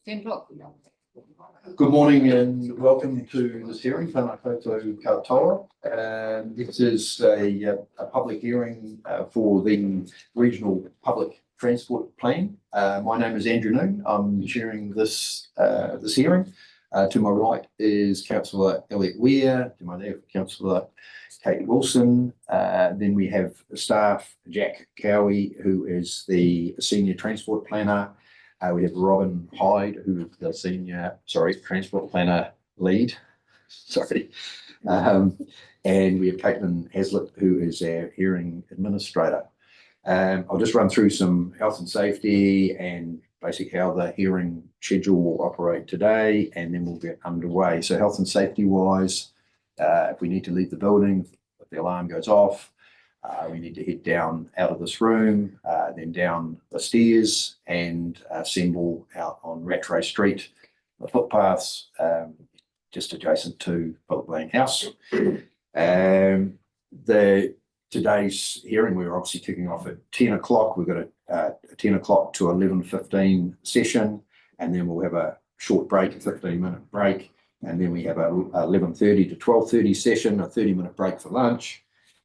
10 o'clock. Good morning and welcome to this hearing, Whanakoutou Katoa. This is a public hearing for the Regional Public Transport Plan. My name is Andrew Noon. I'm chairing this hearing. To my right is Councillor Elliot Weir. To my left, Councillor Kate Wilson. Then we have staff Jack Cowie, who is the Senior Transport Planner. We have Robin Hyde, who is the Transport Planner Lead. And we have Caitlin Hazlitt, who is our Hearing Administrator. I'll just run through some health and safety and basically how the hearing schedule will operate today, and then we'll get underway. So health and safety wise, if we need to leave the building, if the alarm goes off, we need to head down out of this room, then down the stairs and assemble out on Rattray Street, the footpaths just adjacent to Philip Lane House. Today's hearing, we're obviously kicking off at 10 o'clock. We've got a 10 o'clock to 11:15 session, and then we'll have a short break, a 15-minute break, and then we have a 11:30 to 12:30 session, a 30-minute break for lunch.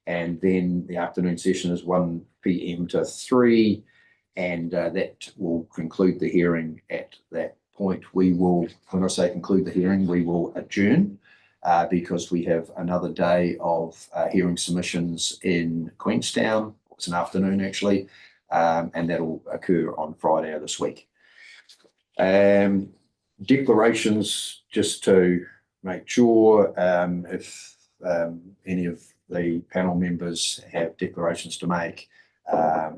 And then the afternoon session is 1 p.m. to 3, and that will conclude the hearing. At that point, we will, when I say conclude the hearing, we will adjourn because we have another day of hearing submissions in Queenstown. It's an afternoon actually, and that will occur on Friday of this week. Declarations, just to make sure if any of the panel members have declarations to make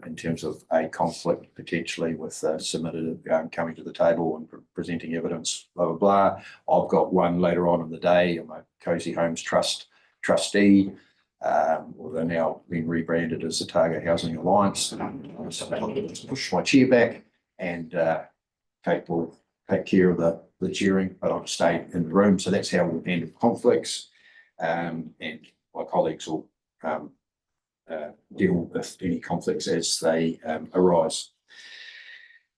in terms of a conflict potentially with submitted coming to the table and presenting evidence, blah, blah, blah. I've got one later on in the day. I'm a Cozy Homes Trust trustee. They're now being rebranded as the Otago Housing Alliance. So I'll just push my chair back, and Kate will take care of the chairing, but I'll stay in the room. So that's how we'll handle conflicts. And my colleagues will deal with any conflicts as they arise,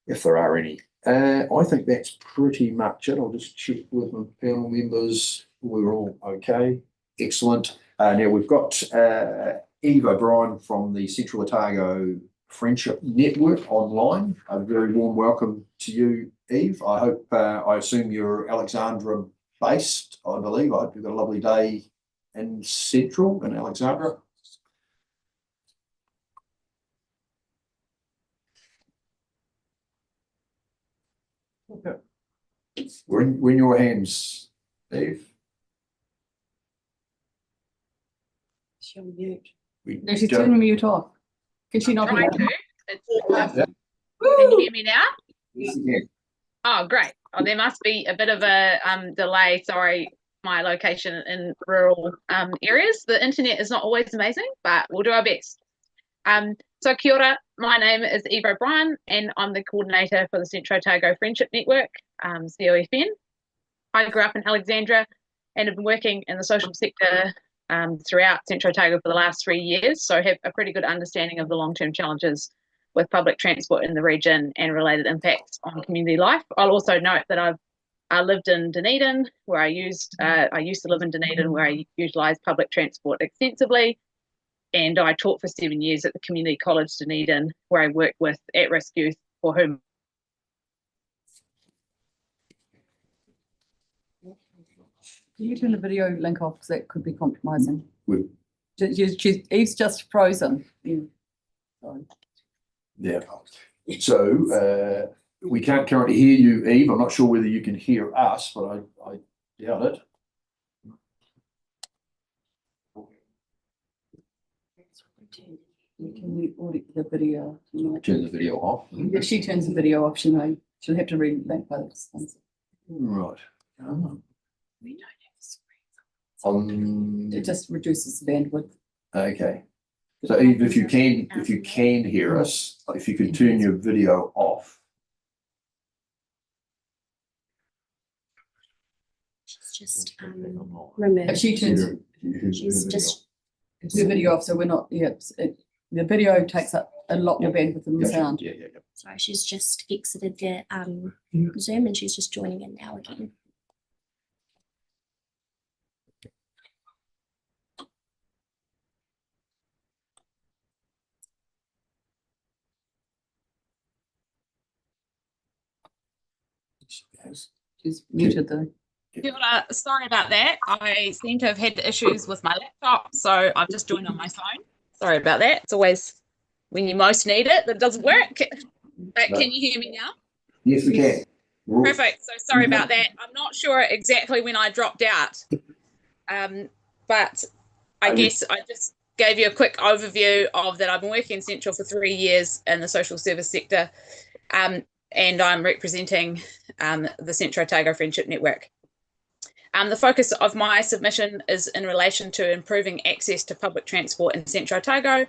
if there are any. I think that's pretty much it. I'll just check with my panel members. We're all okay. Excellent. Now we've got Eve O'Brien from the Central Otago Friendship Network online. A very warm welcome to you, Eve. I hope, I assume you're Alexandra based, I believe. I hope you've got a lovely day in Central in Alexandra. Okay. We're in your hands, Eve. She'll mute. No, she's turning mute off. Can she not hear? Trying to. Yeah. Can you hear me now? Yes, you can. Oh, great. Oh, there must be a bit of a delay. Sorry, my location in rural areas. The internet is not always amazing, but we'll do our best. So kia ora, my name is Eve O'Brien, and I'm the coordinator for the Central Otago Friendship Network, COFN. I grew up in Alexandra and have been working in the social sector throughout Central Otago for the last 3 years, so I have a pretty good understanding of the long-term challenges with public transport in the region and related impacts on community life. I'll also note that I lived in Dunedin, where I used to live in Dunedin, where I utilised public transport extensively, and I taught for 7 years at the Community College Dunedin, where I worked with at-risk youth for whom. Can you turn the video link off, because that could be compromising? We- Eve's just frozen. Yeah. Sorry. Yeah. So we can't currently hear you, Eve. I'm not sure whether you can hear us, but I doubt it. You can mute the video. Turn the video off. If she turns the video off, she'll have to read that by this. Right. We don't have a screen. It just reduces the bandwidth. Okay. So Eve, if you can hear us, if you could turn your video off. She's just If removed. she turns She's just the video off, so we're not. Yeah, the video takes up a lot more bandwidth than the Yeah, sound. yeah. Sorry, she's just exited the Zoom and she's just joining in now again. She's muted though. Kia ora. Sorry about that. I seem to have had issues with my laptop, so I've just joined on my phone. Sorry about that. It's always when you most need it that it doesn't work. But can you hear me now? Yes, we can. Perfect. So sorry about that. I'm not sure exactly when I dropped out, but I guess I just gave you a quick overview of that. I've been working in Central for 3 years in the social service sector, and I'm representing the Centro Otago Friendship Network. The focus of my submission is in relation to improving access to public transport in Centro Otago,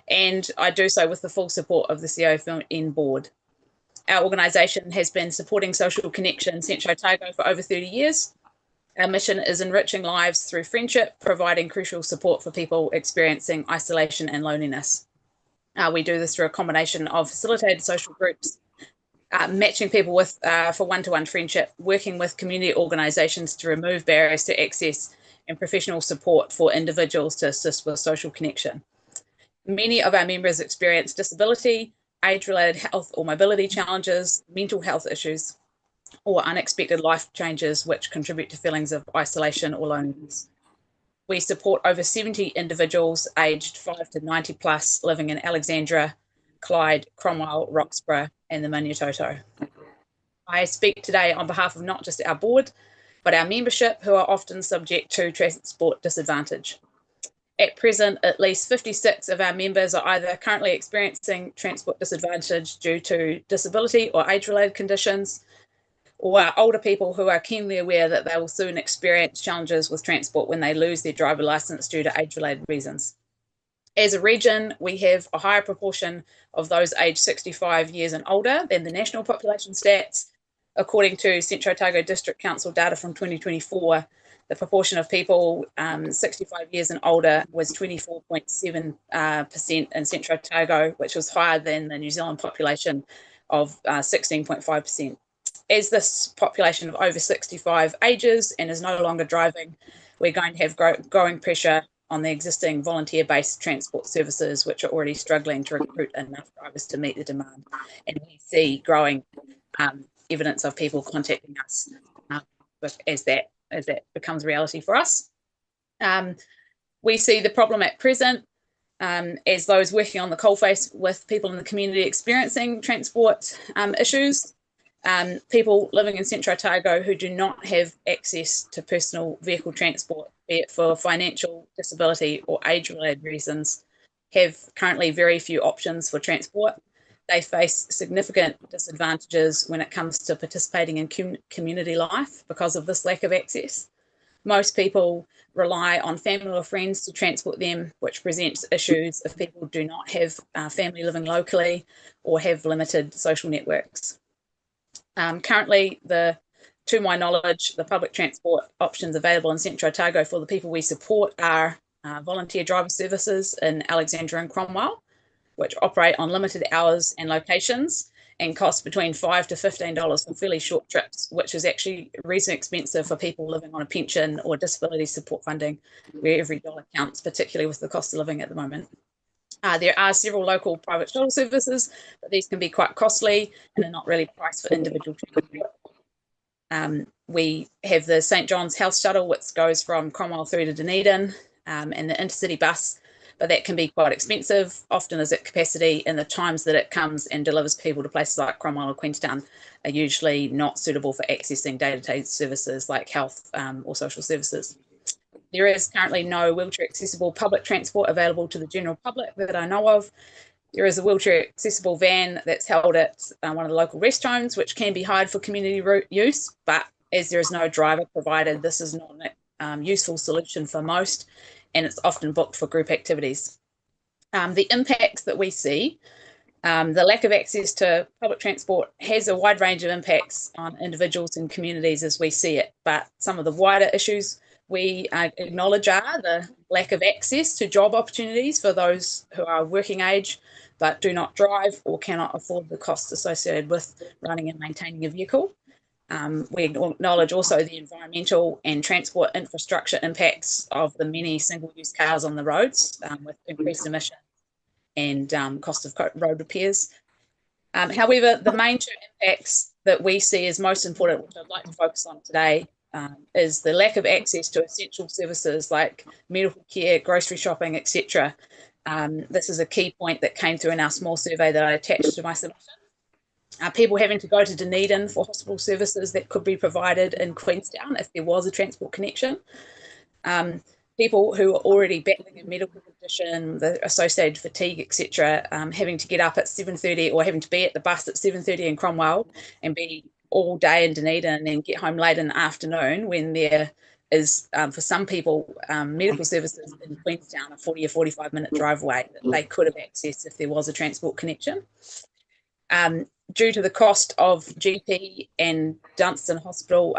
and I do so with the full support of the COFN board. Our organisation has been supporting social connection in Centro Otago for over 30 years. Our mission is enriching lives through friendship, providing crucial support for people experiencing isolation and loneliness. We do this through a combination of facilitated social groups, matching people with for one-to-one friendship, working with community organisations to remove barriers to access, and professional support for individuals to assist with social connection. Many of our members experience disability, age-related health or mobility challenges, mental health issues, or unexpected life changes which contribute to feelings of isolation or loneliness. We support over 70 individuals aged 5 to 90 plus living in Alexandra, Clyde, Cromwell, Roxburgh, and the Maniototo. I speak today on behalf of not just our board, but our membership, who are often subject to transport disadvantage. At present, at least 56 of our members are either currently experiencing transport disadvantage due to disability or age-related conditions, or are older people who are keenly aware that they will soon experience challenges with transport when they lose their driver licence due to age-related reasons. As a region, we have a higher proportion of those aged 65 years and older than the national population stats. According to Centro Otago District Council data from 2024, the proportion of people 65 years and older was 24.7% in Centro Otago, which was higher than the New Zealand population of 16.5%. As this population of over 65 ages and is no longer driving, we're going to have growing pressure on the existing volunteer-based transport services, which are already struggling to recruit enough drivers to meet the demand. And we see growing evidence of people contacting us as that becomes reality for us. We see the problem at present as those working on the coalface with people in the community experiencing transport issues. People living in Centro Otago who do not have access to personal vehicle transport, be it for financial, disability or age-related reasons, have currently very few options for transport. They face significant disadvantages when it comes to participating in community life because of this lack of access. Most people rely on family or friends to transport them, which presents issues if people do not have family living locally or have limited social networks. Currently, to my knowledge, the public transport options available in Centro Otago for the people we support are volunteer driver services in Alexandra and Cromwell, which operate on limited hours and locations and cost between $5 to $15 for fairly short trips, which is actually reasonably expensive for people living on a pension or disability support funding, where every dollar counts, particularly with the cost of living at the moment. There are several local private shuttle services, but these can be quite costly and are not really priced for individual transport. We have the St John's Health Shuttle, which goes from Cromwell through to Dunedin, and the intercity bus, but that can be quite expensive, often is at capacity, and the times that it comes and delivers people to places like Cromwell or Queenstown are usually not suitable for accessing day-to-day services like health or social services. There is currently no wheelchair accessible public transport available to the general public that I know of. There is a wheelchair accessible van that's held at one of the local rest homes, which can be hired for community use, but as there is no driver provided, this is not a useful solution for most, and it's often booked for group activities. The impacts that we see, the lack of access to public transport has a wide range of impacts on individuals and communities as we see it, but some of the wider issues we acknowledge are the lack of access to job opportunities for those who are working age but do not drive or cannot afford the costs associated with running and maintaining a vehicle. We acknowledge also the environmental and transport infrastructure impacts of the many single-use cars on the roads, with increased emissions and cost of road repairs. However, the main two impacts that we see as most important, which I'd like to focus on today, is the lack of access to essential services like medical care, grocery shopping, etc. This is a key point that came through in our small survey that I attached to my submission. People having to go to Dunedin for hospital services that could be provided in Queenstown if there was a transport connection. People who are already battling a medical condition, the associated fatigue, etc., having to get up at 7:30 or having to be at the bus at 7:30 in Cromwell and be all day in Dunedin and get home late in the afternoon when there is, for some people, medical services in Queenstown a 40 or 45-minute drive away that they could have accessed if there was a transport connection. Due to the cost of GP and Dunstan Hospital,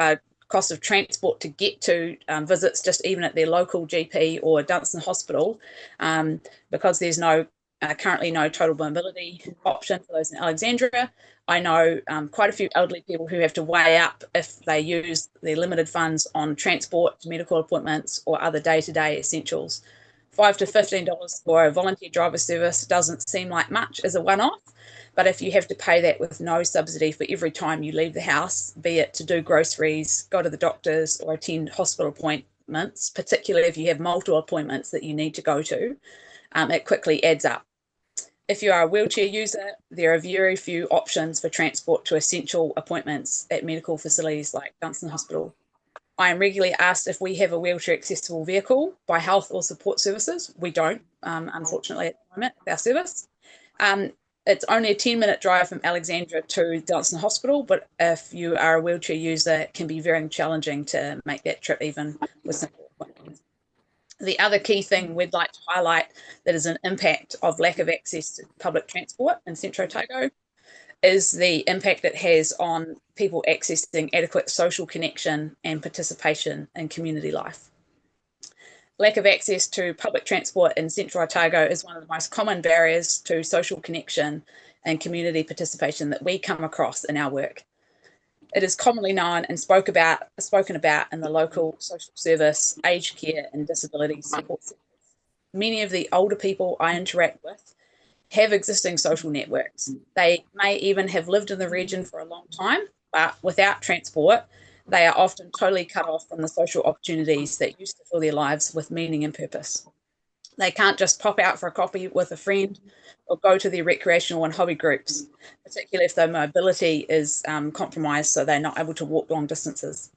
cost of transport to get to visits just even at their local GP or Dunstan Hospital, because there's currently no total mobility option for those in Alexandria. I know quite a few elderly people who have to weigh up if they use their limited funds on transport to medical appointments or other day-to-day essentials. $5 to $15 for a volunteer driver service doesn't seem like much as a one-off, but if you have to pay that with no subsidy for every time you leave the house, be it to do groceries, go to the doctors, or attend hospital appointments, particularly if you have multiple appointments that you need to go to, it quickly adds up. If you are a wheelchair user, there are very few options for transport to essential appointments at medical facilities like Dunstan Hospital. I am regularly asked if we have a wheelchair accessible vehicle by health or support services. We don't, unfortunately, at the moment, with our service. It's only a 10-minute drive from Alexandria to Dunstan Hospital, but if you are a wheelchair user, it can be very challenging to make that trip even with simple appointments. The other key thing we'd like to highlight that is an impact of lack of access to public transport in Centro Otago is the impact it has on people accessing adequate social connection and participation in community life. Lack of access to public transport in Central Otago is one of the most common barriers to social connection and community participation that we come across in our work. It is commonly known and spoken about in the local social service, aged care and disability support centres. Many of the older people I interact with have existing social networks. They may even have lived in the region for a long time, but without transport, they are often totally cut off from the social opportunities that used to fill their lives with meaning and purpose. They can't just pop out for a coffee with a friend or go to their recreational and hobby groups, particularly if their mobility is compromised, so they're not able to walk long distances.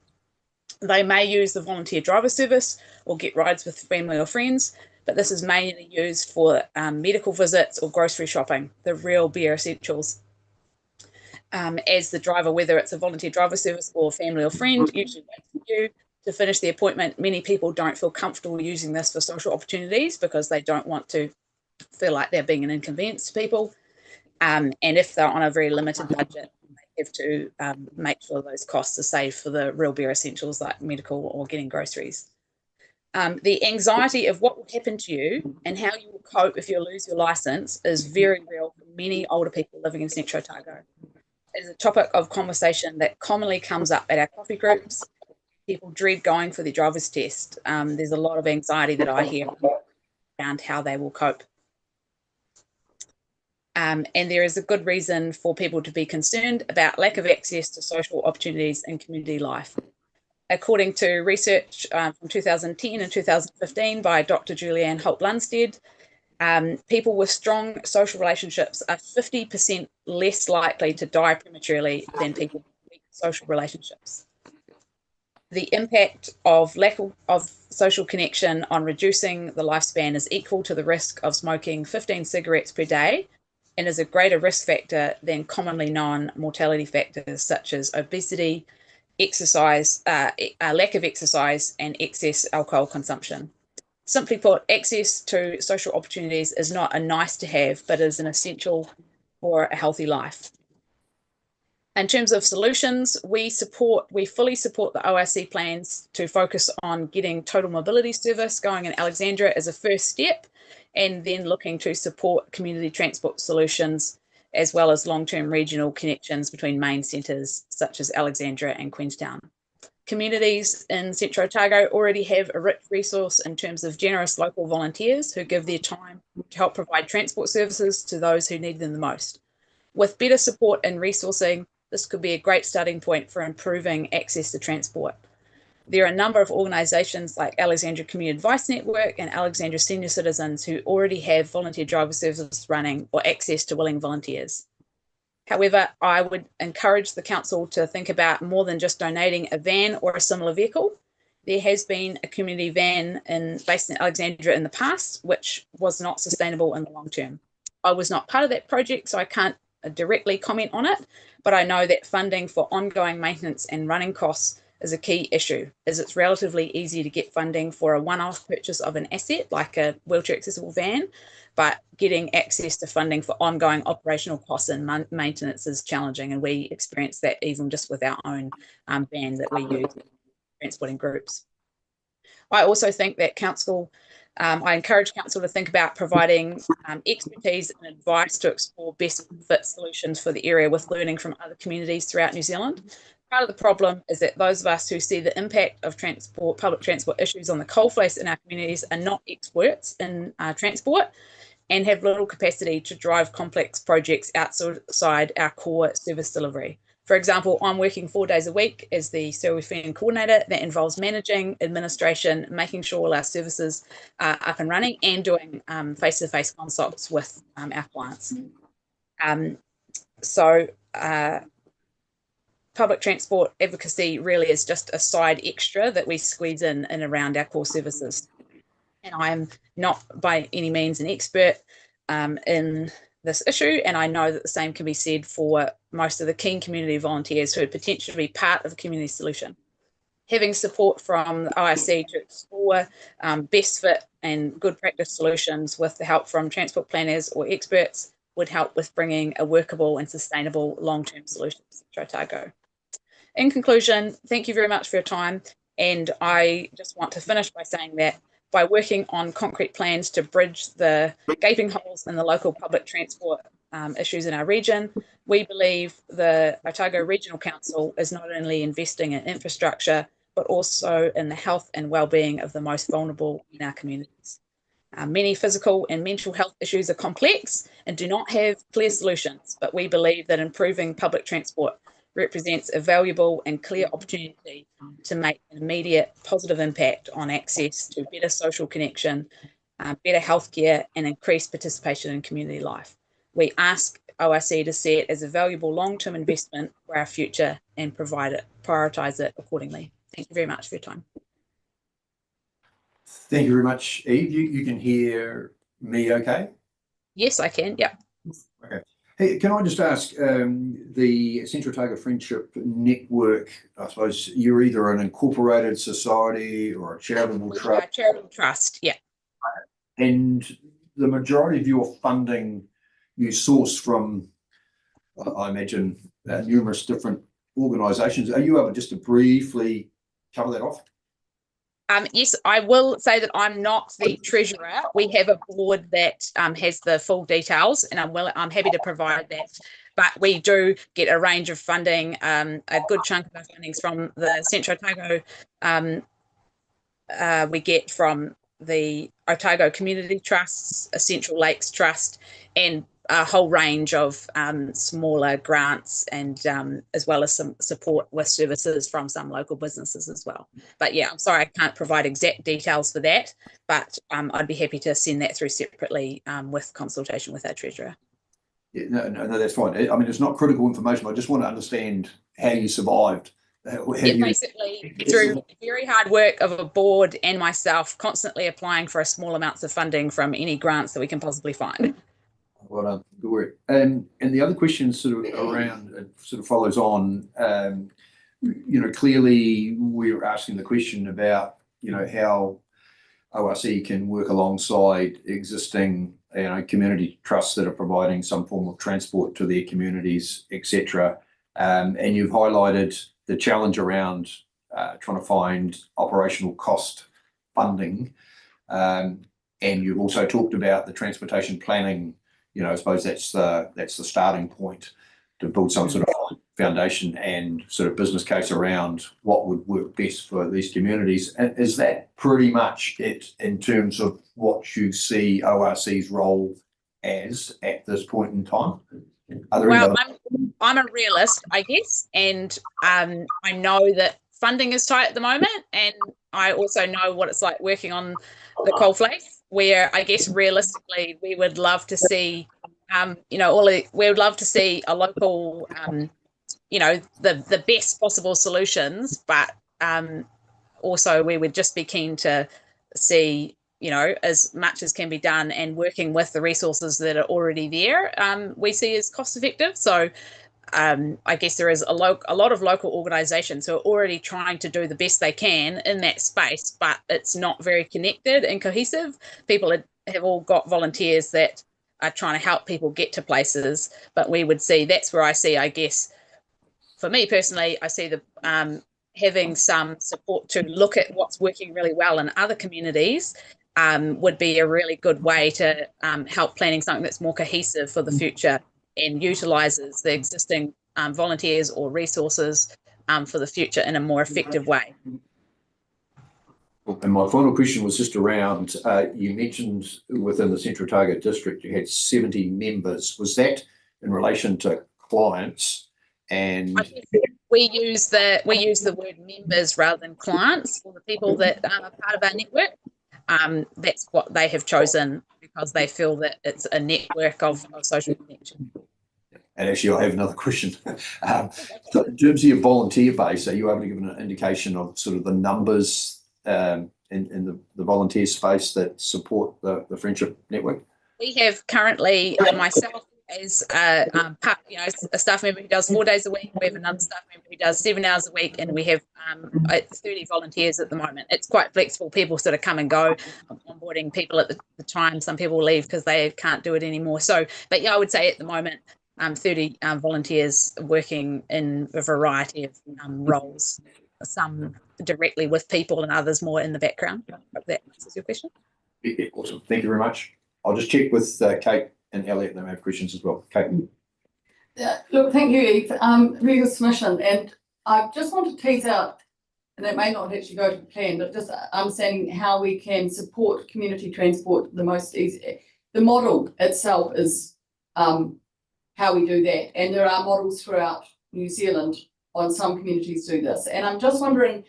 They may use the volunteer driver service or get rides with family or friends, but this is mainly used for medical visits or grocery shopping, the real bare essentials. As the driver, whether it's a volunteer driver service or family or friend, usually waits for you to finish the appointment. Many people don't feel comfortable using this for social opportunities because they don't want to feel like they're being an inconvenience to people. And if they're on a very limited budget, they have to make sure those costs are saved for the real bare essentials like medical or getting groceries. The anxiety of what will happen to you and how you will cope if you lose your license is very real for many older people living in Centro Otago. It is a topic of conversation that commonly comes up at our coffee groups. People dread going for their driver's test. There's a lot of anxiety that I hear around how they will cope. And there is a good reason for people to be concerned about lack of access to social opportunities in community life. According to research from 2010 and 2015 by Dr. Julianne Holt-Lunstead, people with strong social relationships are 50% less likely to die prematurely than people with weak social relationships. The impact of lack of social connection on reducing the lifespan is equal to the risk of smoking 15 cigarettes per day and is a greater risk factor than commonly known mortality factors such as obesity, exercise, lack of exercise, and excess alcohol consumption. Simply put, access to social opportunities is not a nice to have, but is an essential for a healthy life. In terms of solutions, we fully support the ORC plans to focus on getting total mobility service going in Alexandria as a first step, and then looking to support community transport solutions as well as long-term regional connections between main centres such as Alexandria and Queenstown. Communities in Central Otago already have a rich resource in terms of generous local volunteers who give their time to help provide transport services to those who need them the most. With better support and resourcing, this could be a great starting point for improving access to transport. There are a number of organisations like Alexandria Community Advice Network and Alexandria Senior Citizens who already have volunteer driver services running or access to willing volunteers. However, I would encourage the council to think about more than just donating a van or a similar vehicle. There has been a community van based in Alexandria in the past, which was not sustainable in the long term. I was not part of that project, so I can't directly comment on it, but I know that funding for ongoing maintenance and running costs is a key issue, as it's relatively easy to get funding for a one-off purchase of an asset like a wheelchair accessible van, but getting access to funding for ongoing operational costs and maintenance is challenging, and we experience that even just with our own van that we use in transporting groups. I also think that I encourage council to think about providing expertise and advice to explore best fit solutions for the area with learning from other communities throughout New Zealand. Part of the problem is that those of us who see the impact of public transport issues on the coalface in our communities are not experts in transport and have little capacity to drive complex projects outside our core service delivery. For example, I'm working 4 days a week as the Sewe coordinator. That involves managing, administration, making sure all our services are up and running, and doing face-to-face consults with our clients. Public transport advocacy really is just a side extra that we squeeze in and around our core services. And I am not by any means an expert in this issue, and I know that the same can be said for most of the keen community volunteers who would potentially be part of a community solution. Having support from the ORC to explore best fit and good practice solutions with the help from transport planners or experts would help with bringing a workable and sustainable long-term solution to Otago. In conclusion, thank you very much for your time, and I just want to finish by saying that by working on concrete plans to bridge the gaping holes in the local public transport issues in our region, we believe the Otago Regional Council is not only investing in infrastructure, but also in the health and well-being of the most vulnerable in our communities. Many physical and mental health issues are complex and do not have clear solutions, but we believe that improving public transport represents a valuable and clear opportunity to make an immediate positive impact on access to better social connection, better healthcare, and increased participation in community life. We ask ORC to see it as a valuable long-term investment for our future and prioritise it accordingly. Thank you very much for your time. Thank you very much, Eve. You can hear me okay? Yes, I can. Yeah. Okay. Hey, can I just ask, the Central Otago Friendship Network, I suppose you're either an incorporated society or a charitable trust? Charitable trust, yeah. And the majority of your funding you source from, I imagine, numerous different organisations. Are you able just to briefly cover that off? Yes, I will say that I'm not the treasurer. We have a board that has the full details, and I'm happy to provide that. But we do get a range of funding. A good chunk of our funding is from the Central Otago. We get from the Otago Community Trusts, a Central Lakes Trust, and a whole range of smaller grants, and as well as some support with services from some local businesses as well. But yeah, I'm sorry I can't provide exact details for that, but I'd be happy to send that through separately with consultation with our treasurer. Yeah, no, that's fine. I mean, it's not critical information. I just want to understand how you survived. Basically, through very hard work of a board and myself, constantly applying for small amounts of funding from any grants that we can possibly find. Well done, good work. And the other question sort of around, sort of follows on, you know, clearly we're asking the question about, you know, how ORC can work alongside existing, you know, community trusts that are providing some form of transport to their communities, etc. And you've highlighted the challenge around trying to find operational cost funding. And you've also talked about the transportation planning. I suppose that's the starting point to build some sort of foundation and sort of business case around what would work best for these communities. And is that pretty much it in terms of what you see ORC's role as at this point in time? Well, I'm a realist, I guess, and I know that funding is tight at the moment, and I also know what it's like working on the coalface, where I guess realistically we would love to see, we would love to see a local, the best possible solutions, but also we would just be keen to see, as much as can be done and working with the resources that are already there, we see as cost effective. So I guess there is a lot of local organisations who are already trying to do the best they can in that space, but it's not very connected and cohesive. People have all got volunteers that are trying to help people get to places, but we would see, that's where I see, I guess, for me personally, I see the having some support to look at what's working really well in other communities would be a really good way to help planning something that's more cohesive for the future and utilises the existing volunteers or resources for the future in a more effective way. And my final question was just around, you mentioned within the Central Otago District you had 70 members. Was that in relation to clients? And we use the word members rather than clients for the people that are part of our network. That's what they have chosen because they feel that it's a network of social connection. And actually, I have another question. So in terms of your volunteer base, are you able to give an indication of sort of the numbers in the volunteer space that support the Friendship Network? We have currently myself as a staff member who does 4 days a week. We have another staff member who does 7 hours a week, and we have 30 volunteers at the moment. It's quite flexible. People sort of come and go. I'm onboarding people at the time. Some people leave because they can't do it anymore. So, but yeah, I would say at the moment, 30 volunteers working in a variety of roles, some directly with people and others more in the background. I hope that answers your question. Yeah, awesome. Thank you very much. I'll just check with Kate and Elliot. They may have questions as well. Kate. Look, thank you, Eve. Really good submission. And I just want to tease out, and it may not actually go to the plan, but just understanding how we can support community transport the most easy. The model itself is how we do that. And there are models throughout New Zealand on some communities do this. And I'm just wondering,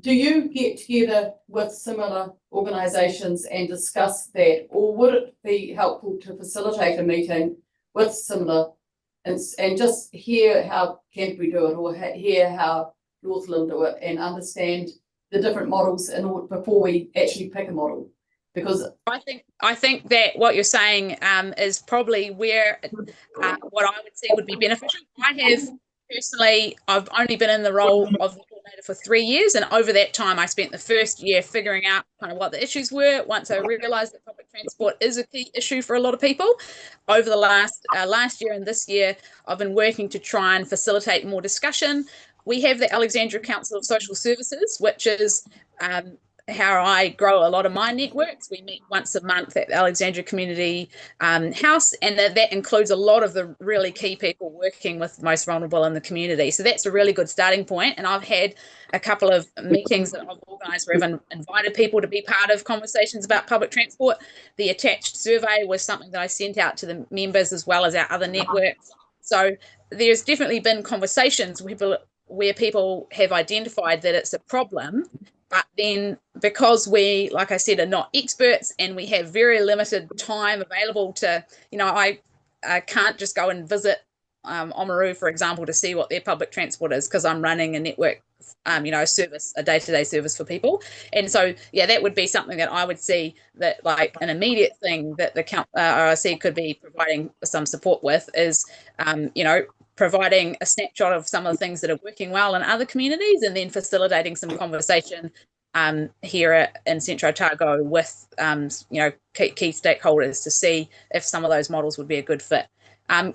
do you get together with similar organisations and discuss that, or would it be helpful to facilitate a meeting with similar and just hear how Canterbury do it, or hear how Northland do it, and understand the different models in order before we actually pick a model? Because I think that what you're saying is probably where what I would say would be beneficial. I've only been in the role of the coordinator for 3 years, and over that time I spent the first year figuring out kind of what the issues were. Once I realised that public transport is a key issue for a lot of people, over the last year and this year I've been working to try and facilitate more discussion. We have the Alexandria Council of Social Services, which is how I grow a lot of my networks. We meet once a month at the Alexandria Community House, and that includes a lot of the really key people working with the most vulnerable in the community. So that's a really good starting point. And I've had a couple of meetings that I've organised where I've invited people to be part of conversations about public transport. The attached survey was something that I sent out to the members as well as our other networks. So there's definitely been conversations where people have identified that it's a problem. But then because we, like I said, are not experts and we have very limited time available to, I can't just go and visit Oamaru, for example, to see what their public transport is because I'm running a network, service, a day-to-day service for people. And so, yeah, that would be something that I would see that like an immediate thing that the RRC could be providing some support with is, providing a snapshot of some of the things that are working well in other communities and then facilitating some conversation here in Central Otago with, key stakeholders to see if some of those models would be a good fit.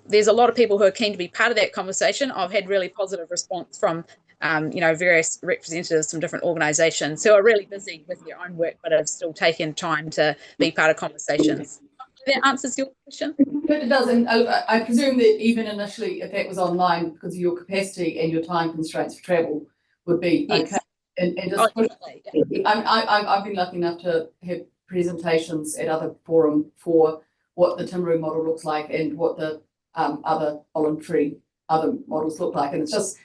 There's a lot of people who are keen to be part of that conversation. I've had really positive response from various representatives from different organisations who are really busy with their own work but have still taken time to be part of conversations. That answers your question? It does, and I presume that even initially, if that was online, because of your capacity and your time constraints for travel, would be Yes. okay. And just I've been lucky enough to have presentations at other forum for what the Timaru model looks like and what the other models look like, and it's just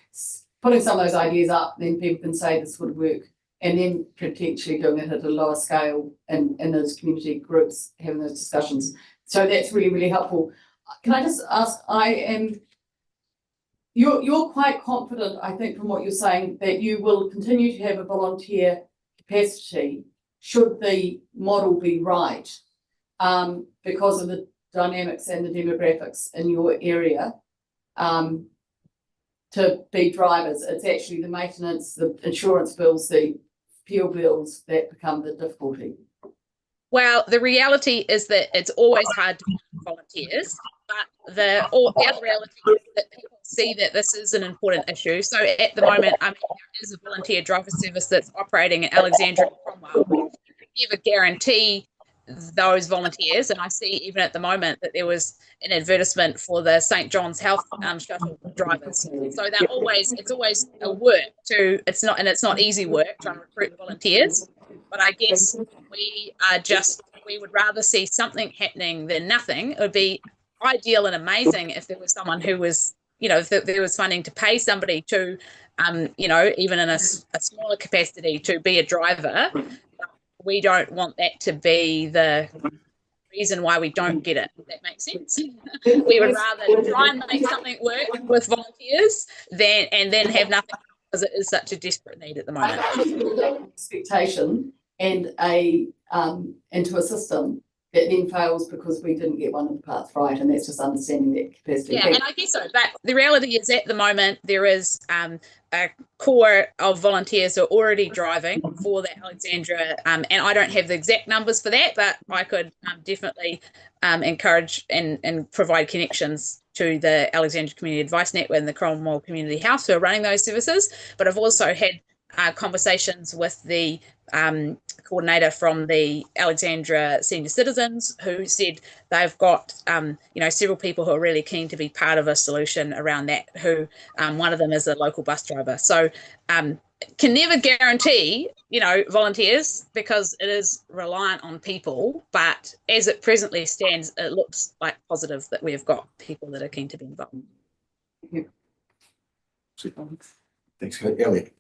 putting some of those ideas up, then people can say this would work, and then potentially doing it at a lower scale in those community groups, having those discussions. So that's really, really helpful. Can I just ask, you're quite confident, I think, from what you're saying, that you will continue to have a volunteer capacity should the model be right, because of the dynamics and the demographics in your area, to be drivers. It's actually the maintenance, the insurance bills, the fuel bills that become the difficulty. Well, the reality is that it's always hard to find volunteers, but the other reality is that people see that this is an important issue. So at the moment, there is a volunteer driver service that's operating in Alexandria and Cromwell. You never guarantee those volunteers, and I see even at the moment that there was an advertisement for the St. John's Health shuttle drivers. So it's always a work it's not easy work trying to recruit volunteers. But I guess we would rather see something happening than nothing. It would be ideal and amazing if there was someone who was, if there was funding to pay somebody to, even in a smaller capacity to be a driver. We don't want that to be the reason why we don't get it. If that makes sense. We would rather try and make something work with volunteers and then have nothing, because it is such a desperate need at the moment. Expectation and into a system that then fails because we didn't get one of the parts right, and that's just understanding that capacity. Yeah, and I guess so. But the reality is, at the moment, there is a core of volunteers who are already driving for the Alexandria, and I don't have the exact numbers for that, but I could definitely encourage and provide connections to the Alexandria Community Advice Network and the Cromwell Community House who are running those services. But I've also had conversations with the coordinator from the Alexandria Senior Citizens, who said they've got several people who are really keen to be part of a solution around that, who one of them is a local bus driver. So can never guarantee volunteers, because it is reliant on people, but as it presently stands, it looks like positive that we've got people that are keen to be involved. Thanks, Elliot.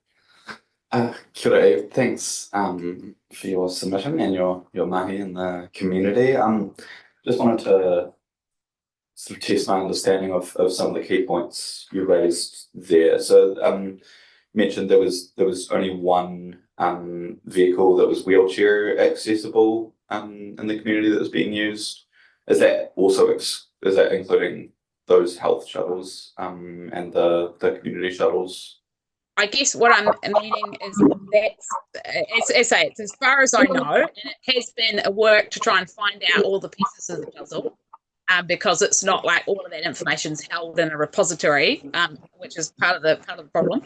Kia ora, thanks for your submission and your mahi in the community. Just wanted to sort of test my understanding of some of the key points you raised there. So you mentioned there was only one vehicle that was wheelchair accessible in the community that was being used. Is that including those health shuttles and the community shuttles? I guess what I'm meaning is that it's as far as I know, and it has been a work to try and find out all the pieces of the puzzle, because it's not like all of that information's held in a repository, which is part of the problem.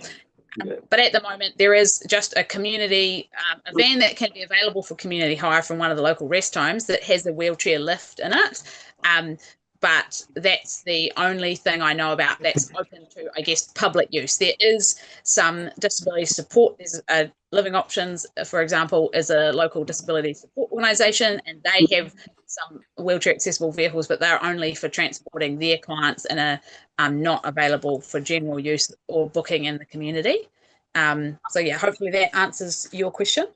But at the moment, there is just a community a van that can be available for community hire from one of the local rest homes that has a wheelchair lift in it. But that's the only thing I know about that's open to, I guess, public use. There is some disability support. There's Living Options, for example, is a local disability support organisation, and they have some wheelchair accessible vehicles, but they're only for transporting their clients and are not available for general use or booking in the community. So yeah, hopefully that answers your question.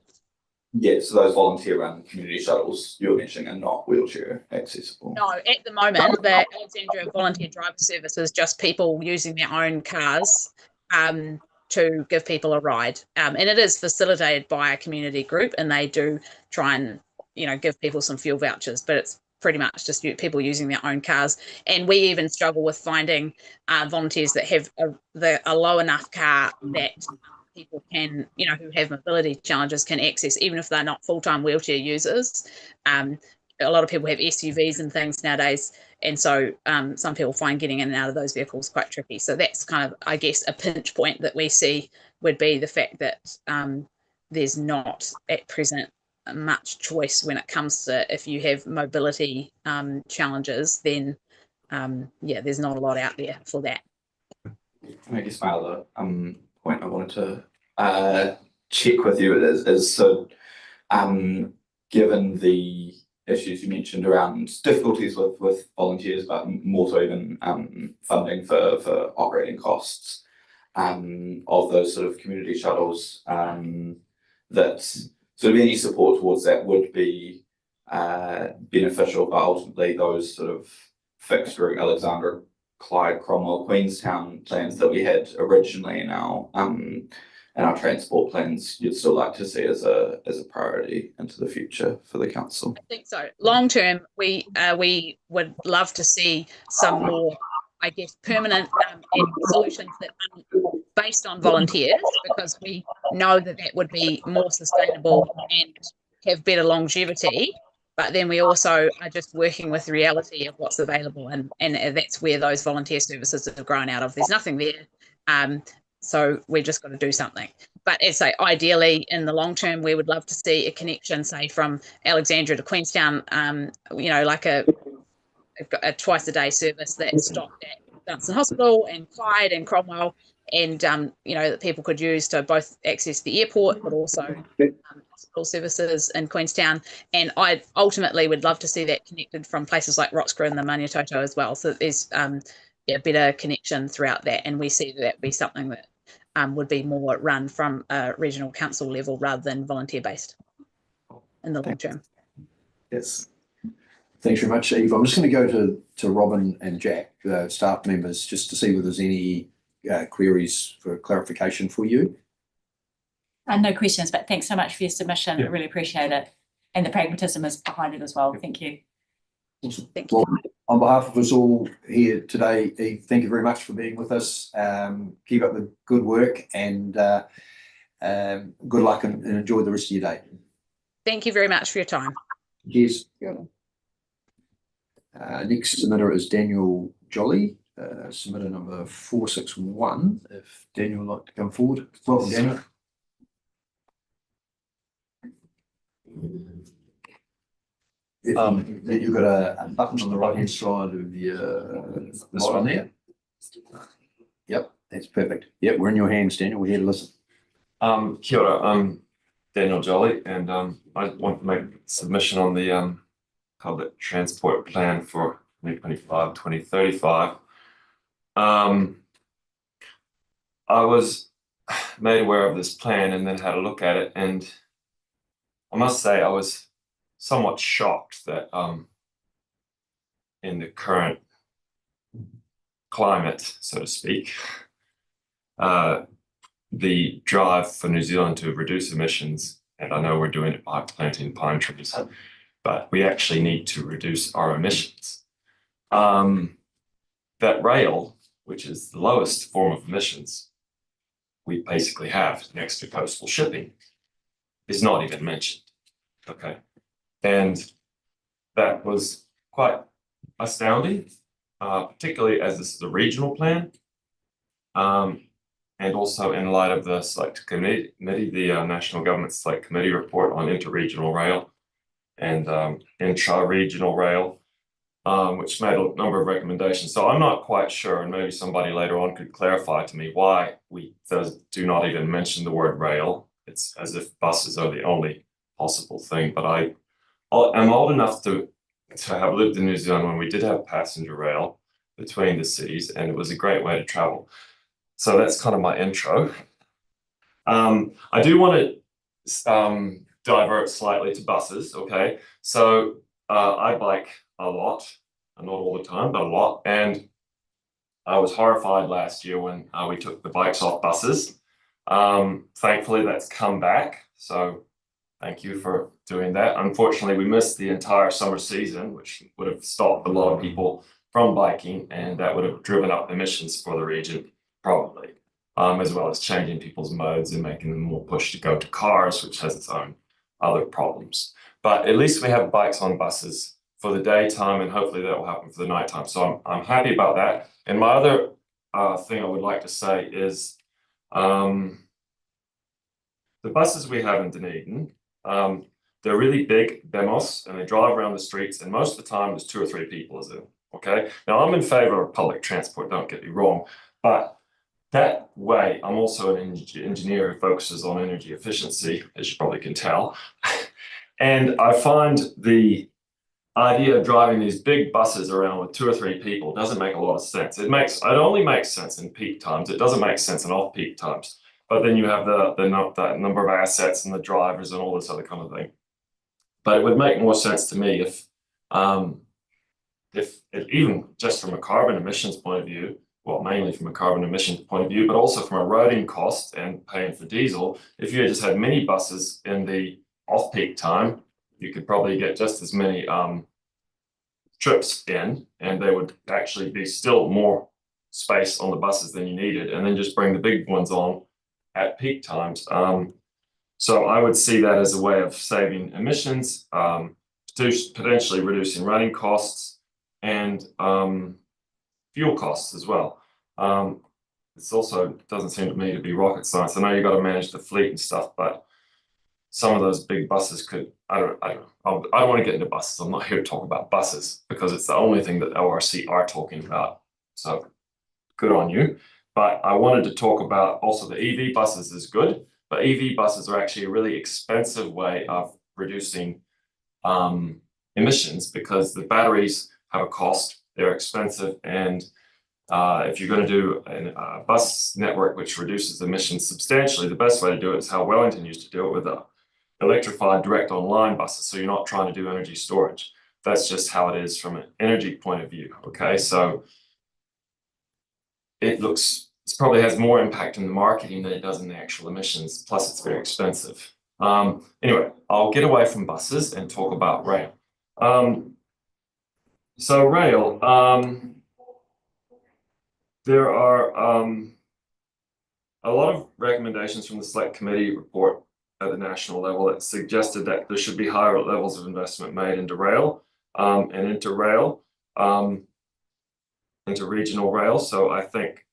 Yeah, so those volunteer-run community shuttles you're mentioning are not wheelchair accessible? No, at the moment, the Alexandria Volunteer Driver Service is just people using their own cars to give people a ride. And it is facilitated by a community group, and they do try and, give people some fuel vouchers, but it's pretty much just people using their own cars. And we even struggle with finding volunteers that have a low enough car that people can, who have mobility challenges can access, even if they're not full-time wheelchair users. A lot of people have SUVs and things nowadays, And so some people find getting in and out of those vehicles quite tricky. So that's kind of, I guess, a pinch point that we see would be the fact that there's not at present much choice when it comes to, if you have mobility challenges, then there's not a lot out there for that. I guess my other point I wanted to check with you is so given the issues you mentioned around difficulties with volunteers, but more so even funding for operating costs of those sort of community shuttles, that sort of any support towards that would be beneficial, but ultimately those sort of fixed route Alexandra, Clyde, Cromwell, Queenstown plans that we had originally in our transport plans, you'd still like to see as a priority into the future for the council? I think so. Long term, we would love to see some more, I guess, permanent solutions that are based on volunteers, because we know that would be more sustainable and have better longevity. But then we also are just working with the reality of what's available, and that's where those volunteer services have grown out of. There's nothing there. So we just got to do something. But as I say, ideally in the long term, we would love to see a connection, say, from Alexandria to Queenstown, like a twice a day service that stopped at Dunstan Hospital and Clyde and Cromwell, and that people could use to both access the airport, but also hospital services in Queenstown. And I ultimately would love to see that connected from places like Roxburgh and the Maniatoto as well. So there's a better connection throughout that, and we see that be something that would be more run from a regional council level rather than volunteer based in the long term. Yes. Thanks very much, Eve. I'm just going to go to Robin and Jack, staff members, just to see whether there's any queries for clarification for you. No questions, but thanks so much for your submission. I really appreciate it. And the pragmatism is behind it as well. Thank you. Awesome. Thank you. Well, on behalf of us all here today, Eve, thank you very much for being with us. Keep up the good work, and good luck, and enjoy the rest of your day. Thank you very much for your time. Cheers. Next submitter is Daniel Jolly, submitter number 461. If Daniel would like to come forward. Welcome, Daniel. You've got a button on the right hand side of this one there. Yep, that's perfect. Yep, we're in your hands, Daniel. We're here to listen. Kia ora, I'm Daniel Jolly, and I want to make a submission on the public transport plan for 2025-2035. I was made aware of this plan and then had a look at it, and I must say I was somewhat shocked that in the current climate, so to speak, the drive for New Zealand to reduce emissions, and I know we're doing it by planting pine trees, but we actually need to reduce our emissions. That rail, which is the lowest form of emissions we basically have next to coastal shipping, is not even mentioned. Okay. And that was quite astounding, particularly as this is a regional plan. And also in light of the Select Committee, the National Government Select Committee report on interregional rail and intra-regional rail, which made a number of recommendations. So I'm not quite sure, and maybe somebody later on could clarify to me why we do not even mention the word rail. It's as if buses are the only possible thing. But I'm old enough to have lived in New Zealand when we did have passenger rail between the cities, and it was a great way to travel. So that's kind of my intro. I do want to divert slightly to buses, okay? So I bike a lot, not all the time, but a lot. And I was horrified last year when we took the bikes off buses. Thankfully, that's come back. So thank you for doing that. Unfortunately, we missed the entire summer season, which would have stopped a lot of people from biking, and that would have driven up emissions for the region. Probably, as well as changing people's modes and making them more pushed to go to cars, which has its own other problems. But at least we have bikes on buses for the daytime, and hopefully that will happen for the nighttime. So I'm happy about that. And my other thing I would like to say is the buses we have in Dunedin, they're really big demos, and they drive around the streets, and most of the time there's 2 or 3 people is in. Okay, now I'm in favor of public transport, don't get me wrong, but that way I'm also an engineer who focuses on energy efficiency, as you probably can tell. And I find the idea of driving these big buses around with 2 or 3 people doesn't make a lot of sense. It only makes sense in peak times. It doesn't make sense in off-peak times. But then you have that number of assets and the drivers and all this other kind of thing. But it would make more sense to me if even just from a carbon emissions point of view, well, mainly from a carbon emissions point of view, but also from a roading cost and paying for diesel, if you just had mini buses in the off-peak time, you could probably get just as many trips in, and they would actually be still more space on the buses than you needed, and then just bring the big ones on at peak times. So I would see that as a way of saving emissions, potentially reducing running costs and fuel costs as well. It's also doesn't seem to me to be rocket science. I know you got to manage the fleet and stuff, but some of those big buses could, I don't want to get into buses. I'm not here to talk about buses because it's the only thing that ORC are talking about. So good on you. But I wanted to talk about also the EV buses is good, but EV buses are actually a really expensive way of reducing emissions because the batteries have a cost, they're expensive, and if you're going to do a bus network which reduces emissions substantially, the best way to do it is how Wellington used to do it with the electrified direct online buses. So you're not trying to do energy storage. That's just how it is from an energy point of view. Okay, so it probably has more impact in the marketing than it does in the actual emissions. Plus, it's very expensive. Anyway, I'll get away from buses and talk about rail. So rail, there are a lot of recommendations from the Select Committee report at the national level that suggested that there should be higher levels of investment made into rail and into rail, into regional rail. So I think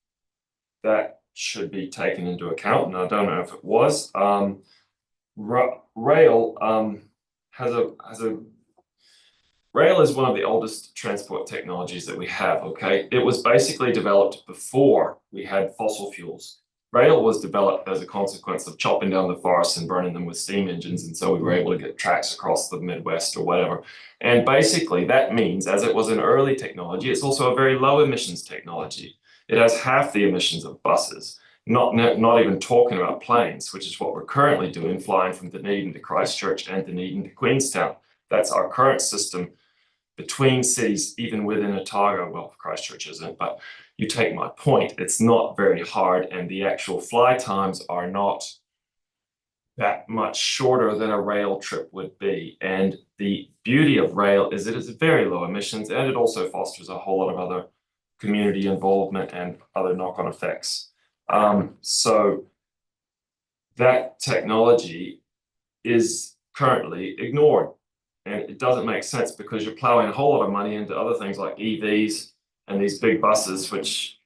that should be taken into account, and I don't know if it was. Rail is one of the oldest transport technologies that we have, okay? It was basically developed before we had fossil fuels. Rail was developed as a consequence of chopping down the forests and burning them with steam engines, and so we were able to get tracks across the Midwest or whatever. And basically that means, as it was an early technology, it's also a very low emissions technology. It has half the emissions of buses, not even talking about planes, which is what we're currently doing, flying from Dunedin to Christchurch and Dunedin to Queenstown. That's our current system between cities, even within Otago. Well, Christchurch isn't, but you take my point. It's not very hard, and the actual fly times are not that much shorter than a rail trip would be. And the beauty of rail is it is very low emissions, and it also fosters a whole lot of other community involvement and other knock-on effects. So that technology is currently ignored. And it doesn't make sense because you're plowing a whole lot of money into other things like EVs and these big buses, which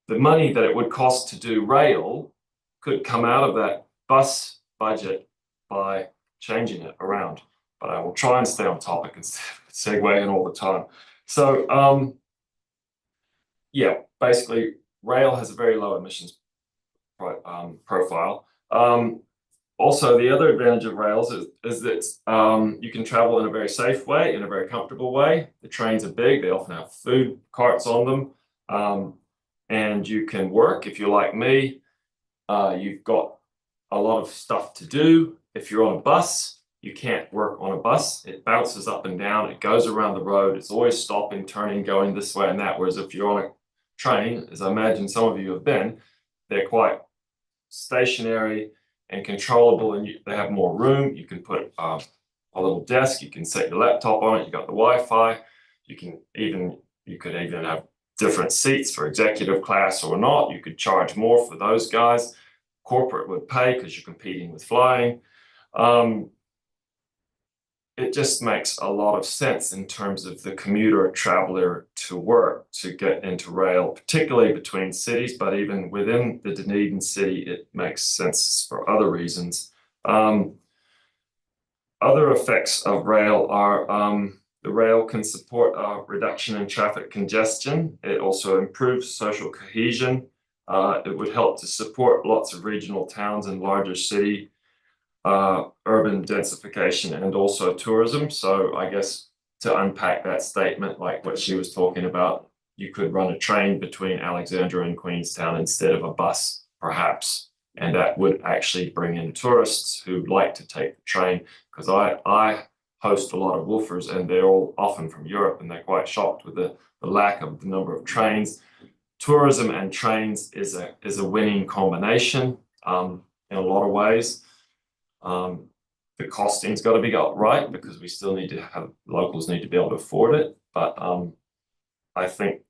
the money that it would cost to do rail could come out of that bus budget by changing it around. But I will try and stay on topic instead of segueing all the time. So yeah, basically rail has a very low emissions profile. Also, the other advantage of rails is that you can travel in a very safe way, in a very comfortable way. The trains are big, they often have food carts on them, and you can work. If you're like me, you've got a lot of stuff to do. If you're on a bus, you can't work on a bus. It bounces up and down, it goes around the road, it's always stopping, turning, going this way and that. Whereas if you're on a train, as I imagine some of you have been, they're quite stationary and controllable, and they have more room. You can put a little desk, you can set your laptop on it, you got the Wi-Fi, you could even have different seats for executive class or not. You could charge more for those guys. Corporate would pay because you're competing with flying. it just makes a lot of sense in terms of the commuter or traveler to work to get into rail, particularly between cities, but even within the Dunedin city, it makes sense for other reasons. Other effects of rail are the rail can support a reduction in traffic congestion. It also improves social cohesion. It would help to support lots of regional towns and larger city urban densification and also tourism. So I guess to unpack that statement, like what she was talking about, you could run a train between Alexandra and Queenstown instead of a bus, perhaps. And that would actually bring in tourists who like to take the train, because I host a lot of woofers and they're all often from Europe and they're quite shocked with the lack of the number of trains. Tourism and trains is a winning combination in a lot of ways. The costing's got to be got right because we still need to have locals need to be able to afford it. But I think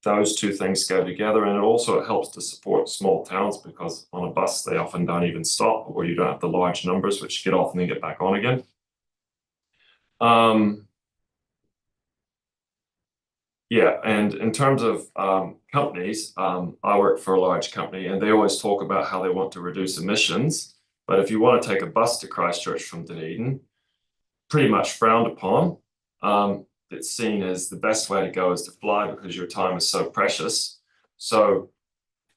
those two things go together, and it also helps to support small towns because on a bus they often don't even stop, or you don't have the large numbers which get off and then get back on again. Yeah, and in terms of companies, I work for a large company and they always talk about how they want to reduce emissions. But if you want to take a bus to Christchurch from Dunedin, pretty much frowned upon. It's seen as the best way to go is to fly because your time is so precious. So,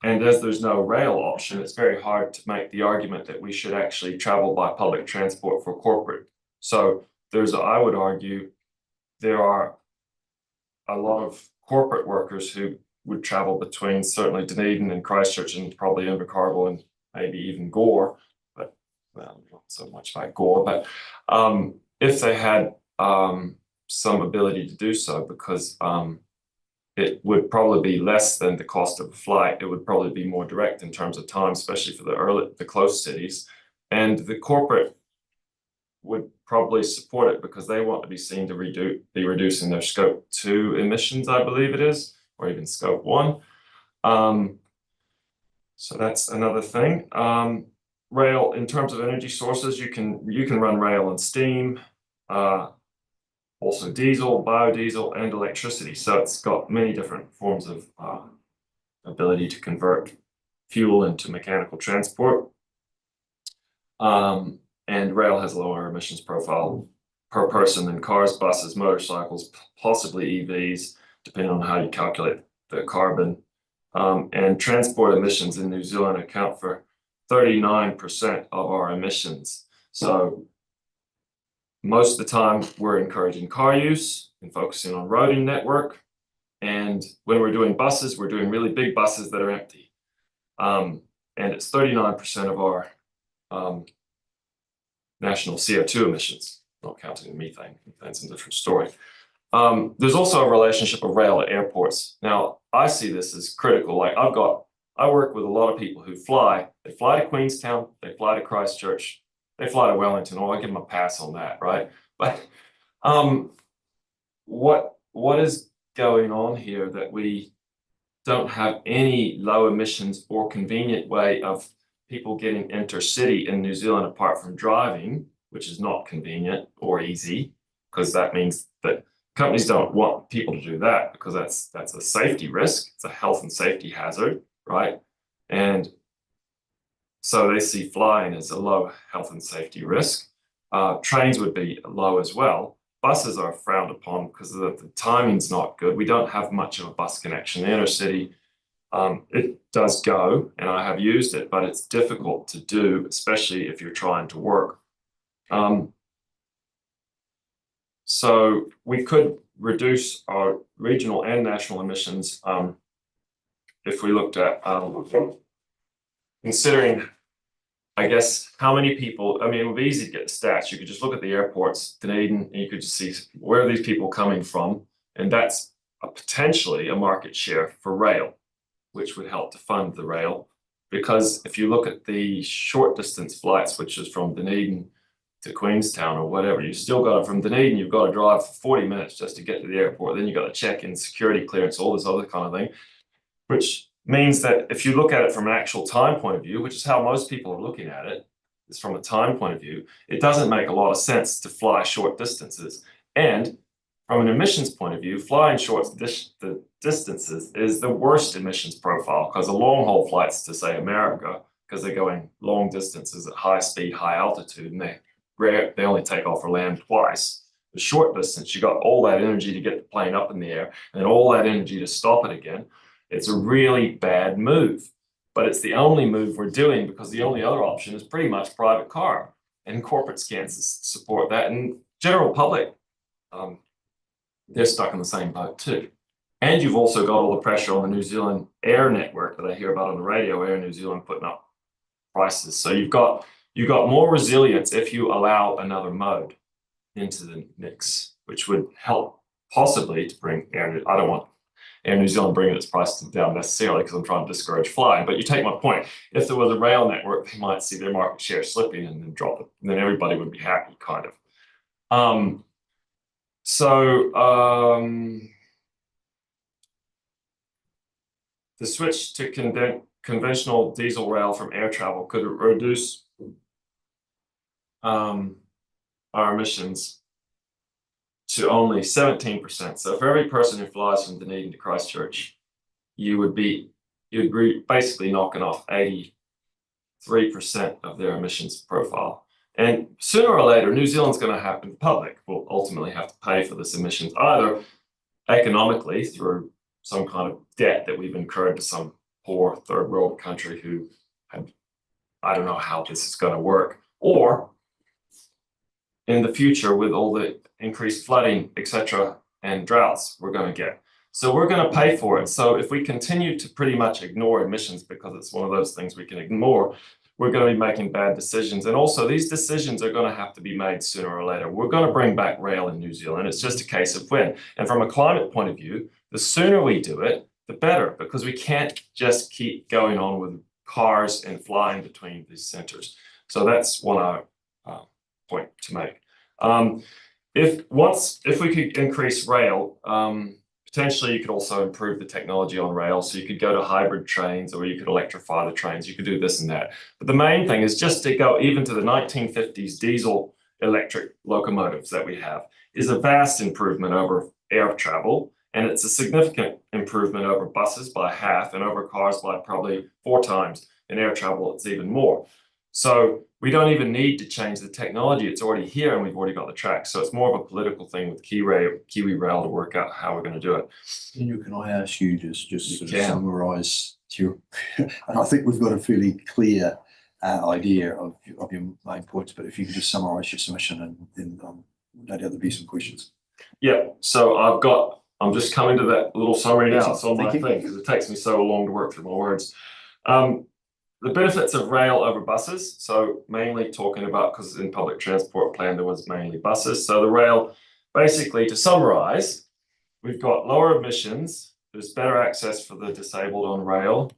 and as there's no rail option, it's very hard to make the argument that we should actually travel by public transport for corporate. So I would argue, there are a lot of corporate workers who would travel between certainly Dunedin and Christchurch and probably Invercargill and maybe even Gore. Well, not so much like Gore, but if they had some ability to do so, because it would probably be less than the cost of a flight. It would probably be more direct in terms of time, especially for the close cities. And the corporate would probably support it because they want to be seen to be reducing their scope 2 emissions, I believe it is, or even scope 1. So that's another thing. Rail, in terms of energy sources, you can run rail on steam, also diesel, biodiesel, and electricity. So it's got many different forms of ability to convert fuel into mechanical transport. And rail has a lower emissions profile per person than cars, buses, motorcycles, possibly EVs, depending on how you calculate the carbon. And transport emissions in New Zealand account for 39% of our emissions. So most of the time we're encouraging car use and focusing on roading network. And when we're doing buses, we're doing really big buses that are empty. And it's 39% of our national CO2 emissions, not counting methane. Methane's a different story. There's also a relationship of rail at airports. Now, I see this as critical. Like I work with a lot of people who fly. They fly to Queenstown, they fly to Christchurch, they fly to Wellington. Oh, I give them a pass on that, right? But what is going on here that we don't have any low emissions or convenient way of people getting intercity in New Zealand apart from driving, which is not convenient or easy, because that means that companies don't want people to do that because that's a safety risk. It's a health and safety hazard, right? And so they see flying as a low health and safety risk. Trains would be low as well. Buses are frowned upon because the timing's not good. We don't have much of a bus connection. The inner city, it does go, and I have used it, but it's difficult to do, especially if you're trying to work. So we could reduce our regional and national emissions if we looked at considering, I guess, how many people. I mean, it would be easy to get the stats. You could just look at the airports, Dunedin, and you could just see where are these people coming from, and that's potentially a market share for rail, which would help to fund the rail. Because if you look at the short distance flights, which is from Dunedin to Queenstown or whatever, you still got it from Dunedin, you've got to drive for 40 minutes just to get to the airport. Then you've got to check in security clearance, all this other kind of thing, which means that if you look at it from an actual time point of view, which is how most people are looking at it, is from a time point of view, it doesn't make a lot of sense to fly short distances. And from an emissions point of view, flying short distances is the worst emissions profile, because the long haul flights to, say, America, because they're going long distances at high speed, high altitude, and they only take off or land twice. The short distance, you got all that energy to get the plane up in the air and all that energy to stop it again. It's a really bad move, but it's the only move we're doing, because the only other option is pretty much private car, and corporate scans support that, and general public, they're stuck in the same boat too. And you've also got all the pressure on the New Zealand air network that I hear about on the radio, Air New Zealand putting up prices. So you've got more resilience if you allow another mode into the mix, which would help possibly to bring I don't want Air New Zealand bringing its prices down necessarily, because I'm trying to discourage flying. But you take my point. If there was a rail network, they might see their market share slipping and then drop it. And then everybody would be happy, kind of. The switch to conventional diesel rail from air travel could reduce our emissions to only 17%. So for every person who flies from Dunedin to Christchurch, you'd be basically knocking off 83% of their emissions profile. And sooner or later, New Zealand's going to have to, the public will ultimately have to pay for this emissions, either economically through some kind of debt that we've incurred to some poor third world country who have, I don't know how this is going to work, or in the future with all the increased flooding, etc., and droughts we're going to get. So we're going to pay for it. So if we continue to pretty much ignore emissions, because it's one of those things we can ignore, we're going to be making bad decisions. And also these decisions are going to have to be made sooner or later. We're going to bring back rail in New Zealand. It's just a case of when. And from a climate point of view, the sooner we do it, the better, because we can't just keep going on with cars and flying between these centers. So that's one point to make. If we could increase rail, potentially you could also improve the technology on rail. So you could go to hybrid trains, or you could electrify the trains. You could do this and that. But the main thing is just to go even to the 1950s diesel electric locomotives that we have is a vast improvement over air travel. And it's a significant improvement over buses by half, and over cars by probably 4 times. In air travel, it's even more. So we don't even need to change the technology. It's already here, and we've already got the tracks. So it's more of a political thing with Kiwi Rail to work out how we're going to do it. Can I ask you just sort of summarise your, and I think we've got a fairly clear idea of your main points, but if you could just summarise your submission, and then no doubt there'll be some questions. Yeah, so I'm just coming to that little summary now. It's on my thing, because it takes me so long to work through my words. The benefits of rail over buses. So mainly talking about, because in public transport plan, there was mainly buses. So the rail, basically to summarize, we've got lower emissions, there's better access for the disabled on rail,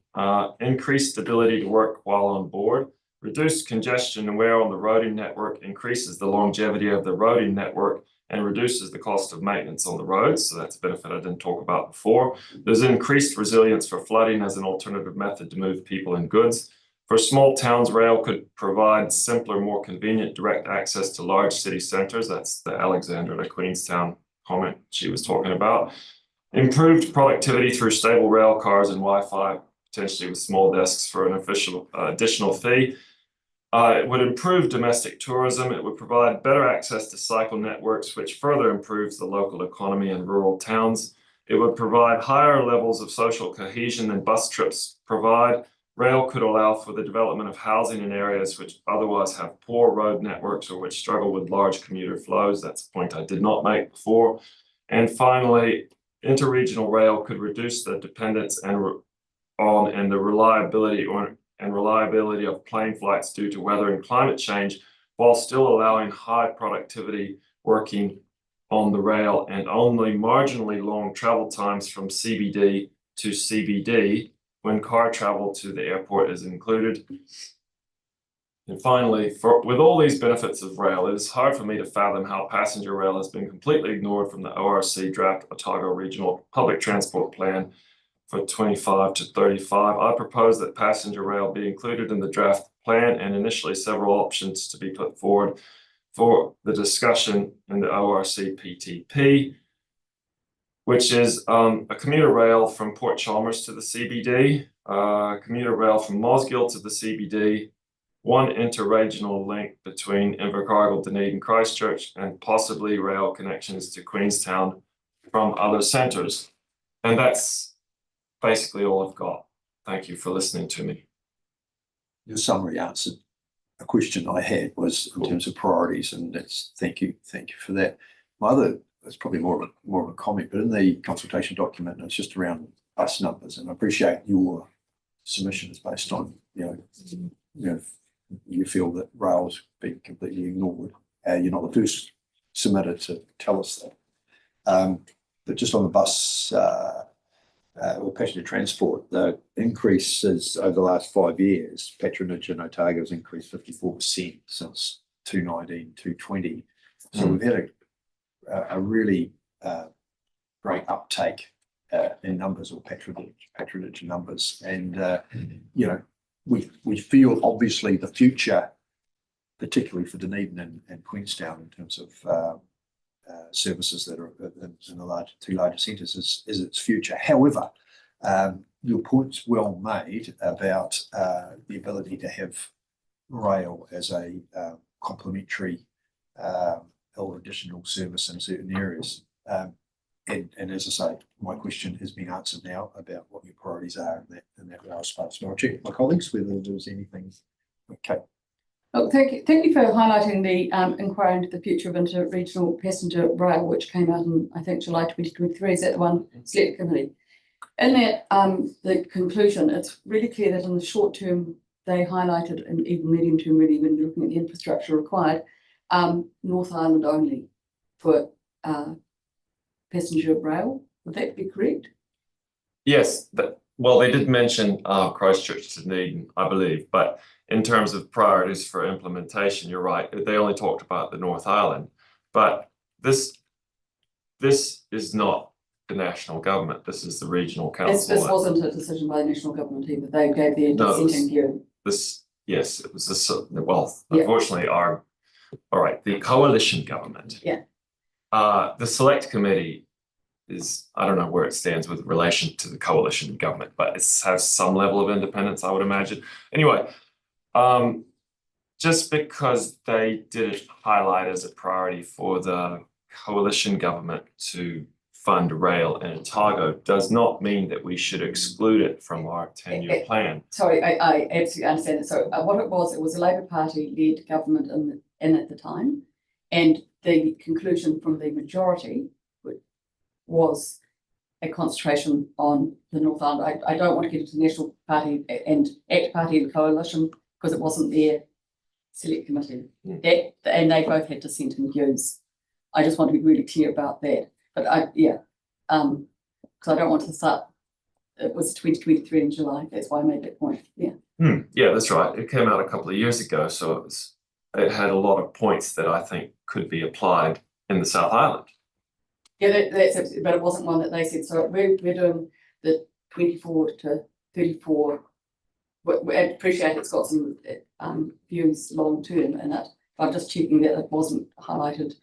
increased ability to work while on board, reduced congestion and wear on the roading network, increases the longevity of the roading network, and reduces the cost of maintenance on the roads. So that's a benefit I didn't talk about before. There's increased resilience for flooding as an alternative method to move people and goods. For small towns, rail could provide simpler, more convenient direct access to large city centers. That's the Alexandra to Queenstown comment she was talking about. Improved productivity through stable rail cars and Wi-Fi, potentially with small desks for an additional fee. It would improve domestic tourism. It would provide better access to cycle networks, which further improves the local economy in rural towns. It would provide higher levels of social cohesion than bus trips provide. Rail could allow for the development of housing in areas which otherwise have poor road networks or which struggle with large commuter flows. That's a point I did not make before. And finally, interregional rail could reduce the dependence on the reliability of plane flights due to weather and climate change, while still allowing high productivity working on the rail and only marginally long travel times from CBD to CBD when car travel to the airport is included. And finally, with all these benefits of rail, it is hard for me to fathom how passenger rail has been completely ignored from the ORC draft Otago Regional Public Transport Plan for 25 to 35. I propose that passenger rail be included in the draft plan and initially several options to be put forward for the discussion in the ORC PTP, which is a commuter rail from Port Chalmers to the CBD, commuter rail from Mosgiel to the CBD, one interregional link between Invercargill, Dunedin, Christchurch, and possibly rail connections to Queenstown from other centres. And that's basically all I've got. Thank you for listening to me. Your summary answered a question I had, was in terms of priorities, and that's thank you for that. My other, it's probably more of a comment, but in the consultation document, it's just around bus numbers, and I appreciate your submission is based on you feel that rail's been completely ignored. You're not the first submitter to tell us that. But just on the bus or passenger transport, the increases over the last 5 years, patronage in Otago has increased 54% since 2019, 2020. So we've had a really great uptake in numbers, or patronage numbers, and we feel obviously the future, particularly for Dunedin and Queenstown in terms of services that are in the two larger centres is its future. However, your point's well made about the ability to have rail as a complementary or additional service in certain areas. And as I say, my question has been answered now about what your priorities are in that rail space. So I'll check my colleagues whether there's anything. Okay. Oh, thank you for highlighting the inquiry into the future of interregional passenger rail, which came out in, I think, July 2023. Is that the one? Select Committee. In that, the conclusion, it's really clear that in the short term, they highlighted, and even medium term, really, when you're looking at the infrastructure required, North Island only for passenger rail. Would that be correct? Yes, well, they did mention Christchurch to Dunedin, I believe, but in terms of priorities for implementation, you're right. They only talked about the North Island, but this is not the national government. This is the regional council. This wasn't a decision by the national government either. They gave their dissenting view. Yes, it was this. Well, unfortunately, all right, the coalition government. Yeah. The select committee is, I don't know where it stands with relation to the coalition government, but it has some level of independence, I would imagine. Anyway, just because they didn't highlight as a priority for the coalition government to fund rail in Otago does not mean that we should exclude it from our 10-year plan. Sorry, I absolutely understand it. So what it was a Labour Party-led government in at the time, and the conclusion from the majority was a concentration on the North Island. I don't want to get into the National Party and ACT Party and coalition because it wasn't their select committee. And they both had dissenting views. I just want to be really clear about that. But because I don't want to start. It was 2023 in July. That's why I made that point. Yeah. Yeah, that's right. It came out a couple of years ago, so it had a lot of points that I think could be applied in the South Island. Yeah, that's absolutely, but it wasn't one that they said. So we're doing the 24 to 34. I appreciate it's got some views long term in it. But I'm just checking that it wasn't highlighted.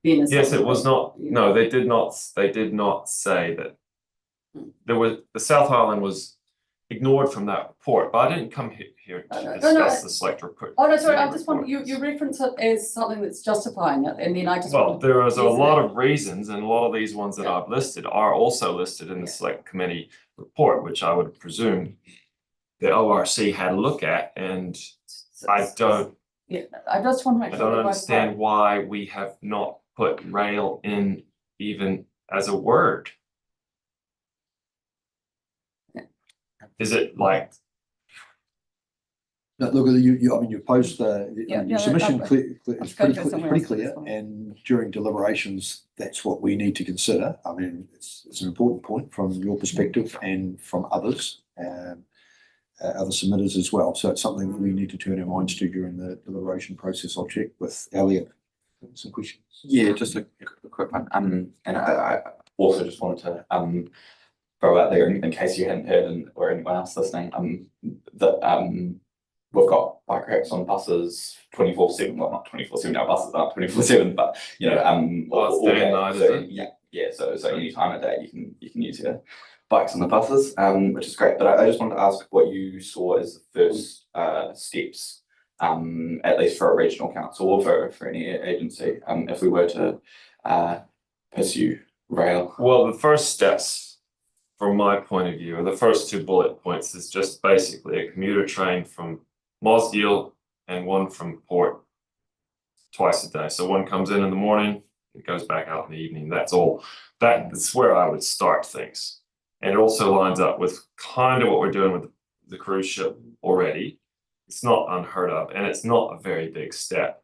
Yes, it was not. No, they did not. They did not say that the South Island was ignored from that report. But I didn't come here to discuss the select report. Oh no, sorry. I just want you reference it as something that's justifying it, and then I just. Well, there is a lot of reasons, and a lot of these ones that I've listed are also listed in the select committee report, which I would presume the ORC had a look at, and I don't. Yeah, I just want to make sure. I don't understand why we have not put rail in even as a word. Is it like? No, look, I mean, you post your submission is pretty clear, and during deliberations, that's what we need to consider. I mean, it's an important point from your perspective and from others, other submitters as well. So it's something that we need to turn our minds to during the deliberation process. I'll check with Elliot. Some questions. Yeah, just a quick one. And I also just wanted to throw out there in case you hadn't heard and or anyone else listening, that we've got bike racks on buses 24/7. Well, not 24/7. Our buses aren't 24/7, but you know, Well, it's day and night, so, isn't it? yeah. So any time of day you can use your bikes on the buses, which is great. But I just wanted to ask what you saw as the first steps, at least for a regional council or for any agency, if we were to pursue rail. Well, the first steps, from my point of view, or the first 2 bullet points, is just basically a commuter train from Mosgiel and one from Port twice a day. So one comes in the morning, it goes back out in the evening. That's all. That's where I would start things. And it also lines up with kind of what we're doing with the cruise ship already. It's not unheard of, and it's not a very big step.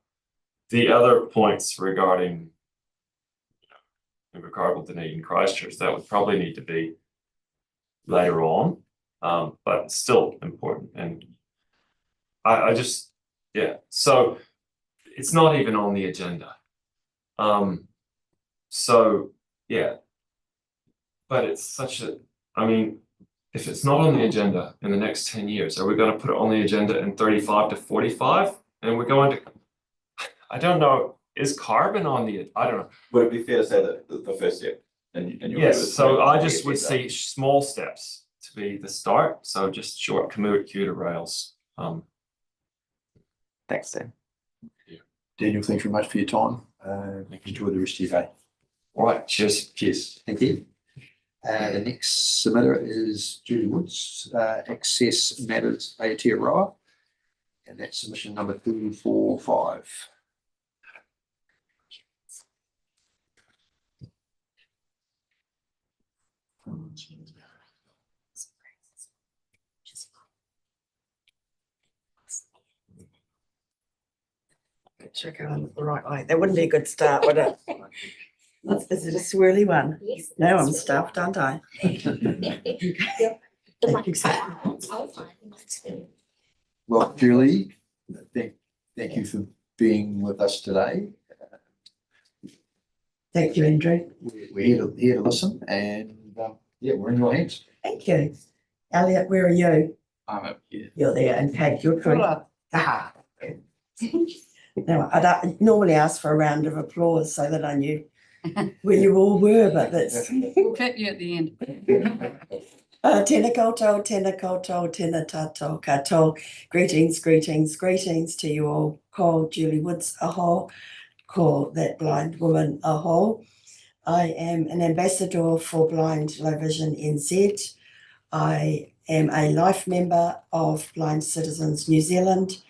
The other points regarding Invercargill, Dunedin, Christchurch, that would probably need to be later on, but still important. And I just, yeah, so it's not even on the agenda. So yeah, but it's such a, I mean, if it's not on the agenda in the next 10 years, are we going to put it on the agenda in 35 to 45? And we're going to, I don't know, is carbon on the, I don't know. Would it be fair to say that the first step in your Yes, so I just would see small steps to be the start. So just short commuter rails. Thanks, Dan. Daniel, thanks very much for your time. Enjoy the rest of your day. All right, cheers. Cheers. Thank you. The next submitter is Julie Woods, Access Matters Aotearoa, and that's submission number 245. Sure, going the right way. That wouldn't be a good start, would it? Is it a swirly one? Yes. Now I'm stuffed, aren't I? Well, Julie, thank you for being with us today. Thank you, Andrew. We're here to listen, and yeah, we're in your hands. Thank you. Elliot, where are you? I'm up here. You're there, and Kate, you're good. Ah. Now, I don't normally ask for a round of applause so that I knew where you all were, but that's. We'll clap you at the end. Tēnā koutou, tēnā koutou, tēnā tātou katoa. Greetings, greetings, greetings to you all. Ko Julie Woods aho, ko that blind woman aho. I am an ambassador for Blind Low Vision NZ. I am a life member of Blind Citizens New Zealand,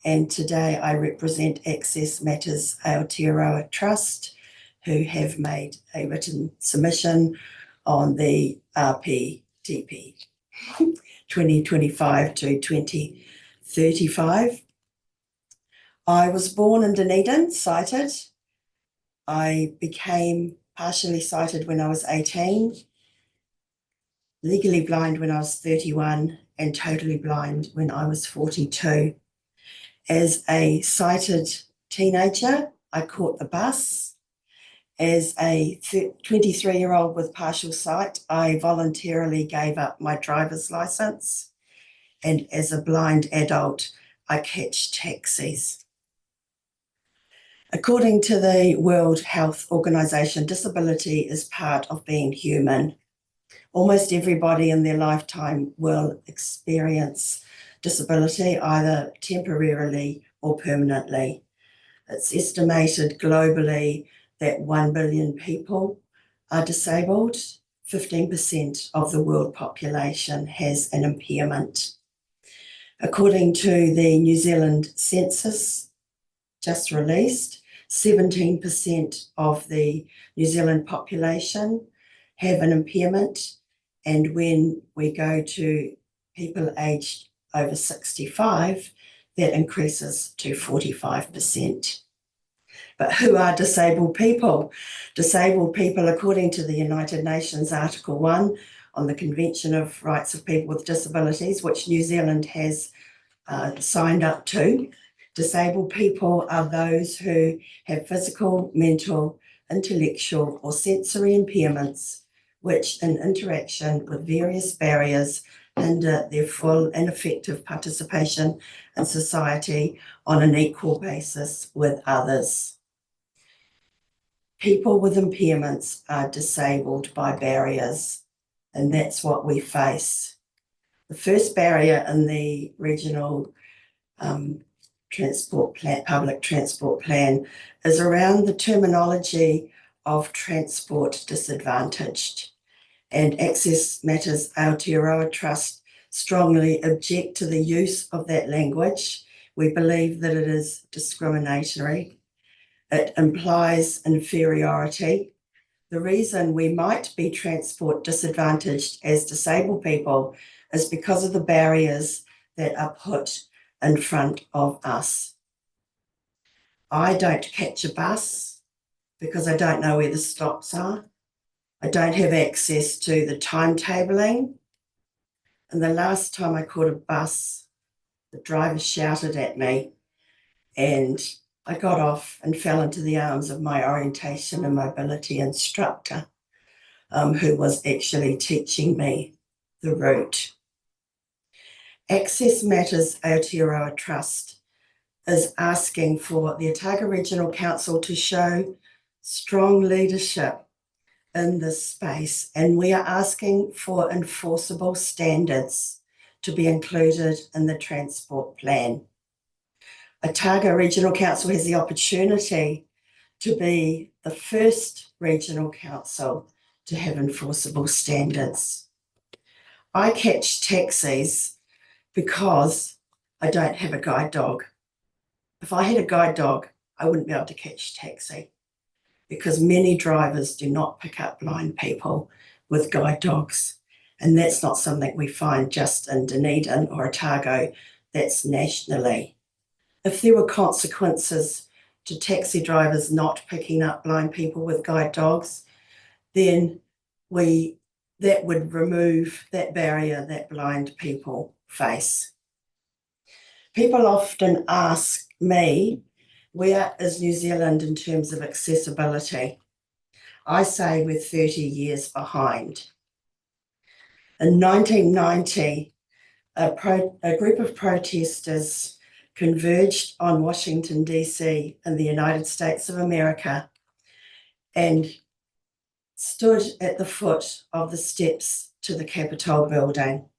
and today I represent Access Matters Aotearoa Trust, who have made a written submission on the RPTP 2025 to 2035. I was born in Dunedin, sighted. I became partially sighted when I was 18, legally blind when I was 31, and totally blind when I was 42. As a sighted teenager, I caught the bus. As a 23-year-old with partial sight, I voluntarily gave up my driver's license. And as a blind adult, I catch taxis. According to the World Health Organization, disability is part of being human. Almost everybody in their lifetime will experience disability, either temporarily or permanently. It's estimated globally that 1 billion people are disabled. 15% of the world population has an impairment. According to the New Zealand census just released, 17% of the New Zealand population have an impairment. And when we go to people aged over 65, that increases to 45%. But who are disabled people? Disabled people, according to the United Nations Article 1 on the Convention of Rights of People with Disabilities, which New Zealand has signed up to, disabled people are those who have physical, mental, intellectual, or sensory impairments which in interaction with various barriers hinder their full and effective participation in society on an equal basis with others. People with impairments are disabled by barriers, and that's what we face. The first barrier in the regional transport plan, public transport plan, is around the terminology of transport disadvantaged. And Access Matters Aotearoa Trust strongly object to the use of that language. We believe that it is discriminatory. It implies inferiority. The reason we might be transport disadvantaged as disabled people is because of the barriers that are put in front of us. I don't catch a bus because I don't know where the stops are. I don't have access to the timetabling. And the last time I caught a bus, the driver shouted at me and I got off and fell into the arms of my orientation and mobility instructor, who was actually teaching me the route. Access Matters Aotearoa Trust is asking for the Otago Regional Council to show strong leadership in this space, and we are asking for enforceable standards to be included in the transport plan. Otago Regional Council has the opportunity to be the first regional council to have enforceable standards. I catch taxis because I don't have a guide dog. If I had a guide dog, I wouldn't be able to catch a taxi because many drivers do not pick up blind people with guide dogs. And that's not something we find just in Dunedin or Otago, that's nationally. If there were consequences to taxi drivers not picking up blind people with guide dogs, then that would remove that barrier that blind people face. People often ask me, where is New Zealand in terms of accessibility? I say we're 30 years behind. In 1990, a group of protesters converged on Washington, DC in the United States of America and stood at the foot of the steps to the Capitol building.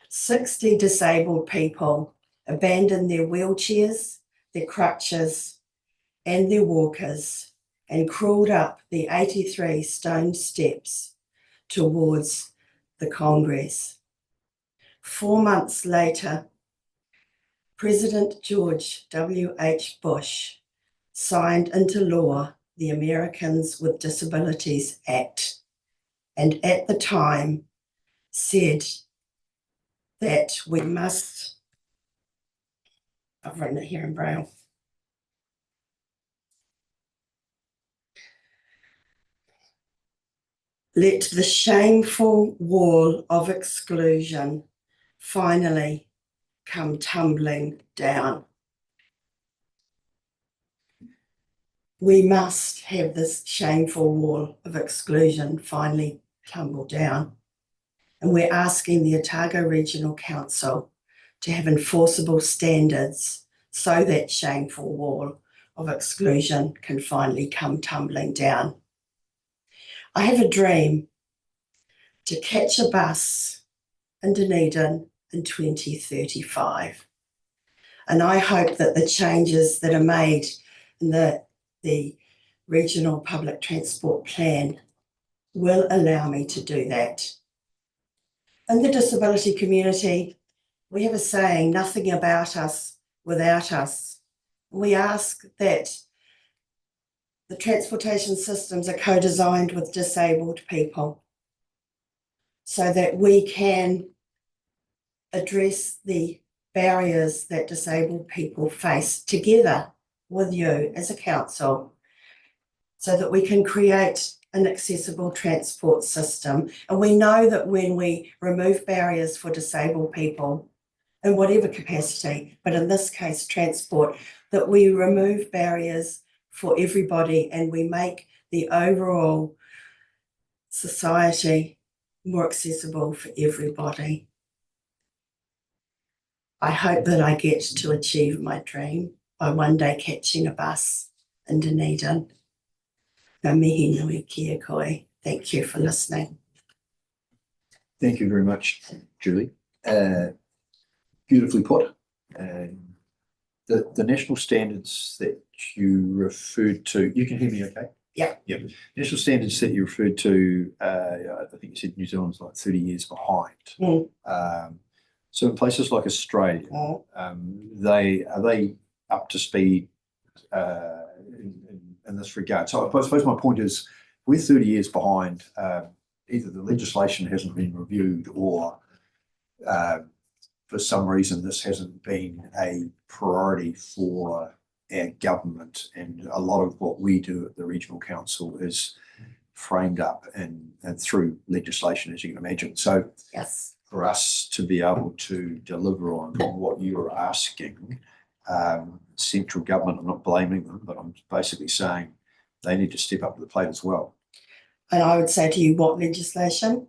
60 disabled people abandoned their wheelchairs, their crutches, and their walkers and crawled up the 83 stone steps towards the Congress. 4 months later, President George W.H. Bush signed into law the Americans with Disabilities Act, and at the time said that we must, I've written it here in Braille, let the shameful wall of exclusion finally come tumbling down. We must have this shameful wall of exclusion finally tumble down. And we're asking the Otago Regional Council to have enforceable standards so that shameful wall of exclusion can finally come tumbling down. I have a dream to catch a bus in Dunedin in 2035. And I hope that the changes that are made in the Regional Public Transport Plan will allow me to do that. In the disability community, we have a saying, nothing about us without us. We ask that the transportation systems are co-designed with disabled people so that we can address the barriers that disabled people face together with you as a council so that we can create an accessible transport system. And we know that when we remove barriers for disabled people in whatever capacity, but in this case transport, that we remove barriers for everybody and we make the overall society more accessible for everybody. I hope that I get to achieve my dream by one day catching a bus in Dunedin. Ngā mihi nui kia koe. Thank you for listening. Thank you very much, Julie. Beautifully put. The national standards that you referred to, you can hear me okay? Yeah. Yeah. National standards that you referred to, I think you said New Zealand's like 30 years behind. So in places like Australia, are they up to speed in this regard? So I suppose my point is, we're 30 years behind. Either the legislation hasn't been reviewed, or for some reason this hasn't been a priority for our government. And a lot of what we do at the Regional Council is framed up and through legislation, as you can imagine. So Yes. for us to be able to deliver on what you're asking, central government, I'm not blaming them, but I'm basically saying they need to step up to the plate as well. And I would say to you, what legislation?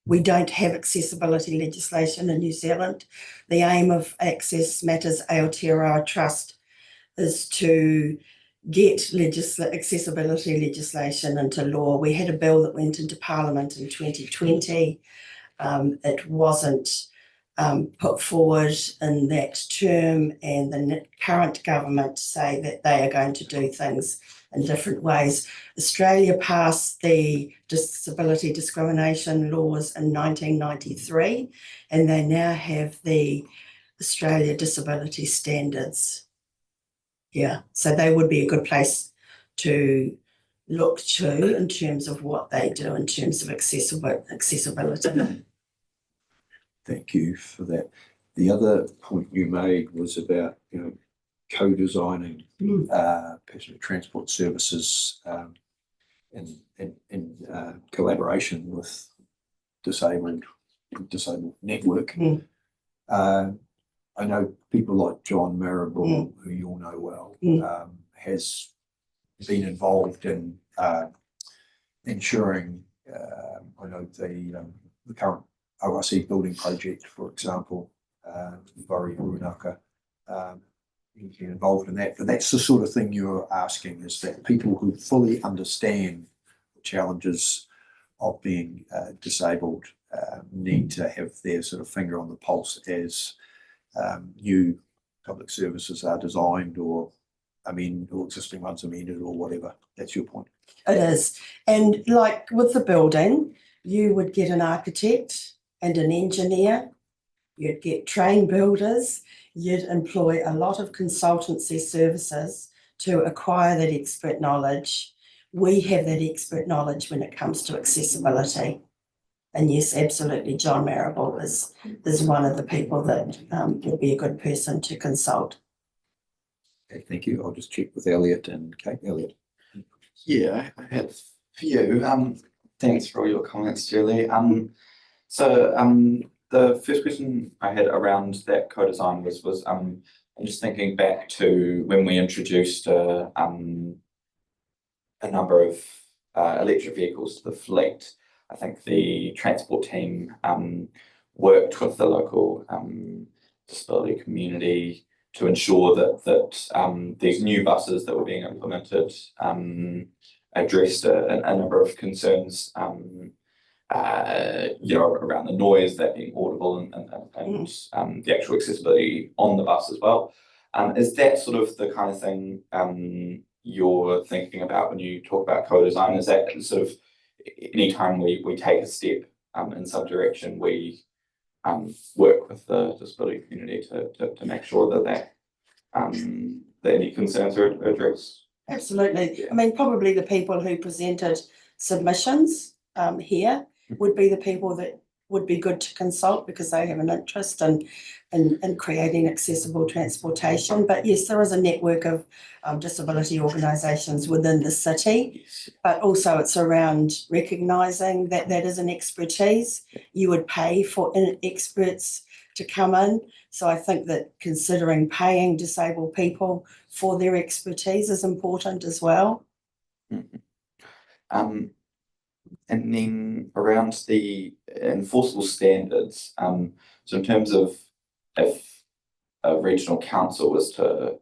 We don't have accessibility legislation in New Zealand. The aim of Access Matters Aotearoa Trust is to get accessibility legislation into law. We had a bill that went into Parliament in 2020. It wasn't put forward in that term, and the current government say that they are going to do things in different ways. Australia passed the disability discrimination laws in 1993, and they now have the Australia Disability Standards. Yeah, so they would be a good place to look to in terms of what they do in terms of accessibility. Thank you for that. The other point you made was about, co-designing passenger transport services in collaboration with disabled network. I know people like John Marable, who you all know well, has been involved in ensuring, I know the current ORC building project, for example, Wari Runaka, he's been involved in that. But that's the sort of thing you're asking, is that people who fully understand the challenges of being disabled need to have their sort of finger on the pulse as new public services are designed, or existing ones amended, or whatever. That's your point. It is. And like with the building, you would get an architect and an engineer, you'd get trained builders, you'd employ a lot of consultancy services to acquire that expert knowledge. We have that expert knowledge when it comes to accessibility. And yes, absolutely, John Marable is one of the people that would be a good person to consult. Okay, thank you. I'll just check with Elliot and Kate. Elliot. Yeah, I have a few. Thanks for all your comments, Julie. The first question I had around that co-design was I'm just thinking back to when we introduced a number of electric vehicles to the fleet. I think the transport team worked with the local disability community to ensure that these new buses that were being implemented addressed a number of concerns, around the noise, that being audible, and the actual accessibility on the bus as well. Is that sort of the kind of thing you're thinking about when you talk about co-design? Is that sort of anytime we take a step in some direction, we work with the disability community to make sure that any concerns are addressed? Absolutely. I mean, probably the people who presented submissions here would be the people that would be good to consult, because they have an interest in creating accessible transportation. But yes, there is a network of disability organisations within the city, but also it's around recognising that that is an expertise. You would pay for experts to come in. So I think that considering paying disabled people for their expertise is important as well. And then around the enforceable standards, so in terms of if a regional council was to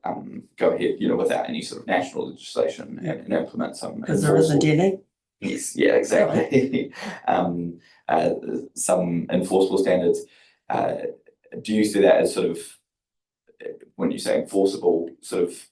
go ahead, without any sort of national legislation and implement some Because there isn't any. Yes, yeah, exactly. Some enforceable standards. Do you see that as sort of, when you say enforceable, sort of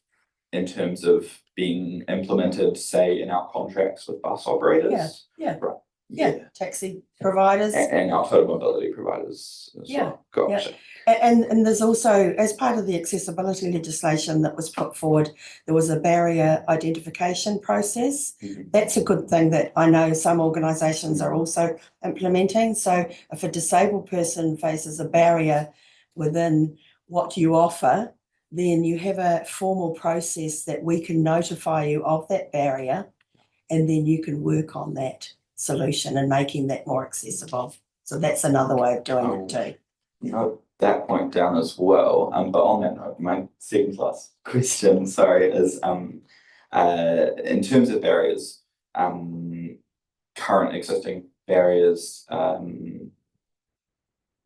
in terms of being implemented, say, in our contracts with bus operators? Yeah. Right. Yeah, taxi providers. And our total mobility providers as well. Gotcha. And there's also, as part of the accessibility legislation that was put forward, there was a barrier identification process. That's a good thing that I know some organisations are also implementing. So if a disabled person faces a barrier within what you offer, then you have a formal process that we can notify you of that barrier, and then you can work on that solution and making that more accessible. So that's another way of doing it too. Note that point down as well. But on that note, my second last question, sorry, is in terms of barriers, current existing barriers,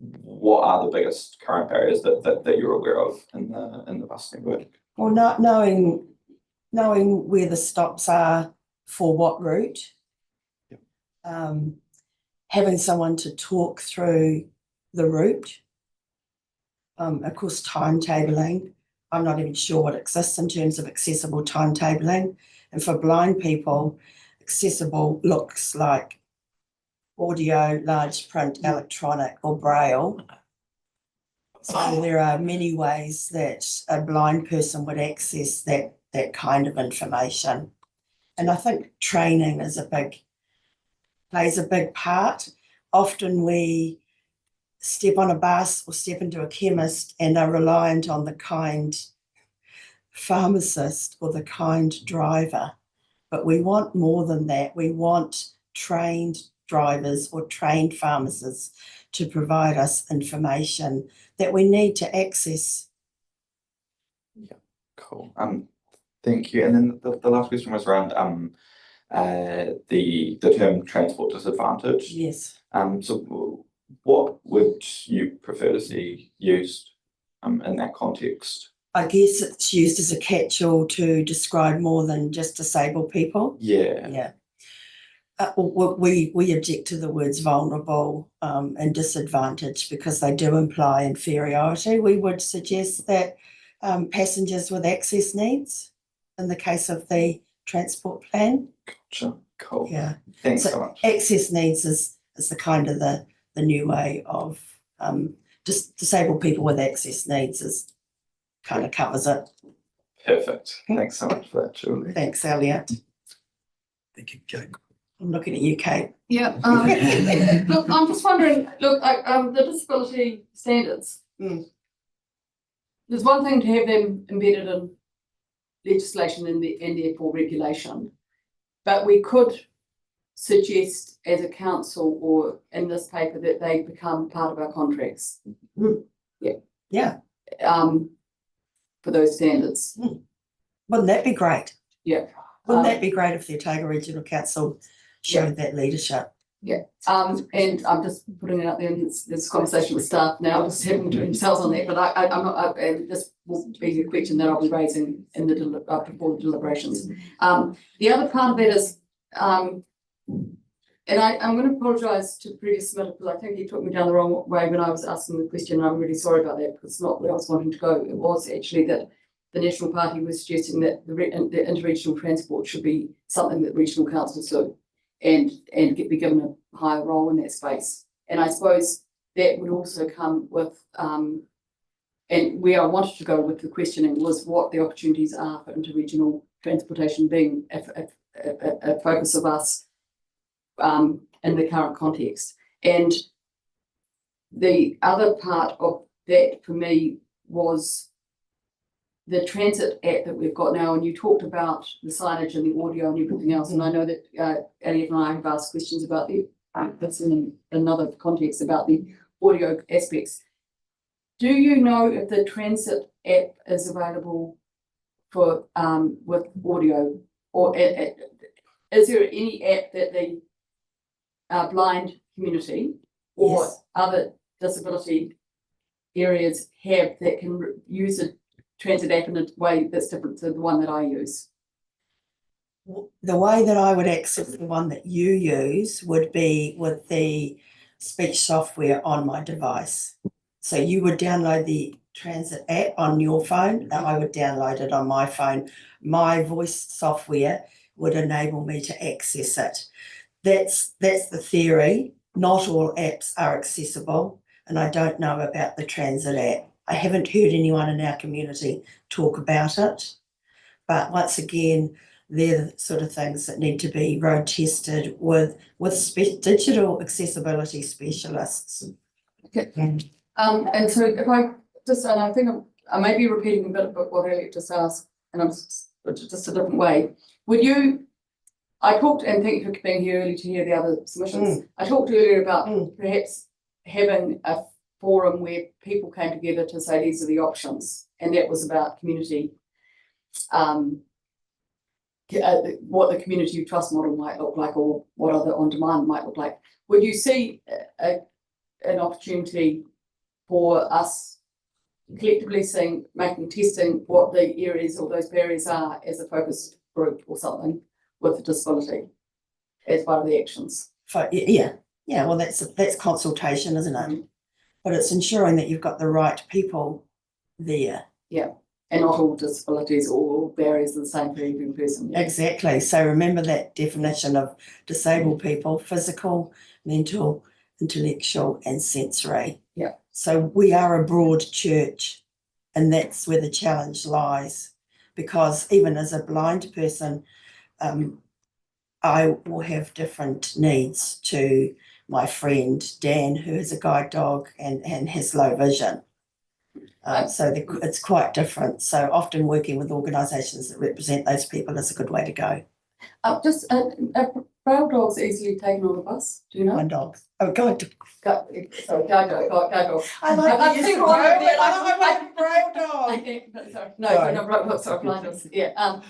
what are the biggest current barriers that you're aware of in the bus network? Well, not knowing where the stops are for what route. Having someone to talk through the route. Of course, timetabling. I'm not even sure what exists in terms of accessible timetabling. And for blind people, accessible looks like audio, large print, electronic, or braille. So there are many ways that a blind person would access that kind of information. And I think training plays a big part. Often we step on a bus or step into a chemist and are reliant on the kind pharmacist or the kind driver. But we want more than that. We want trained drivers or trained pharmacists to provide us information that we need to access. Yeah, cool. Thank you. And then the last question was around the term transport disadvantage. Yes. So what would you prefer to see used in that context? I guess it's used as a catch-all to describe more than just disabled people. Yeah. Yeah. We object to the words vulnerable and disadvantaged because they do imply inferiority. We would suggest that passengers with access needs, in the case of the transport plan. Gotcha. Cool. Yeah. Thanks so much. Access needs is the kind of the new way of just disabled people with access needs kind of covers it. Perfect. Thanks so much for that, Julie. Thanks, Elliot. Thank you, Kate. I'm looking at you, Kate. Yeah, look, I'm just wondering, the disability standards. There's one thing to have them embedded in legislation and therefore regulation, but we could suggest as a council or in this paper that they become part of our contracts. Yeah. For those standards. Wouldn't that be great? Yeah. Wouldn't that be great if the Otago Regional Council showed that leadership? Yeah, and I'm just putting it out there in this conversation with staff now, just having to themselves on that, but I'm not, and this will be a question that I'll be raising in the before the deliberations. The other part of that is, and I'm going to apologise to the previous submitter because I think he took me down the wrong way when I was asking the question, and I'm really sorry about that because it's not where I was wanting to go. It was actually that the National Party was suggesting that the interregional transport should be something that regional councils do. And be given a higher role in that space. And I suppose that would also come with, and where I wanted to go with the questioning was what the opportunities are for interregional transportation being a focus of us in the current context. And the other part of that for me was the transit app that we've got now, and you talked about the signage and the audio and everything else, and I know that Elliot and I have asked questions about that's in another context about the audio aspects. Do you know if the transit app is available for with audio, or is there any app that the blind community or Yes. other disability areas have that can use a transit app in a way that's different to the one that I use? The way that I would access the one that you use would be with the speech software on my device. So you would download the transit app on your phone, and I would download it on my phone. My voice software would enable me to access it. That's the theory. Not all apps are accessible, and I don't know about the transit app. I haven't heard anyone in our community talk about it. But once again, they're the sort of things that need to be road tested with digital accessibility specialists. Okay. And so if I just, and I think I may be repeating a bit of what Elliot just asked, and I'm just a different way. Would you, I talked, and thank you for being here early to hear the other submissions. I talked earlier about perhaps having a forum where people came together to say these are the options, and that was about community, what the community trust model might look like, or what other on-demand might look like. Would you see an opportunity for us collectively making testing what the areas or those barriers are as a focus group or something with a disability as part of the actions? Yeah, well, that's consultation, isn't it? But it's ensuring that you've got the right people there. Yeah, and not all disabilities or barriers are the same for every person. Yeah. Exactly. So remember that definition of disabled people: physical, mental, intellectual, and sensory. Yeah. So we are a broad church, and that's where the challenge lies. Because even as a blind person, I will have different needs to my friend Dan, who has a guide dog and has low vision. So it's quite different. So often working with organisations that represent those people is a good way to go. Just braille dogs easily taken on a bus, do you know? My dogs. Oh, guide dog. Sorry, guide dog. I like I've to use seen the one braille, over there, I like a braille dog. Sorry, blind dogs. Yeah.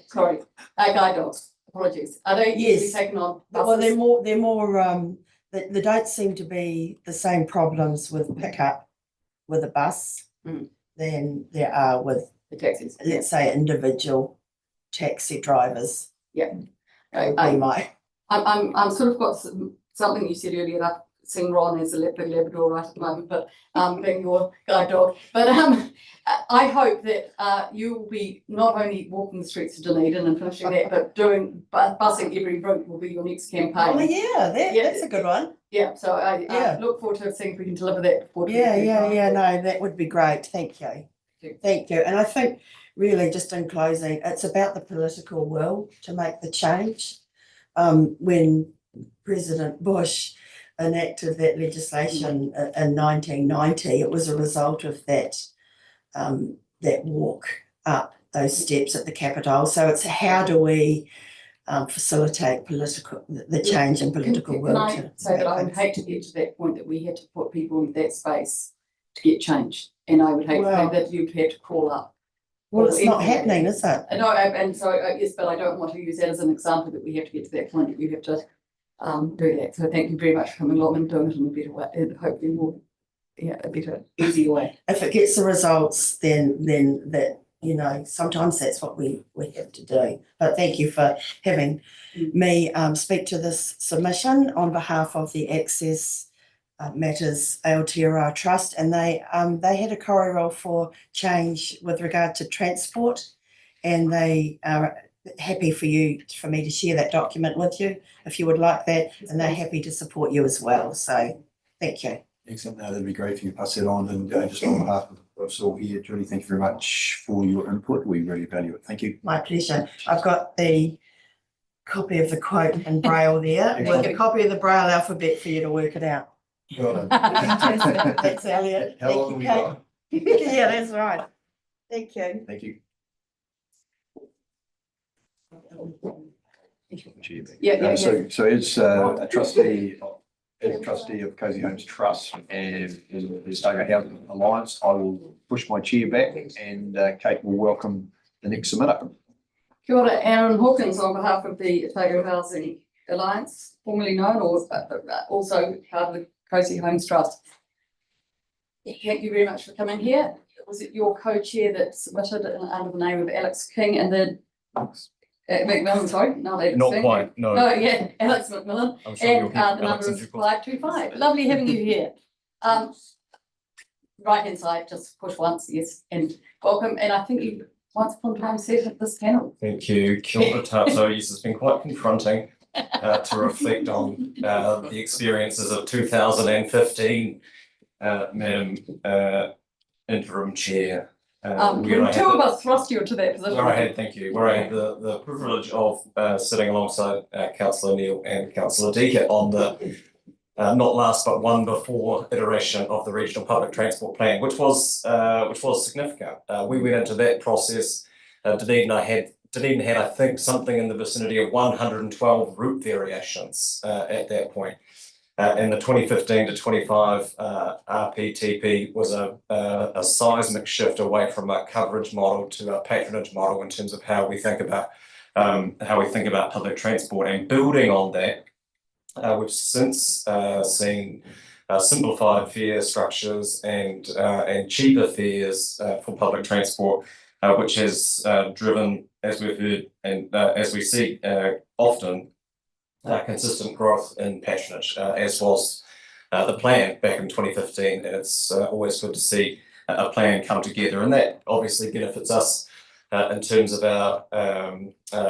Sorry, guide dogs. Apologies. Are they easily Yes. taken on Well, buses? they're more there don't seem to be the same problems with pickup with a bus than there are with The taxis. let's say individual taxi drivers. Yeah. I'm sort of got something you said earlier. I've seen Ron as a big Labrador right at the moment, but being your guide dog. But I hope that you will be not only walking the streets of Dunedin and finishing that, but doing busing every route will be your next campaign. Oh yeah, that's a good one. Yeah, so I look forward to seeing if we can deliver that before. Yeah. No, that would be great. Thank you. Thank you. And I think really just in closing, it's about the political will to make the change. When President Bush enacted that legislation in 1990, it was a result of that walk up those steps at the Capitol. So it's how do we facilitate the change in political will. Can I say that I would hate to get to that point that we had to put people in that space to get change, and I would hate to think that you'd have to crawl up. Well, it's not happening, is it? No, and so yes, but I don't want to use that as an example that we have to get to that point that you have to do that. So thank you very much for coming along and doing it in a better way, and hopefully more, a better, easier way. If it gets the results, then that, sometimes that's what we have to do. But thank you for having me speak to this submission on behalf of the Access Matters Aotearoa Trust, and they had a korero for change with regard to transport, and they are happy for me to share that document with you if you would like that, and they're happy to support you as well. So thank you. Excellent. No, that'd be great if you pass it on, and just on behalf of us all here, Julie, thank you very much for your input. We really value it. Thank you. My pleasure. I've got the copy of the quote in Braille there, with a copy of the Braille alphabet for you to work it out. Well done. Thanks, Elliot. How long have we got? Yeah, that's right. Thank you. Thank you. Yeah. So as a trustee of Cozy Homes Trust and the Otago Housing Alliance, I will push my chair back, and Kate will welcome the next submitter. Kia ora, Aaron Hawkins on behalf of the Otago Housing Alliance, formerly known, or also part of the Cozy Homes Trust. Thank you very much for coming here. Was it your co-chair that submitted under the name of Alex King and the McMillan, sorry, not Alex Not King. quite, no. Oh, yeah, Alex McMillan. I'm sure you'll And hear the from Alex number in is due course. 525. Lovely having you here. Right hand side, just push once, yes, and welcome. And I think you once upon a time said at this panel. Thank you. Kia ora tātou. Yes, it's been quite confronting to reflect on the experiences of 2015, Madam Interim Chair. When two of us thrust you into that position. Where I had the privilege of sitting alongside Councillor Neal and Councillor Deaker on the not last but one before iteration of the Regional Public Transport Plan, which was significant. We went into that process. Dunedin had, I think, something in the vicinity of 112 route variations at that point. And the 2015 to 25 RPTP was a seismic shift away from a coverage model to a patronage model in terms of how we think about public transport. And building on that, we've since seen simplified fare structures and cheaper fares for public transport, which has driven, as we've heard and as we see often, consistent growth in patronage, as was the plan back in 2015. And it's always good to see a plan come together, and that obviously benefits us in terms of our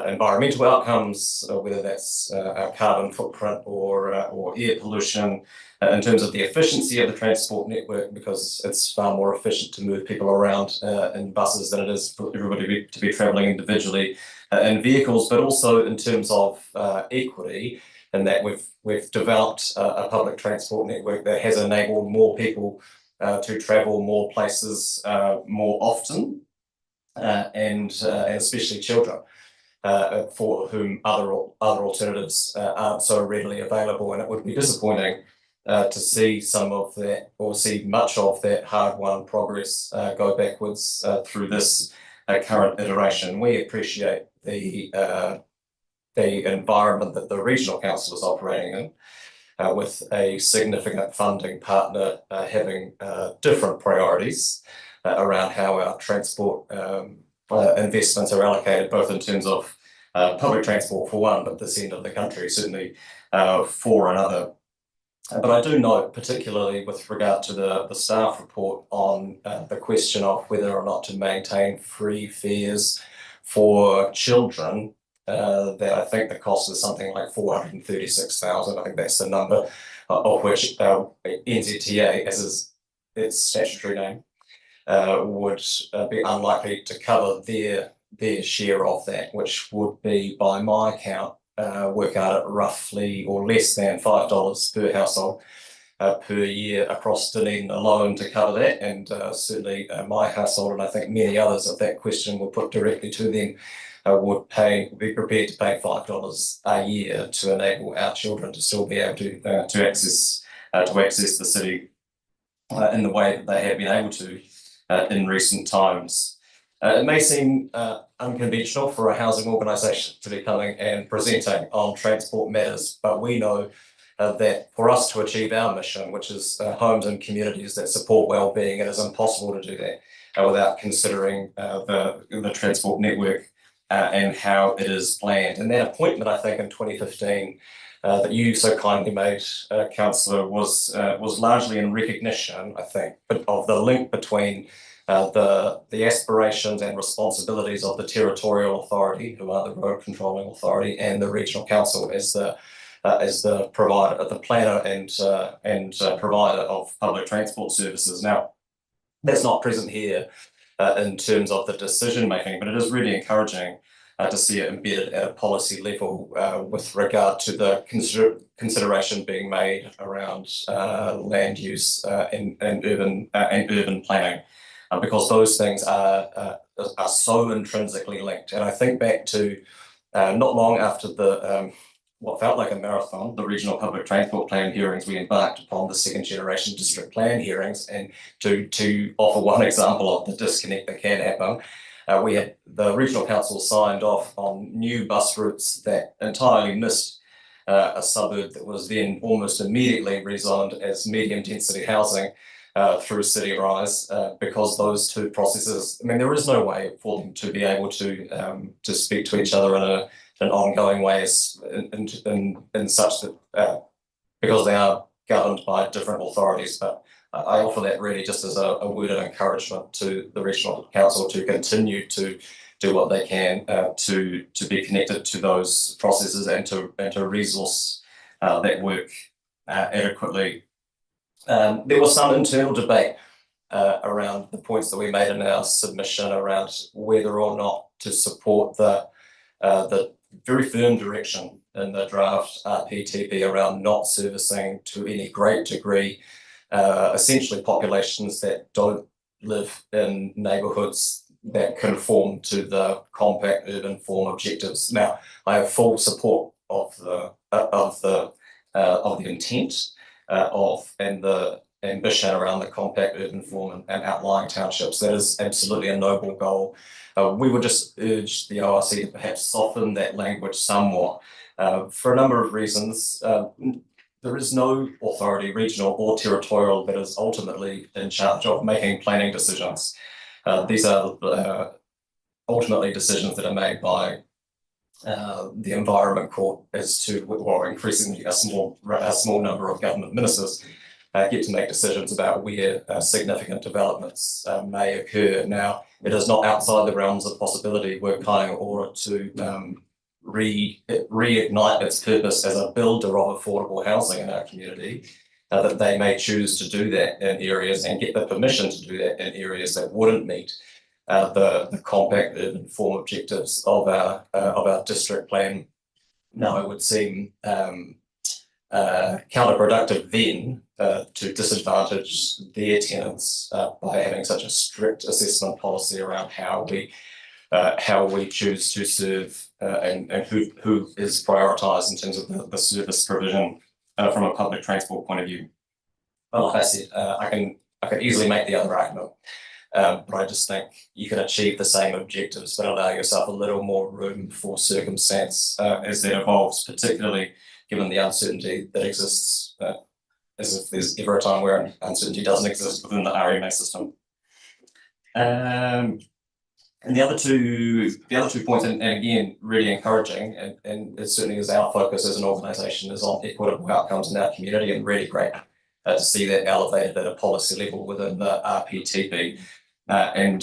environmental outcomes, whether that's our carbon footprint or air pollution, in terms of the efficiency of the transport network, because it's far more efficient to move people around in buses than it is for everybody to be travelling individually in vehicles, but also in terms of equity, in that we've developed a public transport network that has enabled more people to travel more places more often. And especially children, for whom other alternatives aren't so readily available. And it would be disappointing to see some of that, or see much of that hard-won progress go backwards through this current iteration. We appreciate the environment that the Regional Council is operating in, with a significant funding partner having different priorities around how our transport investments are allocated, both in terms of public transport for one, but this end of the country certainly for another. But I do note, particularly with regard to the staff report on the question of whether or not to maintain free fares for children, that I think the cost is something like 436,000. I think that's the number, of which NZTA, as is its statutory name, would be unlikely to cover their share of that, which would be, by my count, work out at roughly or less than $5 per household per year across Dunedin alone to cover that. And certainly my household, and I think many others, if that question were put directly to them, would be prepared to pay $5 a year to enable our children to still be able to access the city in the way that they have been able to in recent times. It may seem unconventional for a housing organisation to be coming and presenting on transport matters, but we know that for us to achieve our mission, which is homes and communities that support wellbeing, it is impossible to do that without considering the transport network and how it is planned. And that appointment, I think, in 2015 that you so kindly made, Councillor, was largely in recognition, I think, of the link between the aspirations and responsibilities of the territorial authority, who are the road controlling authority, and the Regional Council as the provider, the planner and provider of public transport services. Now, that's not present here in terms of the decision making, but it is really encouraging to see it embedded at a policy level with regard to the consideration being made around land use and urban planning. Because those things are so intrinsically linked. And I think back to not long after the what felt like a marathon, the Regional Public Transport Plan hearings, we embarked upon the second generation district plan hearings. And to offer one example of the disconnect that can happen, we had the Regional Council signed off on new bus routes that entirely missed a suburb that was then almost immediately rezoned as medium density housing through City Rise, because those two processes, I mean, there is no way for them to be able to speak to each other in an ongoing way in such that because they are governed by different authorities. But I offer that really just as a word of encouragement to the Regional Council to continue to do what they can to be connected to those processes and to resource that work adequately. There was some internal debate around the points that we made in our submission around whether or not to support the very firm direction in the draft RPTB around not servicing to any great degree essentially populations that don't live in neighbourhoods that conform to the compact urban form objectives. Now, I have full support of the intent and the ambition around the compact urban form and outlying townships. That is absolutely a noble goal. We would just urge the ORC to perhaps soften that language somewhat for a number of reasons. There is no authority, regional or territorial, that is ultimately in charge of making planning decisions. These are ultimately decisions that are made by the Environment Court as to, or increasingly a small number of government ministers get to make decisions about where significant developments may occur. Now, it is not outside the realms of possibility were Kāinga Ora to reignite its purpose as a builder of affordable housing in our community, that they may choose to do that in areas and get the permission to do that in areas that wouldn't meet the compact urban form objectives of our district plan. Now, it would seem counterproductive then to disadvantage their tenants by having such a strict assessment policy around how we choose to serve and who is prioritised in terms of the service provision from a public transport point of view. But like I said, I can easily make the other argument, but I just think you can achieve the same objectives but allow yourself a little more room for circumstance as that evolves, particularly given the uncertainty that exists, as if there's ever a time where uncertainty doesn't exist within the RMA system. And the other two points, and again, really encouraging, and it certainly is our focus as an organisation, is on equitable outcomes in our community, and really great to see that elevated at a policy level within the RPTB. And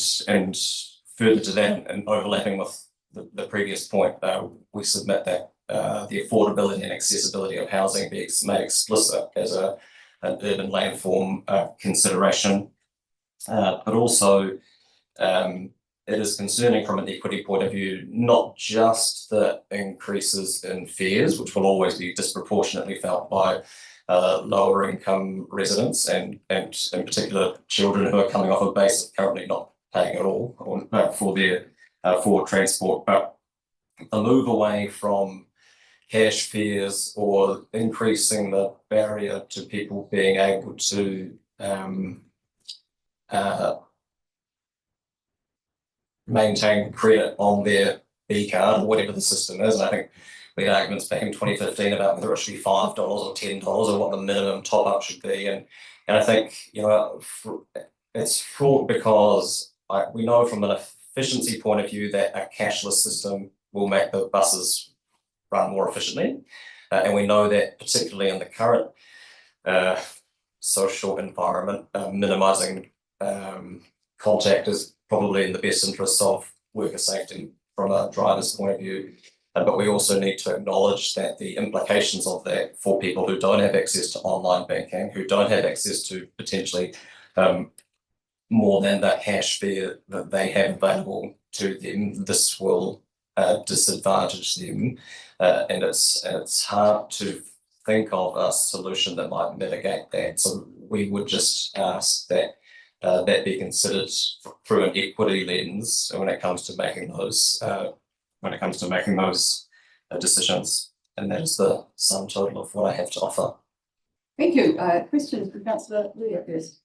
further to that, and overlapping with the previous point, we submit that the affordability and accessibility of housing be made explicit as an urban landform consideration, but also it is concerning from an equity point of view, not just the increases in fares, which will always be disproportionately felt by lower income residents and in particular children who are coming off a base of currently not paying at all for their for transport, but a move away from cash fares or increasing the barrier to people being able to maintain credit on their B card or whatever the system is. And I think we had arguments back in 2015 about whether it should be $5 or $10 or what the minimum top up should be. And I think, you know, it's fraught because we know from an efficiency point of view that a cashless system will make the buses run more efficiently. And we know that particularly in the current social environment, minimising contact is probably in the best interests of worker safety from a driver's point of view. But we also need to acknowledge that the implications of that for people who don't have access to online banking, who don't have access to potentially more than the cash fare that they have available to them, this will disadvantage them. And it's hard to think of a solution that might mitigate that. So we would just ask that that be considered through an equity lens when it comes to making those decisions. And that is the sum total of what I have to offer. Thank you. Questions from Councillor Leah first.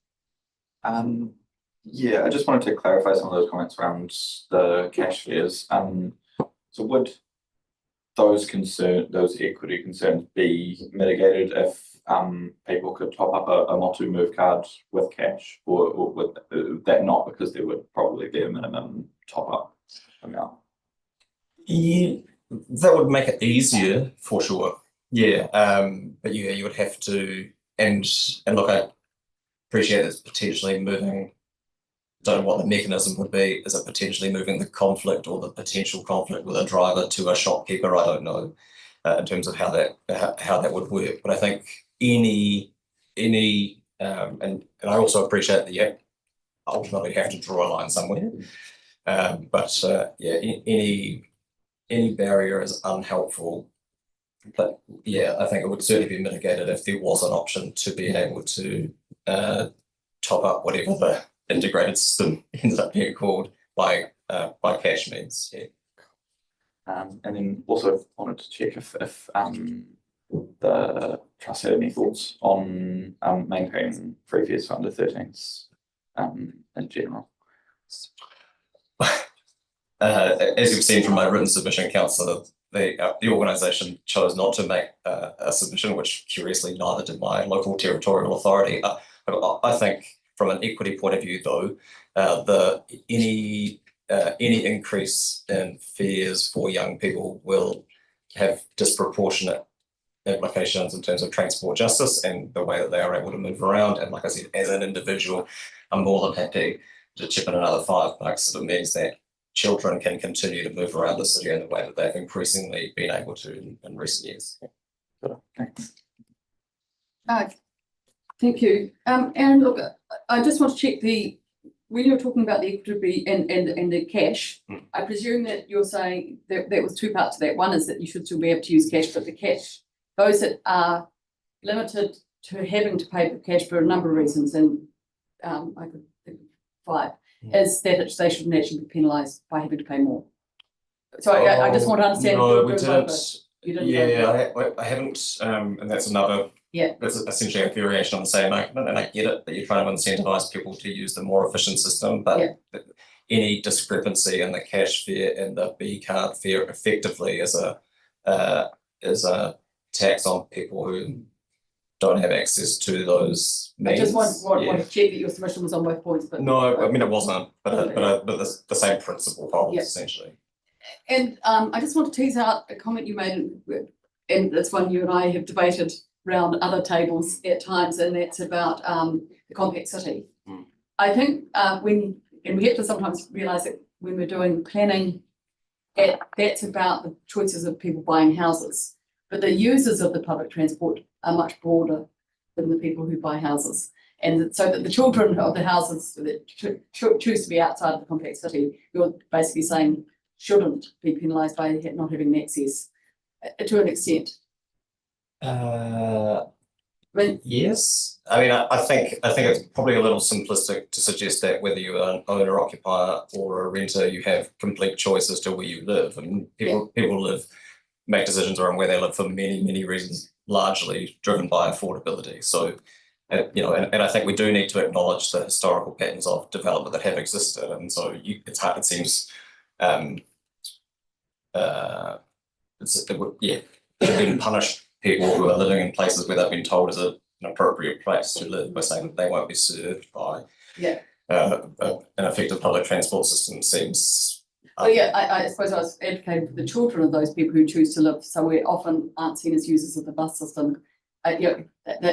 Yeah, I just wanted to clarify some of those comments around the cash fares. So would those equity concerns be mitigated if people could top up a Motu Move card with cash, or would that not, because there would probably be a minimum top up amount? Yeah, that would make it easier for sure. Yeah, but yeah, you would have to, and look, I appreciate it's potentially moving. Don't know what the mechanism would be. Is it potentially moving the conflict or the potential conflict with a driver to a shopkeeper? I don't know in terms of how that would work. But I think any and I also appreciate that you ultimately have to draw a line somewhere. But yeah, any barrier is unhelpful. But yeah, I think it would certainly be mitigated if there was an option to be able to top up whatever the integrated system ends up being called by cash means. Yeah. And then also wanted to check if the trust had any thoughts on maintaining free fares for under 13s in general. As you've seen from my written submission, Councillor, the organisation chose not to make a submission, which curiously neither did my local territorial authority. I think from an equity point of view, though, any increase in fares for young people will have disproportionate implications in terms of transport justice and the way that they are able to move around. And like I said, as an individual, I'm more than happy to chip in another $5 if it means that children can continue to move around the city in the way that they've increasingly been able to in recent years. Thanks. Thank you. And look, I just want to check when you're talking about the equity and the cash, I presume that you're saying that there was two parts to that. One is that you should still be able to use cash, but the cash, those that are limited to having to pay for cash for a number of reasons, and I could think of 5, is that they shouldn't actually be penalised by having to pay more. So I just want to understand. No, we didn't. Yeah, I haven't, and that's another. Yeah, that's essentially a variation on the same argument, and I get it that you're trying to incentivise people to use the more efficient system, but any discrepancy in the cash fare and the B card fare effectively is a tax on people who don't have access to those means. I just want to check that your submission was on both points, but no, I mean it wasn't, but the same principle holds essentially. And I just want to tease out a comment you made, and it's one you and I have debated around other tables at times, and that's about the compact city. I think and we have to sometimes realise that when we're doing planning, that's about the choices of people buying houses, but the users of the public transport are much broader than the people who buy houses. And so that the children of the houses that choose to be outside of the compact city, you're basically saying shouldn't be penalised by not having access to an extent. Yes, I mean I think it's probably a little simplistic to suggest that whether you're an owner occupier or a renter, you have complete choice as to where you live. I mean, people make decisions around where they live for many reasons, largely driven by affordability. So you know, and I think we do need to acknowledge the historical patterns of development that have existed, and so it's hard. It seems it would punish people who are living in places where they've been told is an appropriate place to live by saying that they won't be served by an effective public transport system seems. I suppose I was advocating for the children of those people who choose to live somewhere, often aren't seen as users of the bus system. They've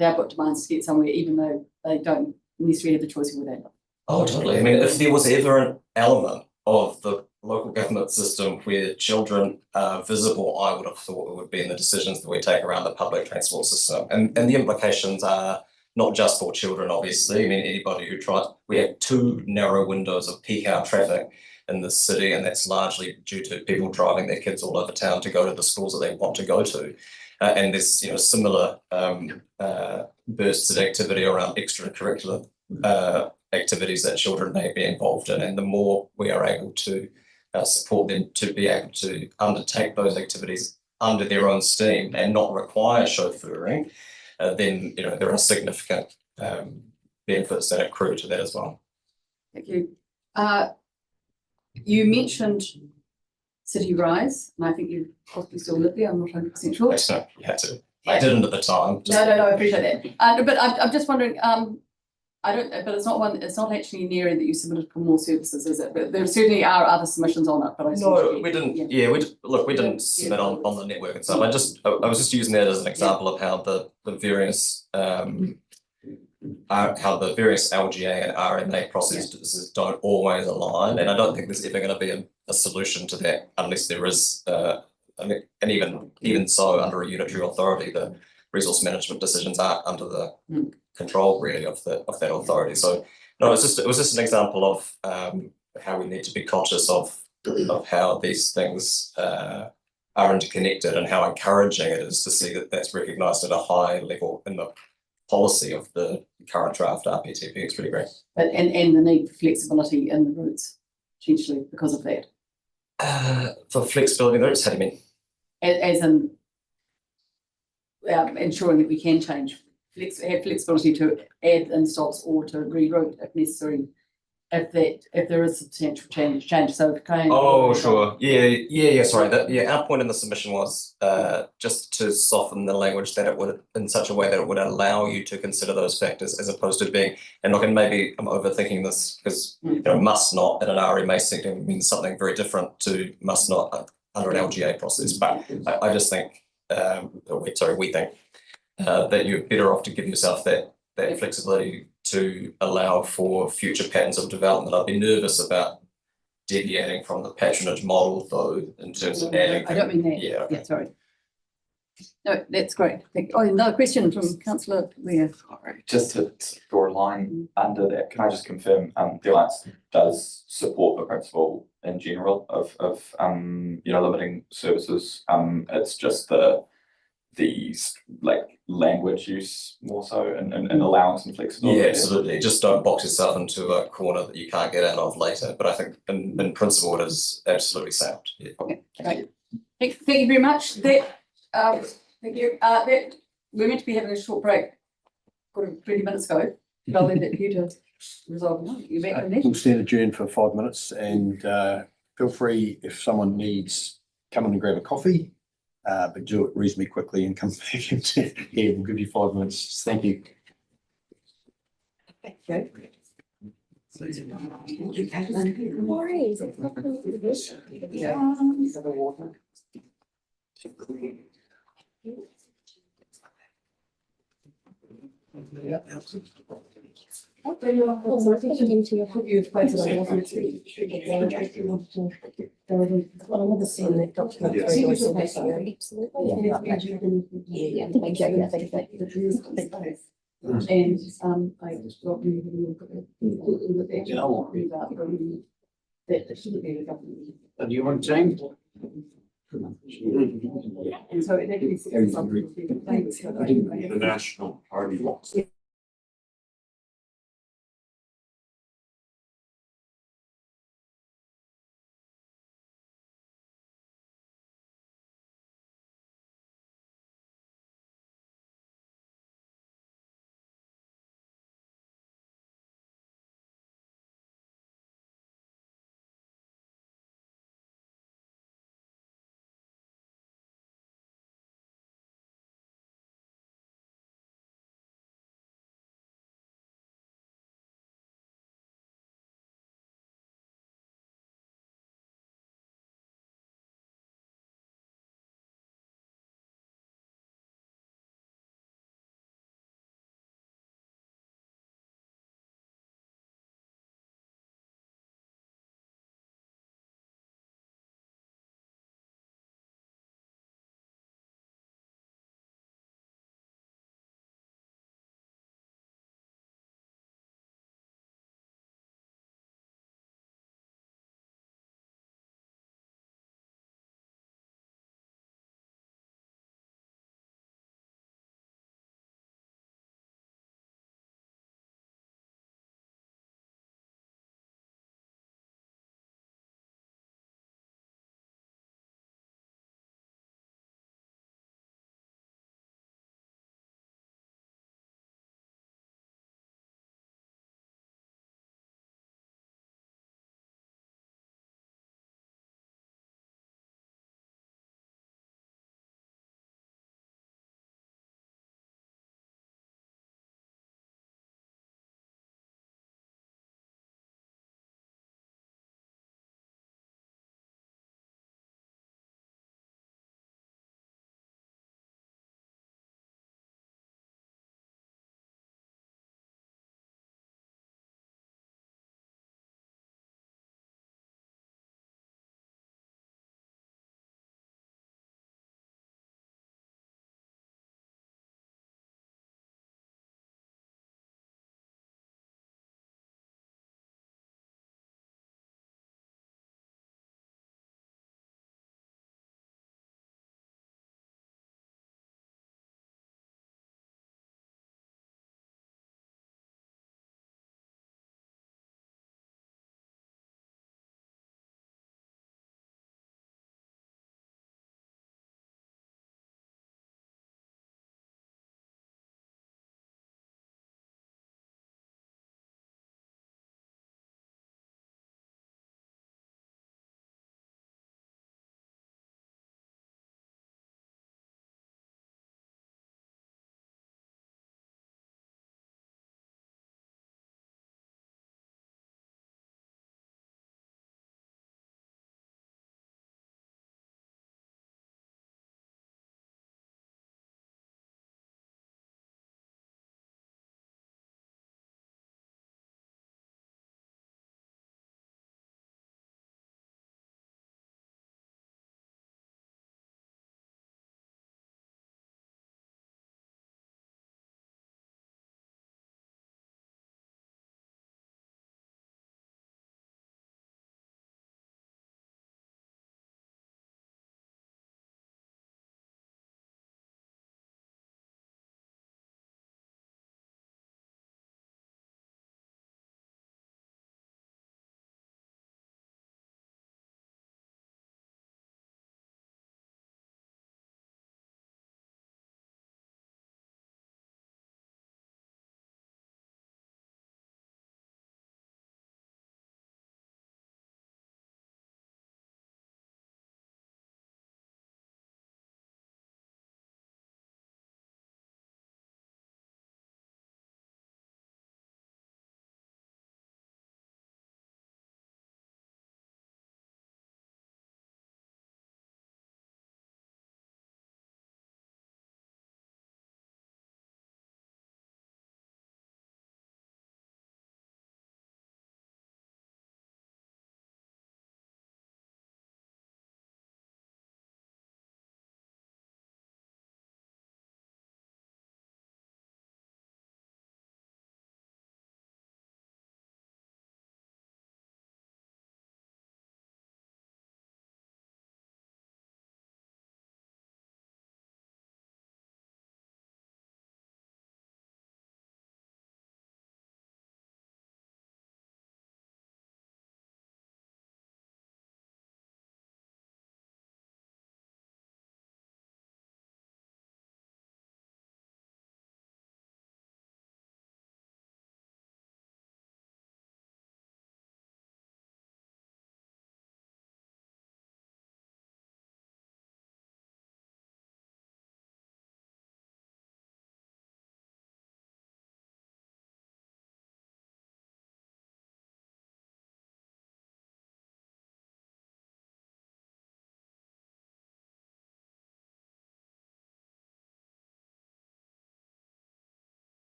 got demands to get somewhere, even though they don't necessarily have the choice of where they live. Oh, totally. I mean, if there was ever an element of the local government system where children are visible, I would have thought it would be in the decisions that we take around the public transport system. And the implications are not just for children, obviously. I mean, anybody who we have 2 narrow windows of peak hour traffic in the city, and that's largely due to people driving their kids all over town to go to the schools that they want to go to. And there's similar bursts of activity around extracurricular activities that children may be involved in, and the more we are able to support them to be able to undertake those activities under their own steam and not require chauffeuring, then there are significant benefits that accrue to that as well. Thank you. You mentioned City Rise, and I think you possibly still live there, I'm not 100% sure. So you had to. I didn't at the time. No, I appreciate that. But I'm just wondering, I don't, but it's not actually an area that you submitted for more services, is it? But there certainly are other submissions on it, but I. No, we didn't, we didn't submit on the network and stuff. I was just using that as an example of how the various, how the various LGA and RMA processes don't always align, and I don't think there's ever going to be a solution to that unless there is, and even so, under a unitary authority, the resource management decisions aren't under the control really of that authority. So no, it was just an example of how we need to be conscious of how these things are interconnected and how encouraging it is to see that that's recognised at a high level in the policy of the current draft RPTP. It's pretty great. But and the need for flexibility in the routes, potentially because of that. For flexibility in the routes, how do you mean? As in ensuring that we can change, have flexibility to add in stops or to reroute if necessary, if there is substantial change. So kind of. Oh, sure. Yeah. Sorry. Our point in the submission was just to soften the language that it would in such a way that it would allow you to consider those factors as opposed to being. And look, and maybe I'm overthinking this because must not in an RMA setting means something very different to must not under an LGA process. But I just think, we think that you're better off to give yourself that flexibility to allow for future patterns of development. I'd be nervous about deviating from the patronage model though, in terms of adding. I don't mean that. Yeah. Okay. Yeah, sorry. No, that's great. Thank you. Oh, another question from Councillor Leah. Sorry, just to draw a line under that, can I just confirm the Alliance does support the principle in general of limiting services. It's just these like language use more so and allowing some flexibility. Yeah, absolutely. Just don't box yourself into a corner that you can't get out of later. But I think in principle it is absolutely sound. Yeah. Okay, great. Thank you very much. Thank you. We're meant to be having a short break. 20 minutes ago. But I'll leave that for you to resolve. You're back on that. We'll stand adjourned for 5 minutes and feel free if someone needs, come in and grab a coffee. But do it reasonably quickly and come back into here. We'll give you 5 minutes. Thank you. Thank you. No worries. And I just got really look at it. That shouldn't be the government. And you want James? And so it actually says something. The National Party.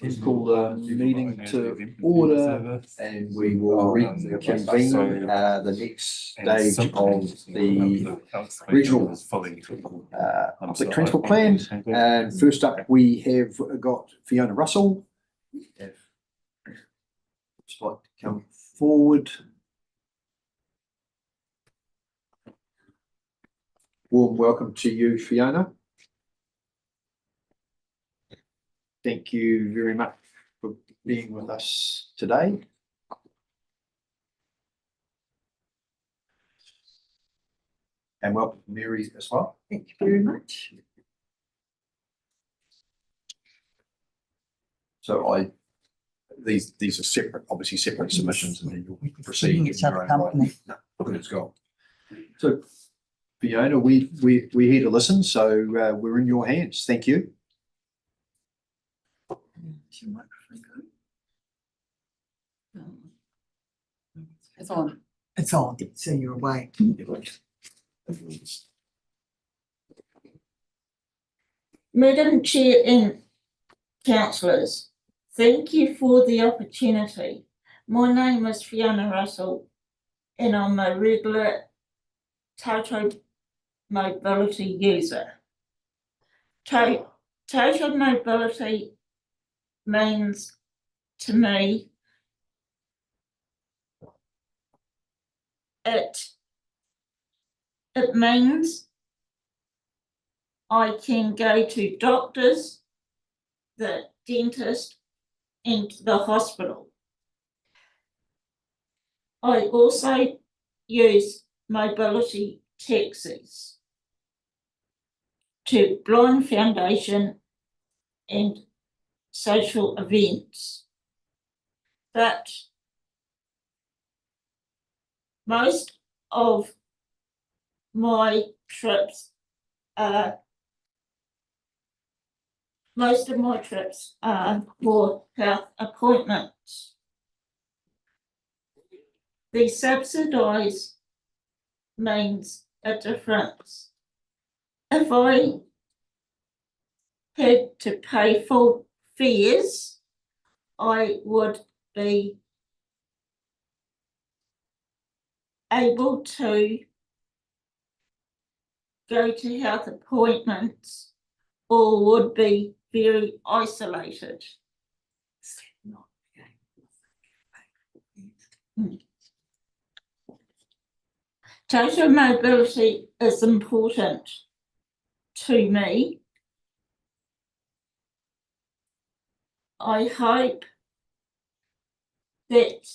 Let's call the meeting to order and we will reconvene the next stage of the regional public transport plan. And first up, we have got Fiona Russell. If you'd like to come forward. Warm welcome to you, Fiona. Thank you very much for being with us today. And welcome Mary as well. Thank you very much. So these are separate, obviously separate submissions, and then you'll proceed in Each other your own company. way. No, let's go. So Fiona, we're here to listen, so we're in your hands. Thank you. It's on. It's on, so you're away. Madam Chair and councillors, thank you for the opportunity. My name is Fiona Russell and I'm a regular Toto mobility user. Toto mobility means to me it means I can go to doctors, the dentist, and the hospital. I also use mobility taxis to Blind Foundation and social events. But most of my trips are for health appointments. The subsidise means a difference. If I had to pay full fares, I would be able to go to health appointments or would be very isolated. Total mobility is important to me. I hope that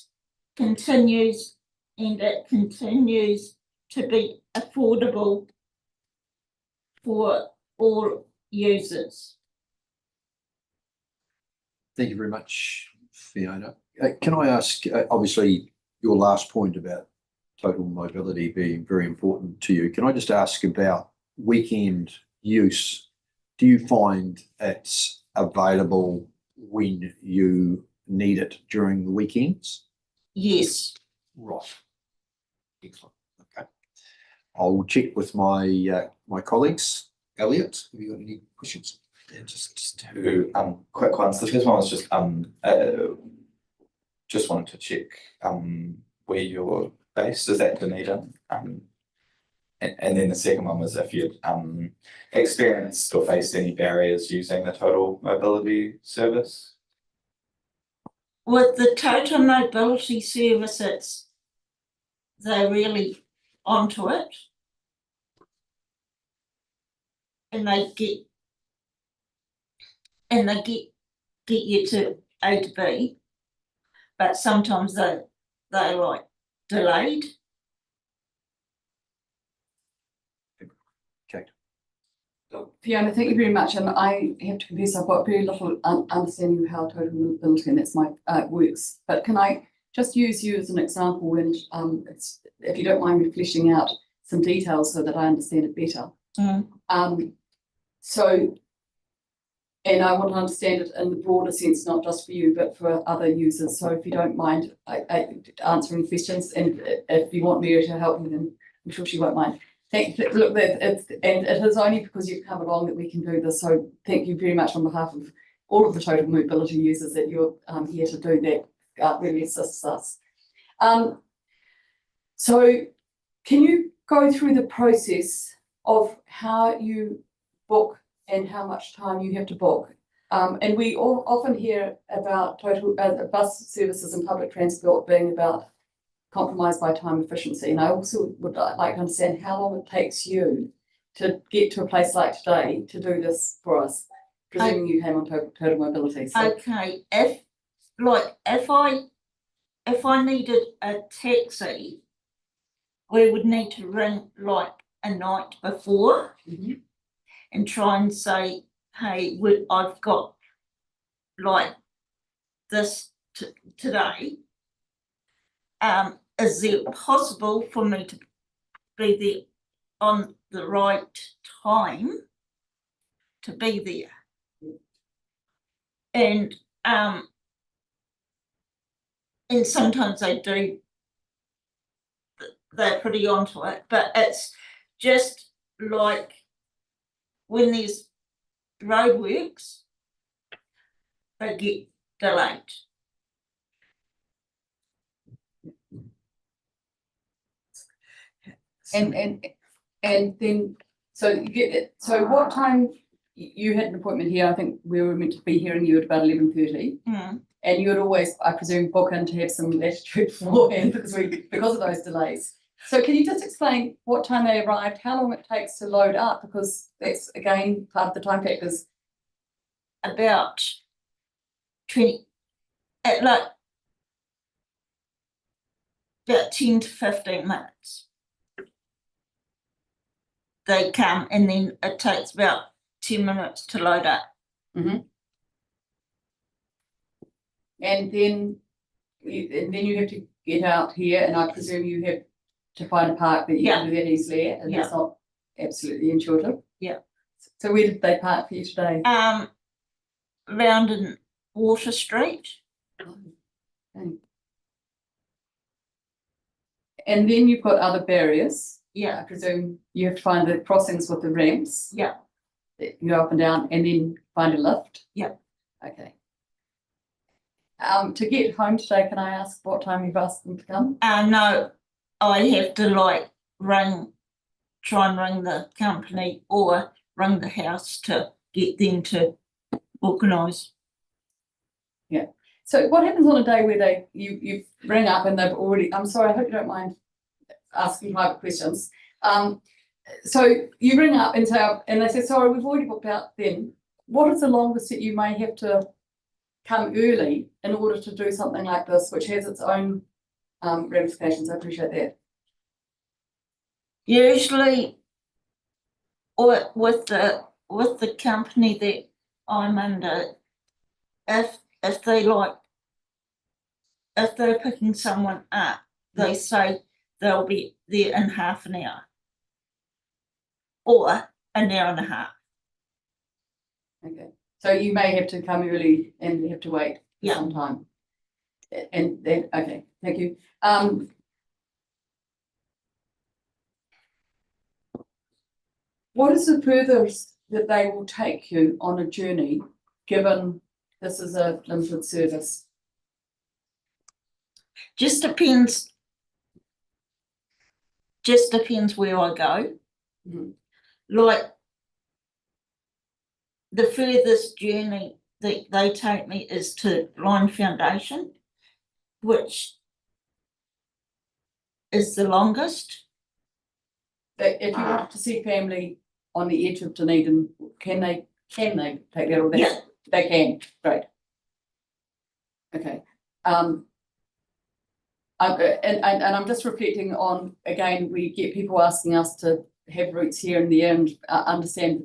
continues and it continues to be affordable for all users. Thank you very much, Fiona. Can I ask, obviously, your last point about total mobility being very important to you. Can I just ask about weekend use? Do you find it's available when you need it during the weekends? Yes. Right. Excellent. Okay. I'll check with my my colleagues. Elliot, have you got any questions? Yeah, just two quick ones. The first one was just wanted to check where you're based. Is that Dunedin? And then the second one was if you'd experienced or faced any barriers using the total mobility service. With the total mobility services, they're really onto it. And they get you to A to B, but sometimes they're like delayed. Okay. Fiona, thank you very much. And I have to confess, I've got very little understanding of how total mobility and that's my works. But can I just use you as an example? And if you don't mind me fleshing out some details so that I understand it better. So, and I want to understand it in the broader sense, not just for you, but for other users. So if you don't mind answering questions, and if you want Mary to help me, then I'm sure she won't mind. Look, and it is only because you've come along that we can do this. So thank you very much on behalf of all of the total mobility users that you're here to do that really assists us. So can you go through the process of how you book and how much time you have to book? And we often hear about total bus services and public transport being about compromised by time efficiency. And I also would like to understand how long it takes you to get to a place like today to do this for us, presuming you came on total mobility. So. Okay, if I needed a taxi, we would need to ring like a night before and try and say, hey, I've got like this today. Is it possible for me to be there on the right time to be there? And sometimes they do, they're pretty onto it, but it's just like when there's roadworks, they get delayed. And then, so you get it. So what time you had an appointment here? I think we were meant to be hearing you at about 11:30. And you would always, I presume, book in to have some latitude beforehand because of those delays. So can you just explain what time they arrived, how long it takes to load up? Because that's again part of the time factors. About 20, about 10 to 15 minutes. They come and then it takes about 10 minutes to load up. And then you have to get out here, and I presume you have to find a park that you can do that easily at, and it's not absolutely intuitive. So where did they park for you today? Round in Water Street. And then you've got other barriers. I presume you have to find the crossings with the ramps. You go up and down and then find a lift. Okay. To get home today, can I ask what time you've asked them to come? No, I have to like try and ring the company or ring the house to get them to organise. So what happens on a day where you ring up and they've already, I'm sorry, I hope you don't mind asking private questions. So you ring up and say, and they say, sorry, we've already booked out then. What is the longest that you may have to come early in order to do something like this, which has its own ramifications? I appreciate that. Usually, or with the company that I'm under, if they're picking someone up, they say they'll be there in half an hour or an hour and a half. Okay. So you may have to come early and have to wait some time. And then, okay, thank you. What is the furthest that they will take you on a journey, given this is a limited service? Just depends where I go. Like the furthest journey that they take me is to Blind Foundation, which is the longest. But if you want to see family on the edge of Dunedin, can they take that or that? They can, great. Okay. And I'm just reflecting on, again, we get people asking us to have roots here and there and understand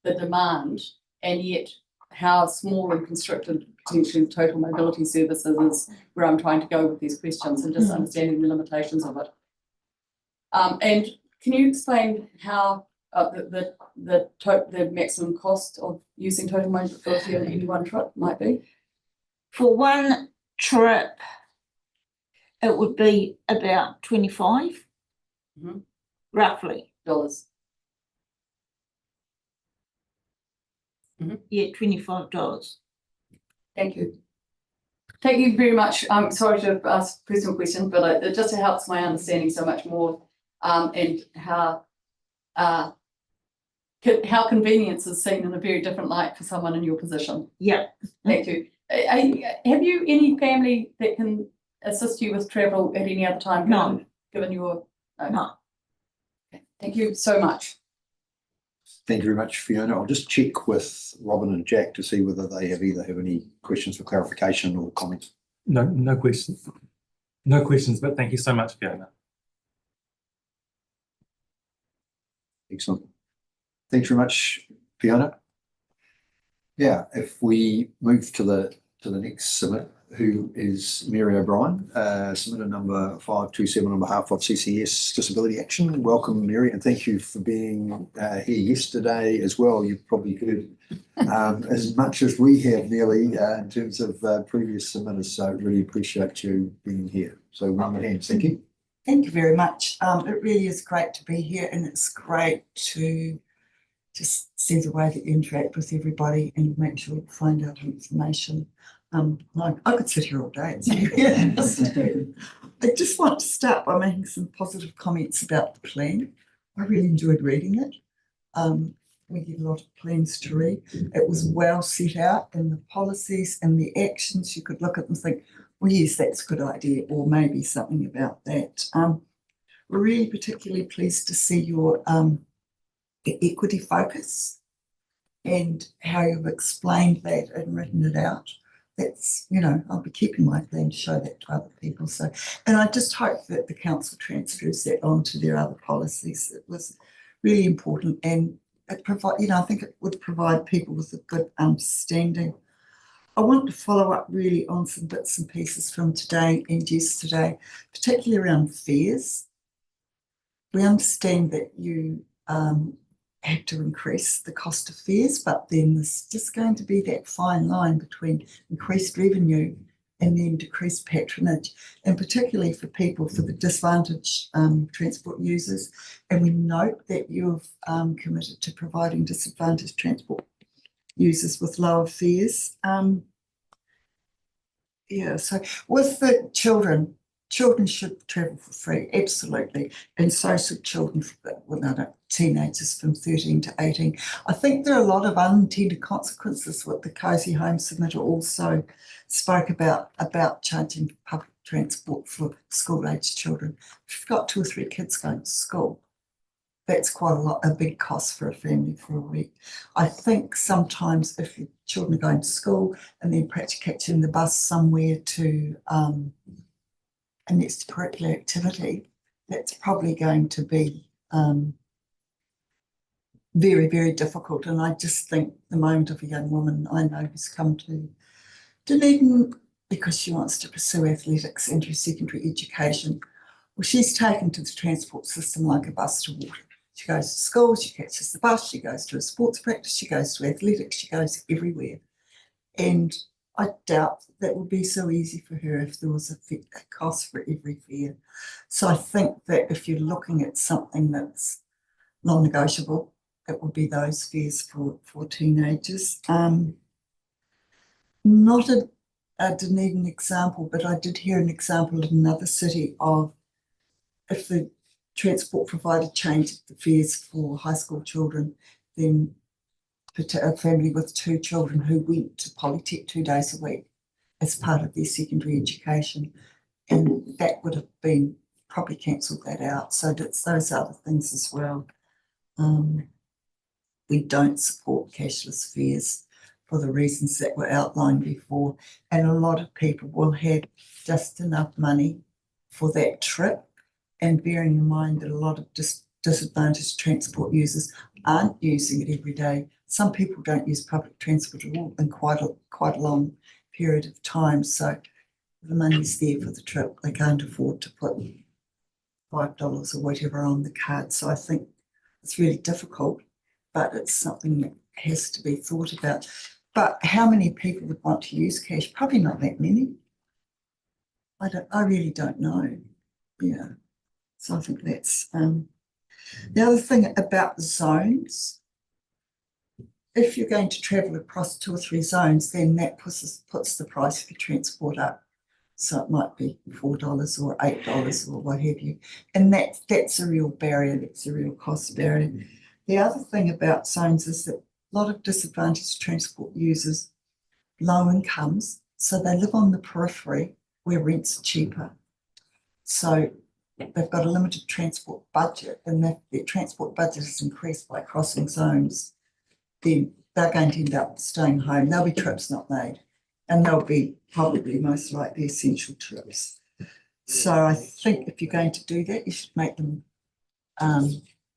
the demand, and yet how small and constricted potentially the total mobility services is, where I'm trying to go with these questions and just understanding the limitations of it. And can you explain how the maximum cost of using total mobility on any one trip might be? For one trip, it would be about 25, roughly. Dollars. Yeah, $25. Thank you. Thank you very much. I'm sorry to ask personal questions, but it just helps my understanding so much more, and how convenience is seen in a very different light for someone in your position. Yeah. Thank you. Have you any family that can assist you with travel at any other time? No. Given your No. Okay. Thank you so much. Thank you very much, Fiona. I'll just check with Robin and Jack to see whether they have any questions for clarification or comments. No questions. No questions, but thank you so much, Fiona. Excellent. Thanks very much, Fiona. Yeah, if we move to the next submit, who is Mary O'Brien, submitter number 527 on behalf of CCS Disability Action. Welcome, Mary, and thank you for being here yesterday as well. You've probably heard as much as we have nearly in terms of previous submitters, so really appreciate you being here. So one hand, thank you. Thank you very much. It really is great to be here, and it's great to just see the way that you interact with everybody and make sure you find out information. I could sit here all day. I just want to start by making some positive comments about the plan. I really enjoyed reading it. We get a lot of plans to read. It was well set out in the policies and the actions. You could look at them and think, well, yes, that's a good idea, or maybe something about that. We're really particularly pleased to see your the equity focus and how you've explained that and written it out. That's, I'll be keeping my plan to show that to other people. So, and I just hope that the council transfers that on to their other policies. It was really important, and it I think it would provide people with a good understanding. I want to follow up really on some bits and pieces from today and yesterday, particularly around fares. We understand that you had to increase the cost of fares, but then there's just going to be that fine line between increased revenue and then decreased patronage, and particularly for the disadvantaged transport users. And we note that you've committed to providing disadvantaged transport users with lower fares. So with the children should travel for free, absolutely, and so should children, teenagers from 13 to 18. I think there are a lot of unintended consequences. What the Cozy Home submitter also spoke about charging public transport for school-aged children. If you've got 2 or 3 kids going to school, that's quite a big cost for a family for a week. I think sometimes if your children are going to school and then perhaps catching the bus somewhere to a next curricular activity, that's probably going to be very, very difficult. And I just think the moment of a young woman I know who's come to Dunedin because she wants to pursue athletics and her secondary education, well, she's taken to the transport system like a bus to water. She goes to school, she catches the bus, she goes to a sports practice, she goes to athletics, she goes everywhere. And I doubt that would be so easy for her if there was a cost for every fare. So I think that if you're looking at something that's non-negotiable, it would be those fares for teenagers. Not a Dunedin example, but I did hear an example in another city of if the transport provider changed the fares for high school children, then a family with 2 children who went to Polytech 2 days a week as part of their secondary education, and that would have been probably cancelled that out. So it's those other things as well. We don't support cashless fares for the reasons that were outlined before, and a lot of people will have just enough money for that trip, and bearing in mind that a lot of disadvantaged transport users aren't using it every day. Some people don't use public transport at all in quite a long period of time. So the money's there for the trip. They can't afford to put $5 or whatever on the card. So I think it's really difficult, but it's something that has to be thought about. But how many people would want to use cash? Probably not that many. I really don't know. Yeah. So I think that's the other thing about zones. if you're going to travel across 2 or 3 zones, then that puts the price for transport up. So it might be $4 or $8 or what have you. And that's a real barrier, that's a real cost barrier. The other thing about zones is that a lot of disadvantaged transport users, low incomes, so they live on the periphery where rents are cheaper. So they've got a limited transport budget, and if their transport budget is increased by crossing zones, then they're going to end up staying home. There'll be trips not made, and they'll be probably most likely essential trips. So I think if you're going to do that, you should make them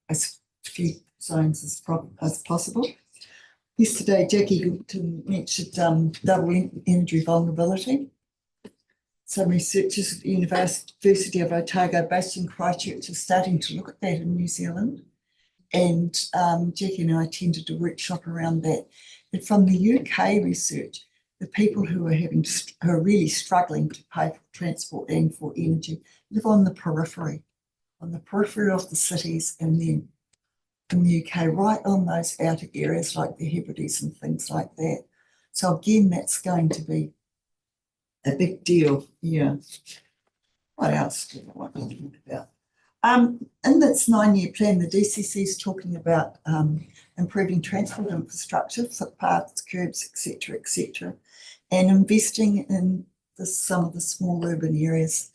as few zones as possible. Yesterday, Jackie mentioned double energy vulnerability. Some researchers at the University of Otago, based in Christchurch, are starting to look at that in New Zealand. And Jackie and I attended a workshop around that. And from the UK research, the people who are really struggling to pay for transport and for energy live on the periphery of the cities, and then in the UK, right on those outer areas like the Hebrides and things like that. So again, that's going to be a big deal. Yeah. What else do I want to talk about? In this 9-year plan, the DCC is talking about improving transport infrastructure, footpaths, curbs, etc., and investing in some of the small urban areas.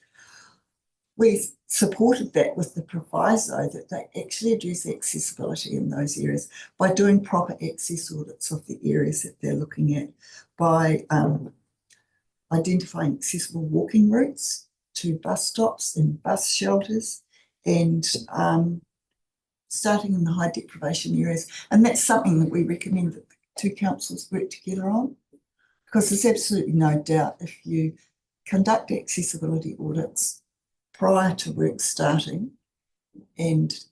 We supported that with the proviso that they actually address accessibility in those areas by doing proper access audits of the areas that they're looking at, by identifying accessible walking routes to bus stops and bus shelters, and starting in the high deprivation areas. And that's something that we recommend that the 2 councils work together on, because there's absolutely no doubt if you conduct accessibility audits prior to work starting and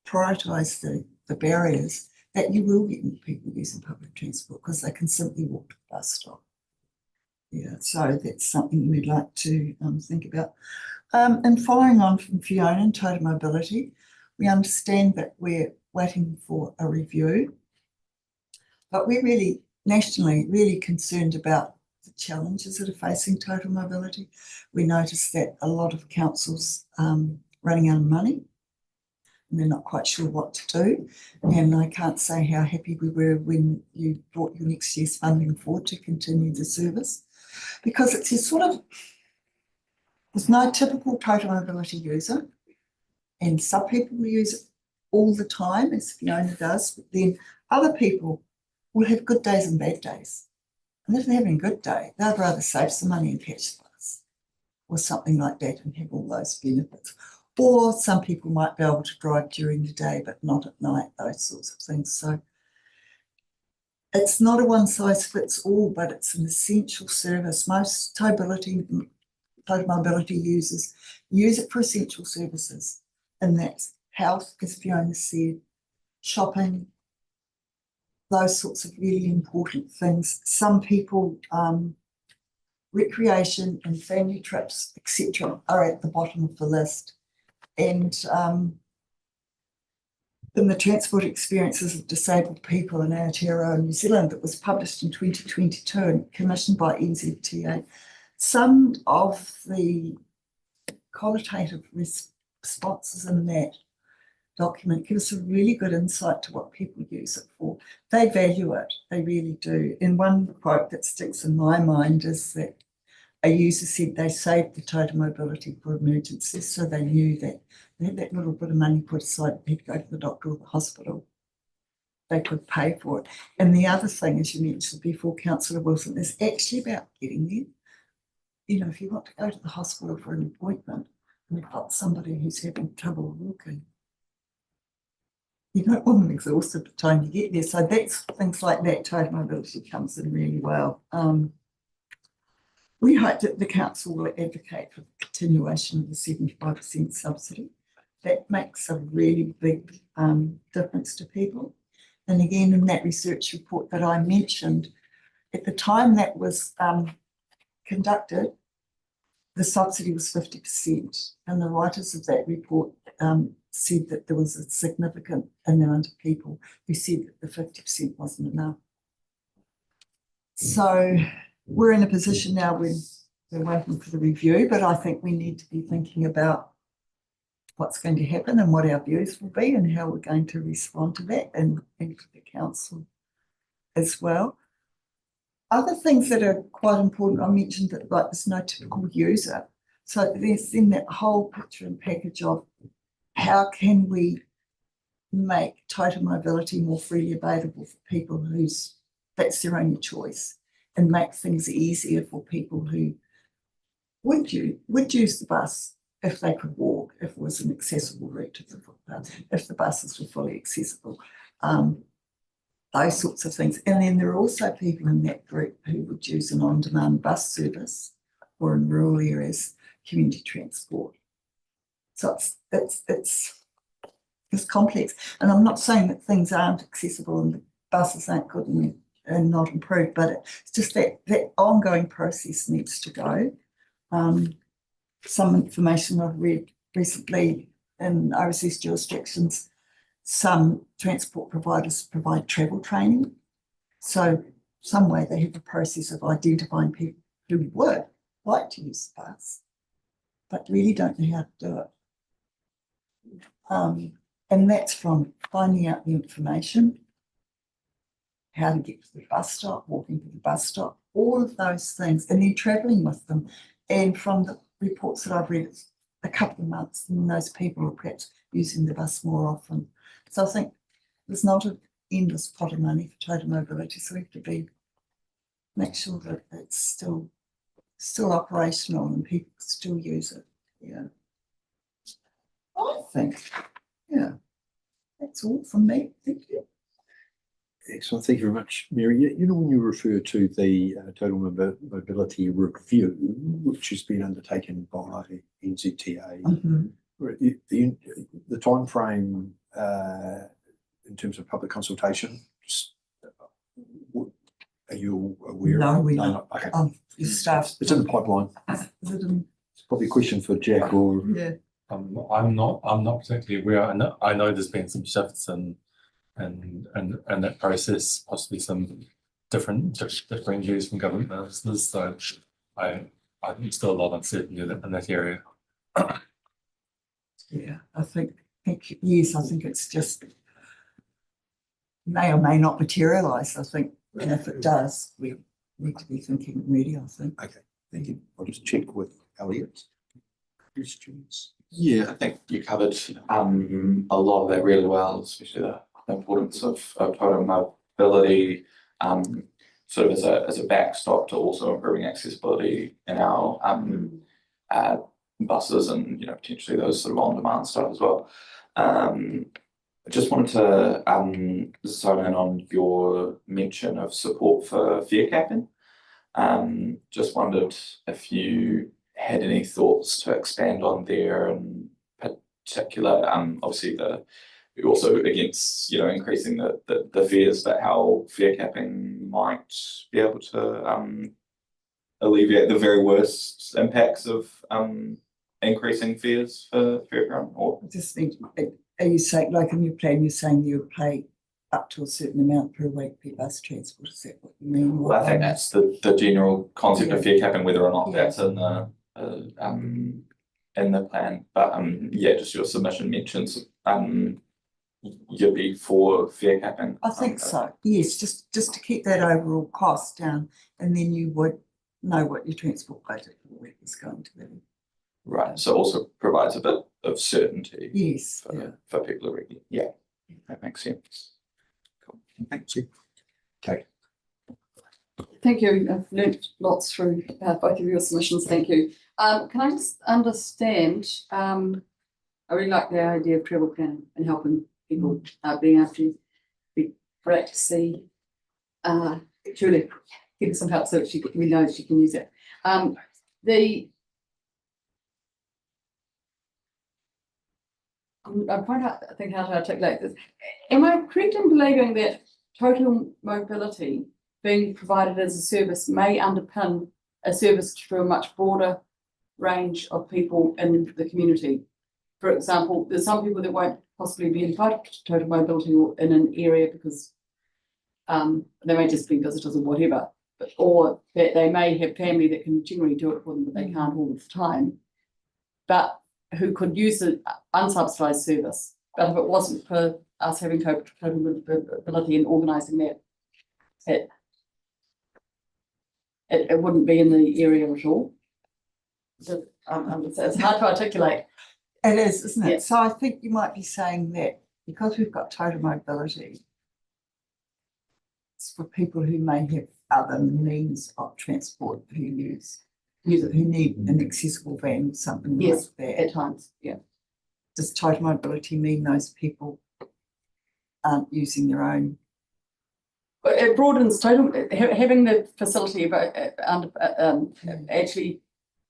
prioritise the barriers, that you will get more people using public transport because they can simply walk to the bus stop. Yeah, so that's something we'd like to think about. And following on from Fiona and total mobility, we understand that we're waiting for a review, but we're really nationally really concerned about the challenges that are facing total mobility. We noticed that a lot of councils running out of money, and they're not quite sure what to do. And I can't say how happy we were when you brought your next year's funding forward to continue the service, because it's a sort of, there's no typical total mobility user, and some people will use it all the time, as Fiona does, but then other people will have good days and bad days. And if they're having a good day, they'd rather save some money and catch the bus or something like that and have all those benefits. Or some people might be able to drive during the day but not at night, those sorts of things. So it's not a one size fits all, but it's an essential service. Most total mobility users use it for essential services, and that's health, as Fiona said, shopping, those sorts of really important things. Some people, recreation and family trips, etc., are at the bottom of the list. And in the Transport Experiences of Disabled People in Aotearoa, New Zealand, that was published in 2022 and commissioned by NZTA, some of the qualitative responses in that document give us a really good insight to what people use it for. They value it, they really do. And one quote that sticks in my mind is that a user said they saved the total mobility for emergencies, so they knew that they had that little bit of money put aside, they'd go to the doctor or the hospital, they could pay for it. And the other thing, as you mentioned before, Councillor Wilson, is actually about getting there. You know, if you want to go to the hospital for an appointment and you've got somebody who's having trouble walking, you don't want them exhausted by the time you get there. So that's things like that, total mobility comes in really well. We hope that the council will advocate for the continuation of the 75% subsidy. That makes a really big difference to people. And again, in that research report that I mentioned, at the time that was the subsidy was 50%. And the writers of that report said that there was a significant amount of people who said that the 50% wasn't enough. So we're in a position now when we're waiting for the review, but I think we need to be thinking about what's going to happen and what our views will be and how we're going to respond to that, and for the council as well. Other things that are quite important, I mentioned that like there's no typical user. So there's then that whole picture and package of how can we make total mobility more freely available for people whose that's their only choice, and make things easier for people who would use the bus if they could walk, if it was an accessible route to the footpath, if the buses were fully accessible, those sorts of things. And then there are also people in that group who would use an on-demand bus service, or in rural areas, community transport. So it's complex. And I'm not saying that things aren't accessible and the buses aren't good and not improved, but it's just that ongoing process needs to go. Some information I've read recently in overseas jurisdictions, some transport providers provide travel training. So some way they have a process of identifying people who would like to use the bus, but really don't know how to do it. And that's from finding out the information, how to get to the bus stop, walking to the bus stop, all of those things, and then travelling with them. And from the reports that I've read, it's a couple of months, and those people are perhaps using the bus more often. So I think there's not an endless pot of money for total mobility, so we have to make sure that it's still operational and people still use it. Yeah, I think. Yeah, that's all from me. Thank you. Excellent. Thank you very much, Mary. You know, when you refer to the Total Mobility Review, which has been undertaken by NZTA, the time frame in terms of public consultation, are you aware? No, we're not. Okay. Staff. It's in the pipeline. It's probably a question for Jack or. Yeah. I'm not particularly aware. I know there's been some shifts and that process, possibly some different views from government ministers. So I think still a lot of uncertainty in that area. Yeah, I think yes, I think it's just may or may not materialise. I think, and if it does, we need to be thinking really, I think. Okay, thank you. I'll just check with Elliot. Questions? Yeah, I think you covered a lot of that really well, especially the importance of total mobility, sort of as a backstop to also improving accessibility in our buses and potentially those sort of on-demand stuff as well. I just wanted to zone in on your mention of support for fare capping. Just wondered if you had any thoughts to expand on there, in particular, obviously you're also against increasing the fares, but how fare capping might be able to alleviate the very worst impacts of increasing fares for everyone. Or just think, are you saying, like in your plan, you're saying you would pay up to a certain amount per week per bus transport? Is that what you mean? Well, I think that's the general concept of fare capping, whether or not that's in the plan. But yeah, just your submission mentions you'd be for fare capping. I think so. Yes, just to keep that overall cost down, and then you would know what your transport budget for the week is going to be. Right. So also provides a bit of certainty. Yes. For people already. Yeah, that makes sense. Cool. Thank you. Okay. Thank you. I've learned lots through both of your submissions. Thank you. Can I just understand? I really like the idea of travel planning and helping people being able to be practicing. Julie, give her some help so that we know she can use it. I'm trying to think how to articulate this. Am I correct in believing that total mobility being provided as a service may underpin a service to a much broader range of people in the community? for example, there's some people that won't possibly be entitled to total mobility or in an area because they may just be visitors or whatever, but, or that they may have family that can generally do it for them, but they can't all the time, but who could use an unsubsidised service. But if it wasn't for us having total mobility and organising that, it wouldn't be in the area at all. So, it's hard to articulate. It is, isn't it? Yeah. So I think you might be saying that because we've got total mobility, it's for people who may have other means of transport who use it, who need an accessible van, something Yes, like that. at times, yeah. Does total mobility mean those people aren't using their own? But it broadens total, having the facility actually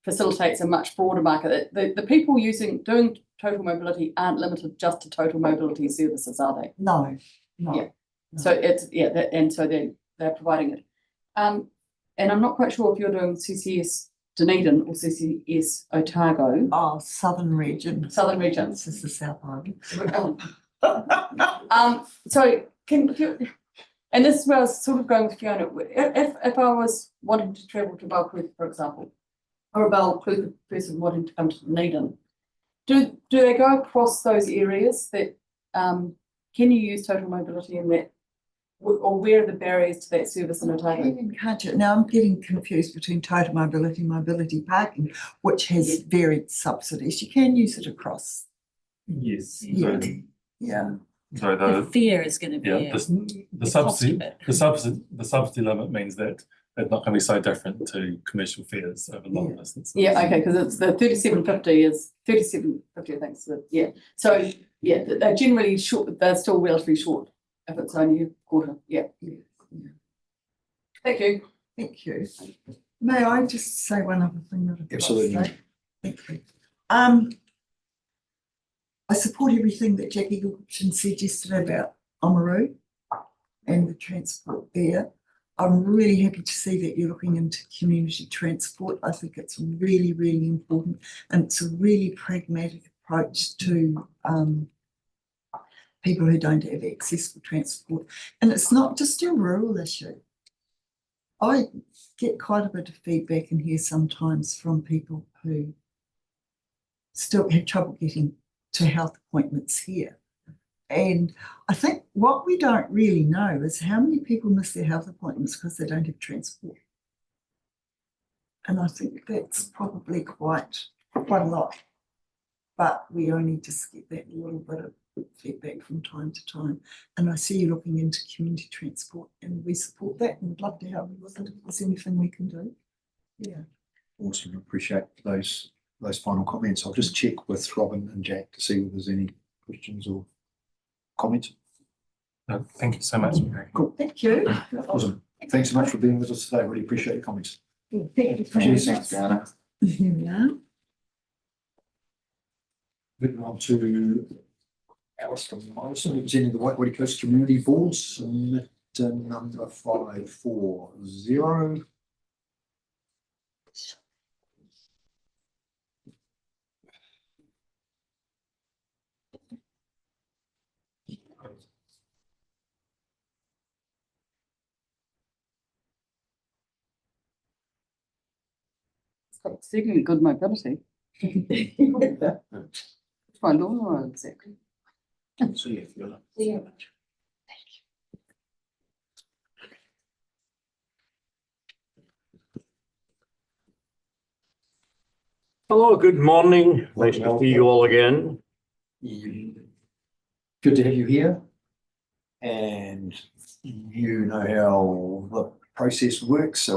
facilitates a much broader market. The people doing total mobility aren't limited just to total mobility services, are they? No. Yeah. So it's, and so they're providing it. And I'm not quite sure if you're doing CCS Dunedin or CCS Otago. Oh, Southern Region. Southern Region. This is the South Island. So can you, and this is where I was sort of going with Fiona, if I was wanting to travel to Balclutha, for example, or a Balclutha person wanting to come to Dunedin, do they go across those areas that, can you use total mobility in that, or where are the barriers to that service in Otago? Can't you? Now I'm getting confused between total mobility, mobility parking, which has varied subsidies. You can use it across. Yes. Yeah. Yeah. So The fear is going to be the subsidy limit means that it's not going to be so different to commercial fares over long distances. Yeah, okay, because it's the 3750 is 3750, I think. So yeah, so yeah, they're generally short. They're still relatively short if it's only a quarter. Yeah. Thank you. Thank you. May I just say one other thing that I've got to Absolutely. say? Thank you. I support everything that Jackie Gilpin said yesterday about Oamaru and the transport there. I'm really happy to see that you're looking into community transport. I think it's really, really important, and it's a really pragmatic approach to people who don't have access for transport. And it's not just a rural issue. I get quite a bit of feedback in here sometimes from people who still have trouble getting to health appointments here. And I think what we don't really know is how many people miss their health appointments because they don't have transport. And I think that's probably quite a lot. But we only just get that little bit of feedback from time to time. And I see you looking into community transport, and we support that and would love to help you with it if there's anything we can do. Yeah. Awesome. Appreciate those final comments. I'll just check with Robin and Jack to see if there's any questions or comments. No, thank you so much. Cool. Thank you. Awesome. Thanks so much for being with us today. Really appreciate your comments. Thank you. Cheers. Thanks, Fiona. Here we are. Moving on to Alistair Morrison, representing the Waihori Coast Community Board, submit number 540. It's got exceedingly good mobility. It's my lawnmower, exactly. See you, Fiona. See you. Hello, good morning. Nice to see you all again. Good to have you here. And you know how the process works. So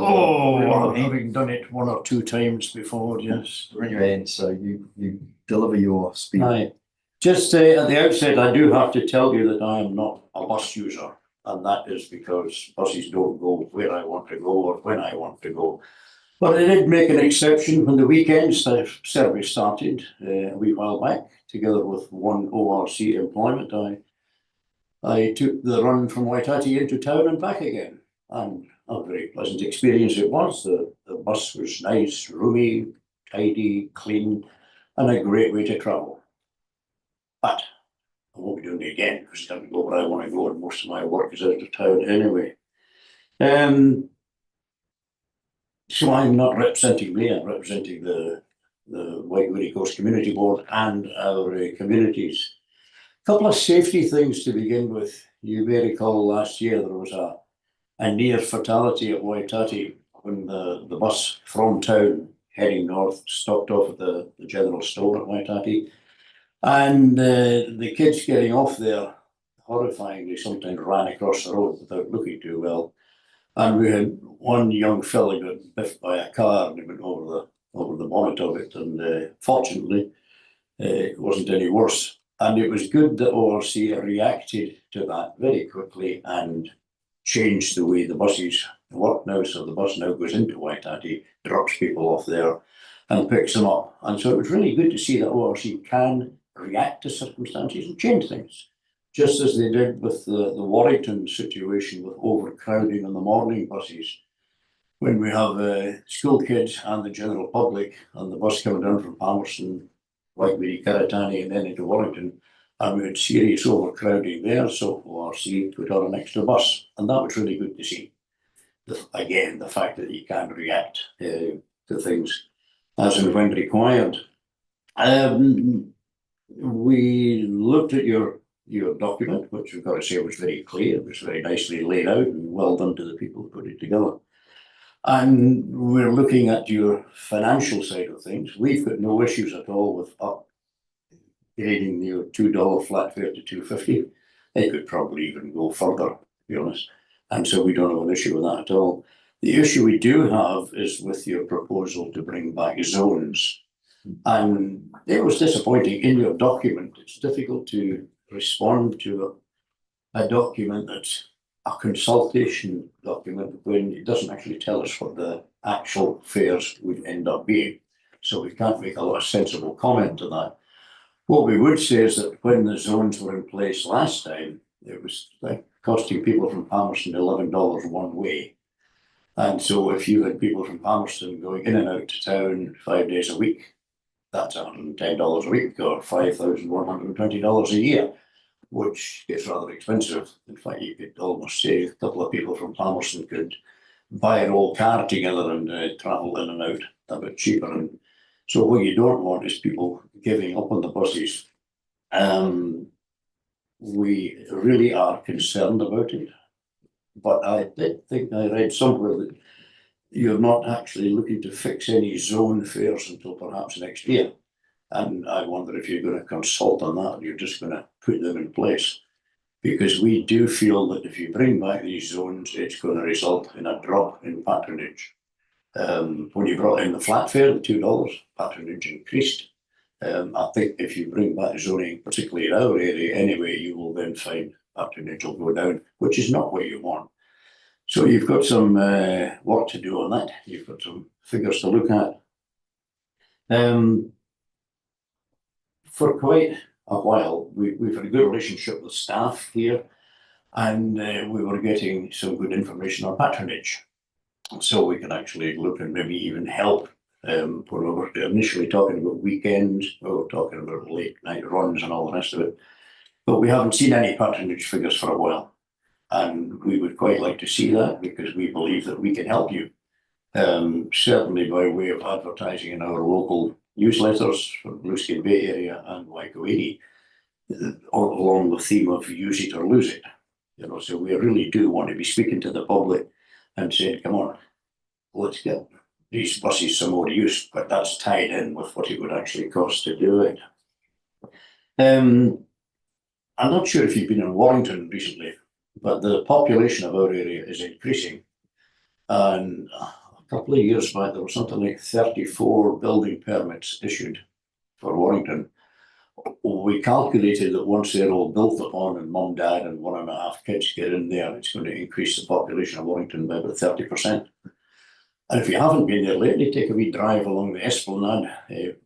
Having done it one or two times before, yes. We're in your hands, so you deliver your speech. Right. Just at the outset, I do have to tell you that I am not a bus user, and that is because buses don't go where I want to go or when I want to go. But I did make an exception when the weekends service started a wee while back, together with one ORC employment. I took the run from Waitati into town and back again, and a very pleasant experience it was. The bus was nice, roomy, tidy, clean, and a great way to travel. But I won't be doing it again because I don't go where I want to go, and most of my work is out of town anyway. So I'm not representing me, I'm representing the White Wiri Coast Community Board and our communities. A couple of safety things to begin with. You may recall last year there was a near fatality at Waitati when the bus from town heading north stopped off at the general store at Waitati. And the kids getting off there, horrifyingly, sometimes ran across the road without looking too well. And we had one young fella got biffed by a car and he went over the bonnet of it. And fortunately, it wasn't any worse. And it was good that ORC reacted to that very quickly and changed the way the buses work now. So the bus now goes into Waitati, drops people off there and picks them up. And so it was really good to see that ORC can react to circumstances and change things, just as they did with the Warrington situation with overcrowding on the morning buses. When we have school kids and the general public and the bus coming down from Palmerston, White Wiri, Karatani and then into Warrington, and we had serious overcrowding there, so ORC put on an extra bus, and that was really good to see. Again, the fact that you can react to things as and when required. We looked at your document, which we've got to say was very clear. It was very nicely laid out and well done to the people who put it together. And we're looking at your financial side of things. We've got no issues at all with upgrading your $2 flat fare to $2.50. They could probably even go further, to be honest. And so we don't have an issue with that at all. The issue we do have is with your proposal to bring back zones. And it was disappointing in your document. It's difficult to respond to a document that's a consultation document when it doesn't actually tell us what the actual fares would end up being. So we can't make a lot of sensible comment to that. What we would say is that when the zones were in place last time, it was like costing people from Palmerston $11 one way. And so if you had people from Palmerston going in and out to town 5 days a week, that's $110 a week or $5,120 a year, which gets rather expensive. In fact, you could almost say a couple of people from Palmerston could buy an old car together and travel in and out a bit cheaper. And so what you don't want is people giving up on the buses. We really are concerned about it. But I did think I read somewhere that you're not actually looking to fix any zone fares until perhaps next year. And I wonder if you're going to consult on that, or you're just going to put them in place. Because we do feel that if you bring back these zones, it's going to result in a drop in patronage. When you brought in the flat fare, the $2, patronage increased. I think if you bring back zoning, particularly in our area anyway, you will then find patronage will go down, which is not what you want. So you've got some work to do on that. You've got some figures to look at. For quite a while, we've had a good relationship with staff here, and we were getting some good information on patronage. So we can actually look and maybe even help when we were initially talking about weekends, we were talking about late night runs and all the rest of it. But we haven't seen any patronage figures for a while. And we would quite like to see that because we believe that we can help you. Certainly by way of advertising in our local newsletters from Blueskin Bay area and Waikowhiri, along the theme of use it or lose it. You know, so we really do want to be speaking to the public and saying, come on, let's get these buses some more use, but that's tied in with what it would actually cost to do it. I'm not sure if you've been in Warrington recently, but the population of our area is increasing. And a couple of years back, there was something like 34 building permits issued for Warrington. We calculated that once they're all built upon and mum, dad and 1.5 kids get in there, it's going to increase the population of Warrington by about 30%. And if you haven't been there lately, take a wee drive along the Esplanade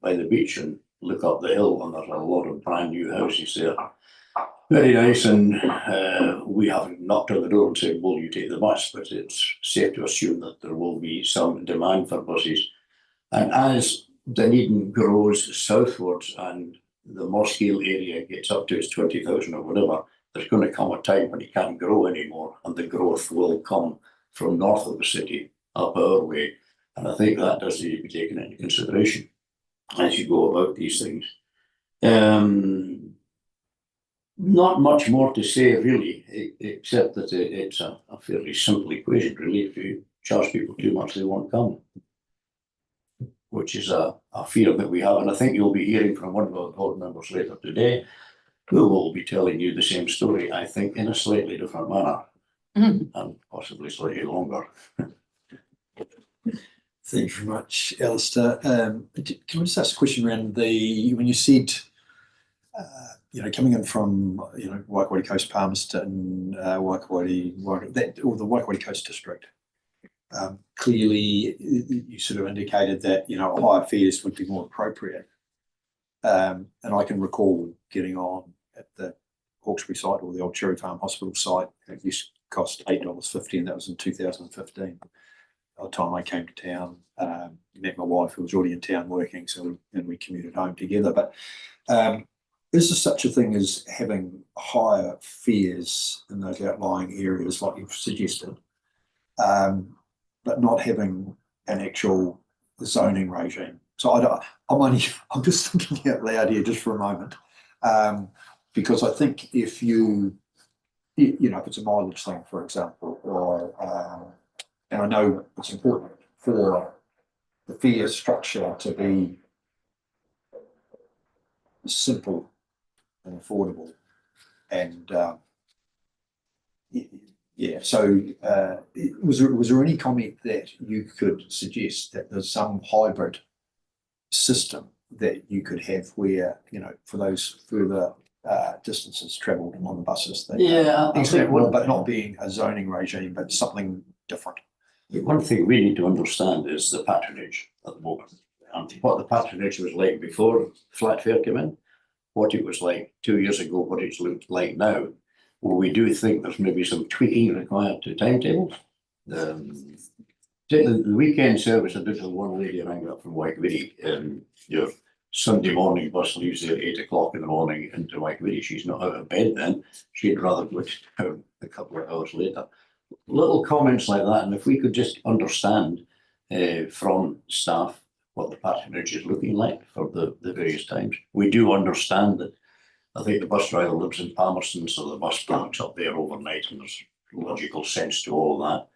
by the beach and look up the hill, and there's a lot of brand new houses there. Very nice, and we haven't knocked on the door and said, will you take the bus? But it's safe to assume that there will be some demand for buses. And as Dunedin grows southwards and the Mossgiel area gets up to its 20,000 or whatever, there's going to come a time when it can't grow anymore, and the growth will come from north of the city up our way. And I think that does need to be taken into consideration as you go about these things. Not much more to say really, except that it's a fairly simple equation really. If you charge people too much, they won't come, which is a fear that we have. And I think you'll be hearing from one of our board members later today, who will be telling you the same story, I think, in a slightly different manner, and possibly slightly longer. Thank you very much, Alistair. Can I just ask a question around when you said, coming in from, Waikowhati Coast, Palmerston, Waikowhati, or the Waikowhati Coast District, clearly you sort of indicated that, higher fares would be more appropriate. And I can recall getting on at the Hawkesbury site or the old Cherry Farm Hospital site. It used to cost $8.50, and that was in 2015. By the time I came to town, met my wife, who was already in town working, and we commuted home together. But is there such a thing as having higher fares in those outlying areas, like you've suggested, but not having an actual zoning regime? So I'm just thinking out loud here just for a moment, because I think if if it's a mileage thing, for example, or and I know it's important for the fare structure to be simple and affordable, and so was there any comment that you could suggest that there's some hybrid system that you could have where, for those further distances travelled on the buses, but not being a zoning regime, but something different? One thing we need to understand is the patronage at the moment, and what the patronage was like before flat fare came in, what it was like 2 years ago, what it's looked like now. Well, we do think there's maybe some tweaking required to timetables. The weekend service, I did have one lady rang up from Waikowhati, your Sunday morning bus leaves there at 8 o'clock in the morning into Waikowhati. She's not out of bed then. She'd rather go to town a couple of hours later. Little comments like that, and if we could just understand from staff what the patronage is looking like for the various times. We do understand that I think the bus driver lives in Palmerston, so the bus parks up there overnight, and there's logical sense to all that.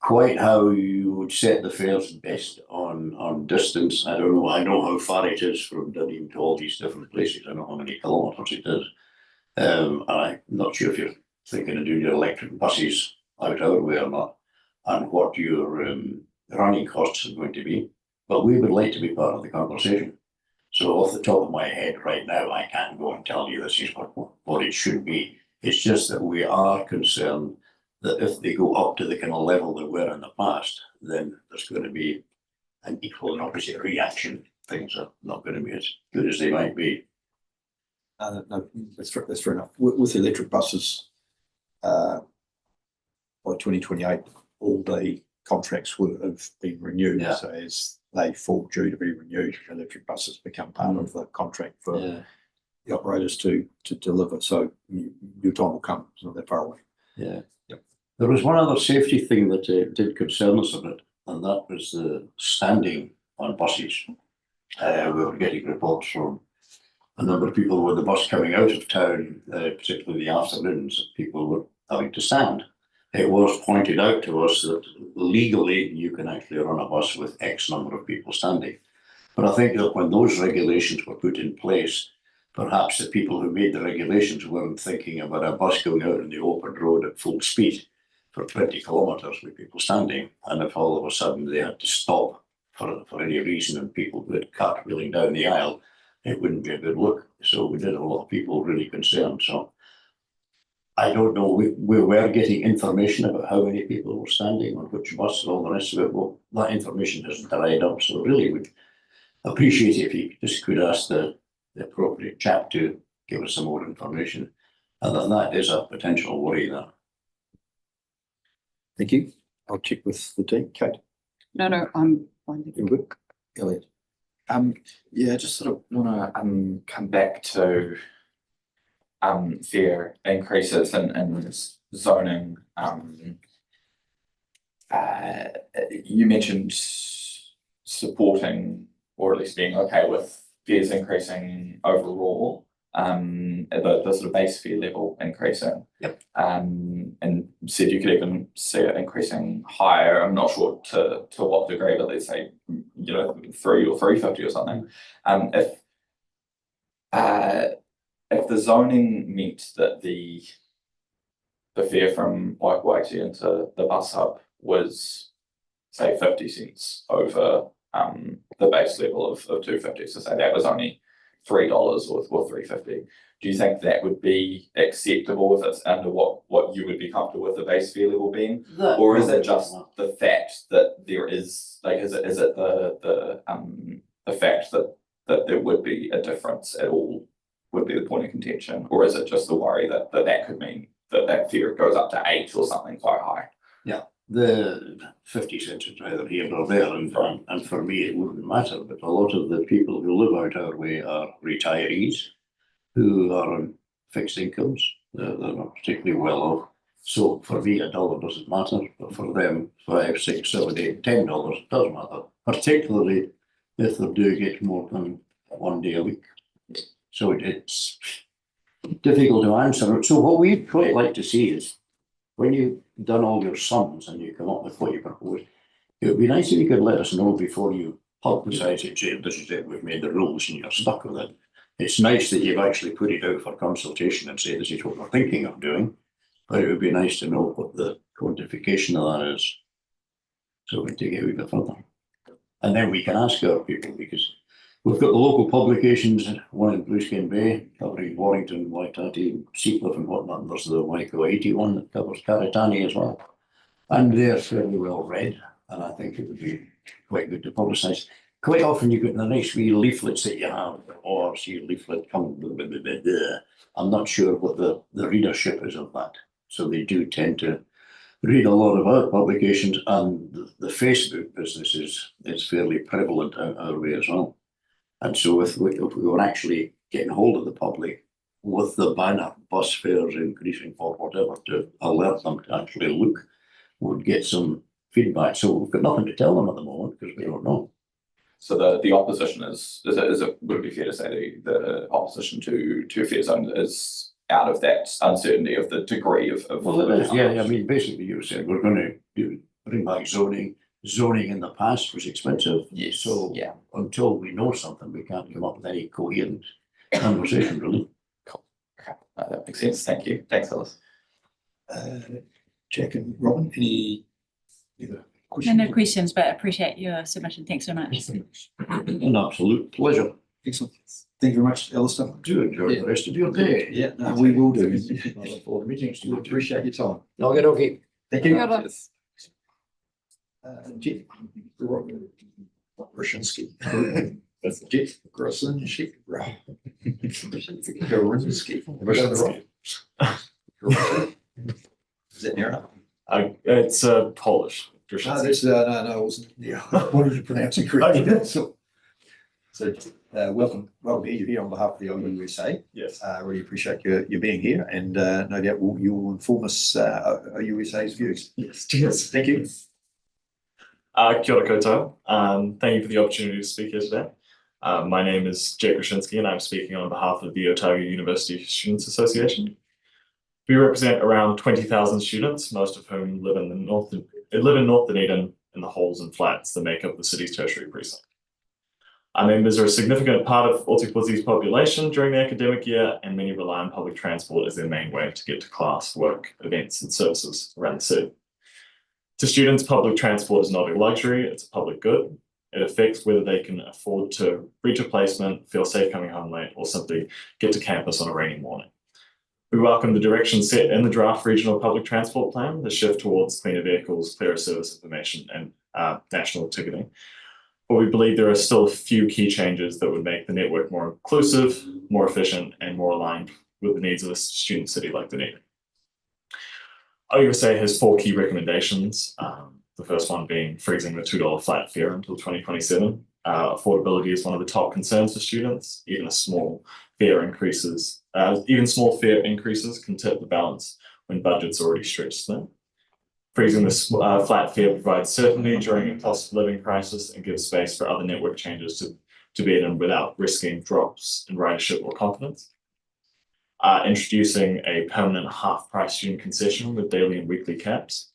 Quite how you would set the fares best on distance, I don't know. I know how far it is from Dunedin to all these different places. I know how many kilometres it is. I'm not sure if you're thinking of doing your electric buses out our way or not, and what your running costs are going to be. But we would like to be part of the conversation. So off the top of my head right now, I can't go and tell you this is what it should be. It's just that we are concerned that if they go up to the kind of level that we're in the past, then there's going to be an equal and opposite reaction. Things are not going to be as good as they might be. No, that's fair enough. With electric buses, by 2028, all the contracts will have been renewed. So as they fall due to be renewed, electric buses become part of the contract for the operators to deliver. So your time will come. It's not that far away. Yeah. Yep. There was one other safety thing that did concern us a bit, and that was the standing on buses. We were getting reports from a number of people with the bus coming out of town, particularly the afternoons, people were having to stand. It was pointed out to us that legally you can actually run a bus with X number of people standing. But I think that when those regulations were put in place, perhaps the people who made the regulations weren't thinking about a bus going out on the open road at full speed for 20 kilometres with people standing. And if all of a sudden they had to stop for any reason and people would cartwheeling down the aisle, it wouldn't be a good look. So we did have a lot of people really concerned. So I don't know, we were getting information about how many people were standing on which bus and all the rest of it. Well, that information hasn't dried up. So really would appreciate it if you just could ask the appropriate chap to give us some more information. And that is a potential worry there. Thank you. I'll check with the team. Kate? No, I'm fine. You're good. Elliot? Yeah, just sort of wanna come back to fare increases and zoning. You mentioned supporting or at least being okay with fares increasing overall. The sort of base fare level increasing. Yep. And said you could even see it increasing higher. I'm not sure to what degree, but let's say, you know, 3 or 350 or something. If the zoning meant that the fare from Waikouaiti into the bus hub was say 50 cents over the base level of 250, so say that was only $3 or 350. Do you think that would be acceptable if it's under what you would be comfortable with the base fare level being? Or is it just the fact that there is like is it the fact that there would be a difference at all would be the point of contention? Or is it just the worry that could mean that fare goes up to 8 or something quite high? Yeah, the 50 cents is neither here nor there, and for me it wouldn't matter, but a lot of the people who live out our way are retirees who are on fixed incomes. They're not particularly well off. So for me, $1 doesn't matter, but for them, 5, 6, 7, 8, $10 does matter, particularly if they're doing it more than one day a week. So it's difficult to answer. So what we'd quite like to see is when you've done all your sums and you come up with what you propose, it would be nice if you could let us know before you publicise it, say this is it, we've made the rules and you're stuck with it. It's nice that you've actually put it out for consultation and say this is what we're thinking of doing, but it would be nice to know what the quantification of that is, so we can take it a wee bit further. And then we can ask our people, because we've got the local publications, one in Blueskin Bay covering Warrington, Waitati, Seacliff and whatnot, and there's the Waikouaiti one that covers Karitani as well. And they're fairly well read, and I think it would be quite good to publicise. Quite often you get the nice wee leaflets that you have, or see a leaflet come, I'm not sure what the readership is of that. So they do tend to read a lot of our publications, and the Facebook business is fairly prevalent out our way as well. And so if we were actually getting hold of the public with the banner bus fares increasing for whatever to alert them to actually look, we'd get some feedback. So we've got nothing to tell them at the moment because we don't know. So the opposition is it would it be fair to say the opposition to fare zone is out of that uncertainty of the degree of well, it is, yeah. I mean, basically you said we're going to bring back zoning. Zoning in the past was expensive. Yes. So yeah, until we know something, we can't come up with any coherent conversation, really. Cool. Okay. That makes sense. Thank you. Thanks, Alice. Jack and Robin, any questions? No questions, but appreciate your submission. Thanks so much. An absolute pleasure. Excellent. Thank you very much, Alistair. Do enjoy the rest of your day. Yeah, no, we will do. For the meetings, we appreciate your time. Okay. Thank you. Jeff Groszinski. That's Jeff Groszinski. Is that near enough? It's Polish. No, that's no, I wasn't. Yeah, I wanted to pronounce it correctly. So welcome to be here on behalf of the OUSA. Yes. Really appreciate you being here, and no doubt you will inform us OUSA's views. Yes. Cheers. Thank you. Kia ora koutou. Thank you for the opportunity to speak here today. My name is Jack Groszinski, and I'm speaking on behalf of the Otago University Students Association. We represent around 20,000 students, most of whom live in North Dunedin in the halls and flats that make up the city's tertiary precinct. Our members are a significant part of Ōteposi's population during the academic year, and many rely on public transport as their main way to get to class, work, events, and services around the city. To students, public transport is not a luxury, it's a public good. It affects whether they can afford to reach a placement, feel safe coming home late, or simply get to campus on a rainy morning. We welcome the direction set in the draft regional public transport plan, the shift towards cleaner vehicles, clearer service information, and national ticketing. But we believe there are still a few key changes that would make the network more inclusive, more efficient, and more aligned with the needs of a student city like Dunedin. OUSA has 4 key recommendations. The first one being freezing the $2 flat fare until 2027. affordability is one of the top concerns for students. Even small fare increases can tip the balance when budgets are already stretched thin. Freezing this flat fare provides certainty during a cost of living crisis and gives space for other network changes to bed in without risking drops in ridership or confidence. Introducing a permanent half-price student concession with daily and weekly caps.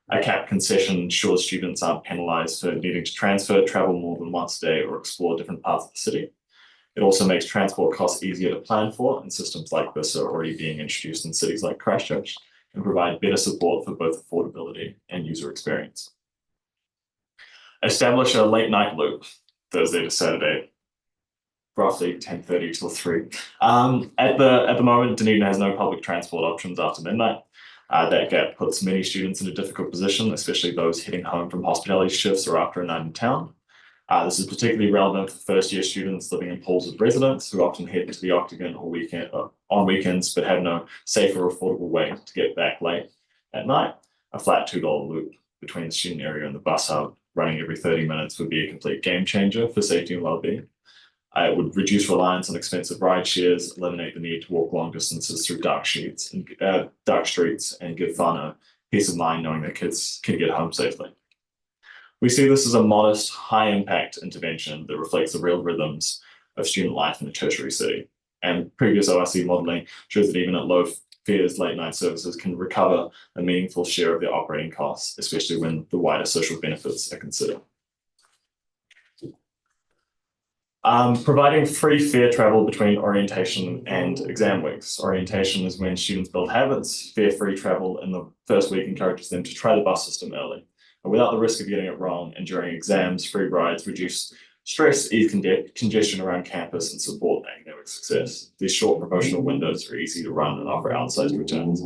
A cap concession ensures students aren't penalised for needing to transfer, travel more than once a day, or explore different parts of the city. It also makes transport costs easier to plan for, and systems like this are already being introduced in cities like Christchurch and provide better support for both affordability and user experience. Establish a late night loop, Thursday to Saturday, roughly 10:30 till 3. At the moment, Dunedin has no public transport options after midnight. That gap puts many students in a difficult position, especially those heading home from hospitality shifts or after a night in town. This is particularly relevant for first-year students living in pools of residents who often head to the Octagon on weekends, but have no safe or affordable way to get back late at night. A flat $2 loop between the student area and the bus hub running every 30 minutes would be a complete game changer for safety and well-being. It would reduce reliance on expensive ride shares, eliminate the need to walk long distances through dark streets, and give whānau peace of mind knowing their kids can get home safely. We see this as a modest, high-impact intervention that reflects the real rhythms of student life in a tertiary city. And previous ORC modelling shows that even at low fares, late-night services can recover a meaningful share of their operating costs, especially when the wider social benefits are considered. Providing free fare travel between orientation and exam weeks. Orientation is when students build habits. Fare-free travel in the first week encourages them to try the bus system early. And without the risk of getting it wrong, and during exams, free rides reduce stress, ease congestion around campus, and support academic success. These short promotional windows are easy to run and offer outsized returns.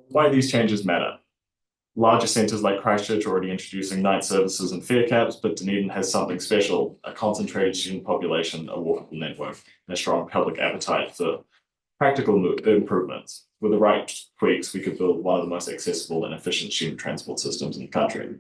Why these changes matter? Larger centres like Christchurch are already introducing night services and fare caps, but Dunedin has something special, a concentrated student population, a walkable network, and a strong public appetite for practical improvements. With the right tweaks, we could build one of the most accessible and efficient student transport systems in the country.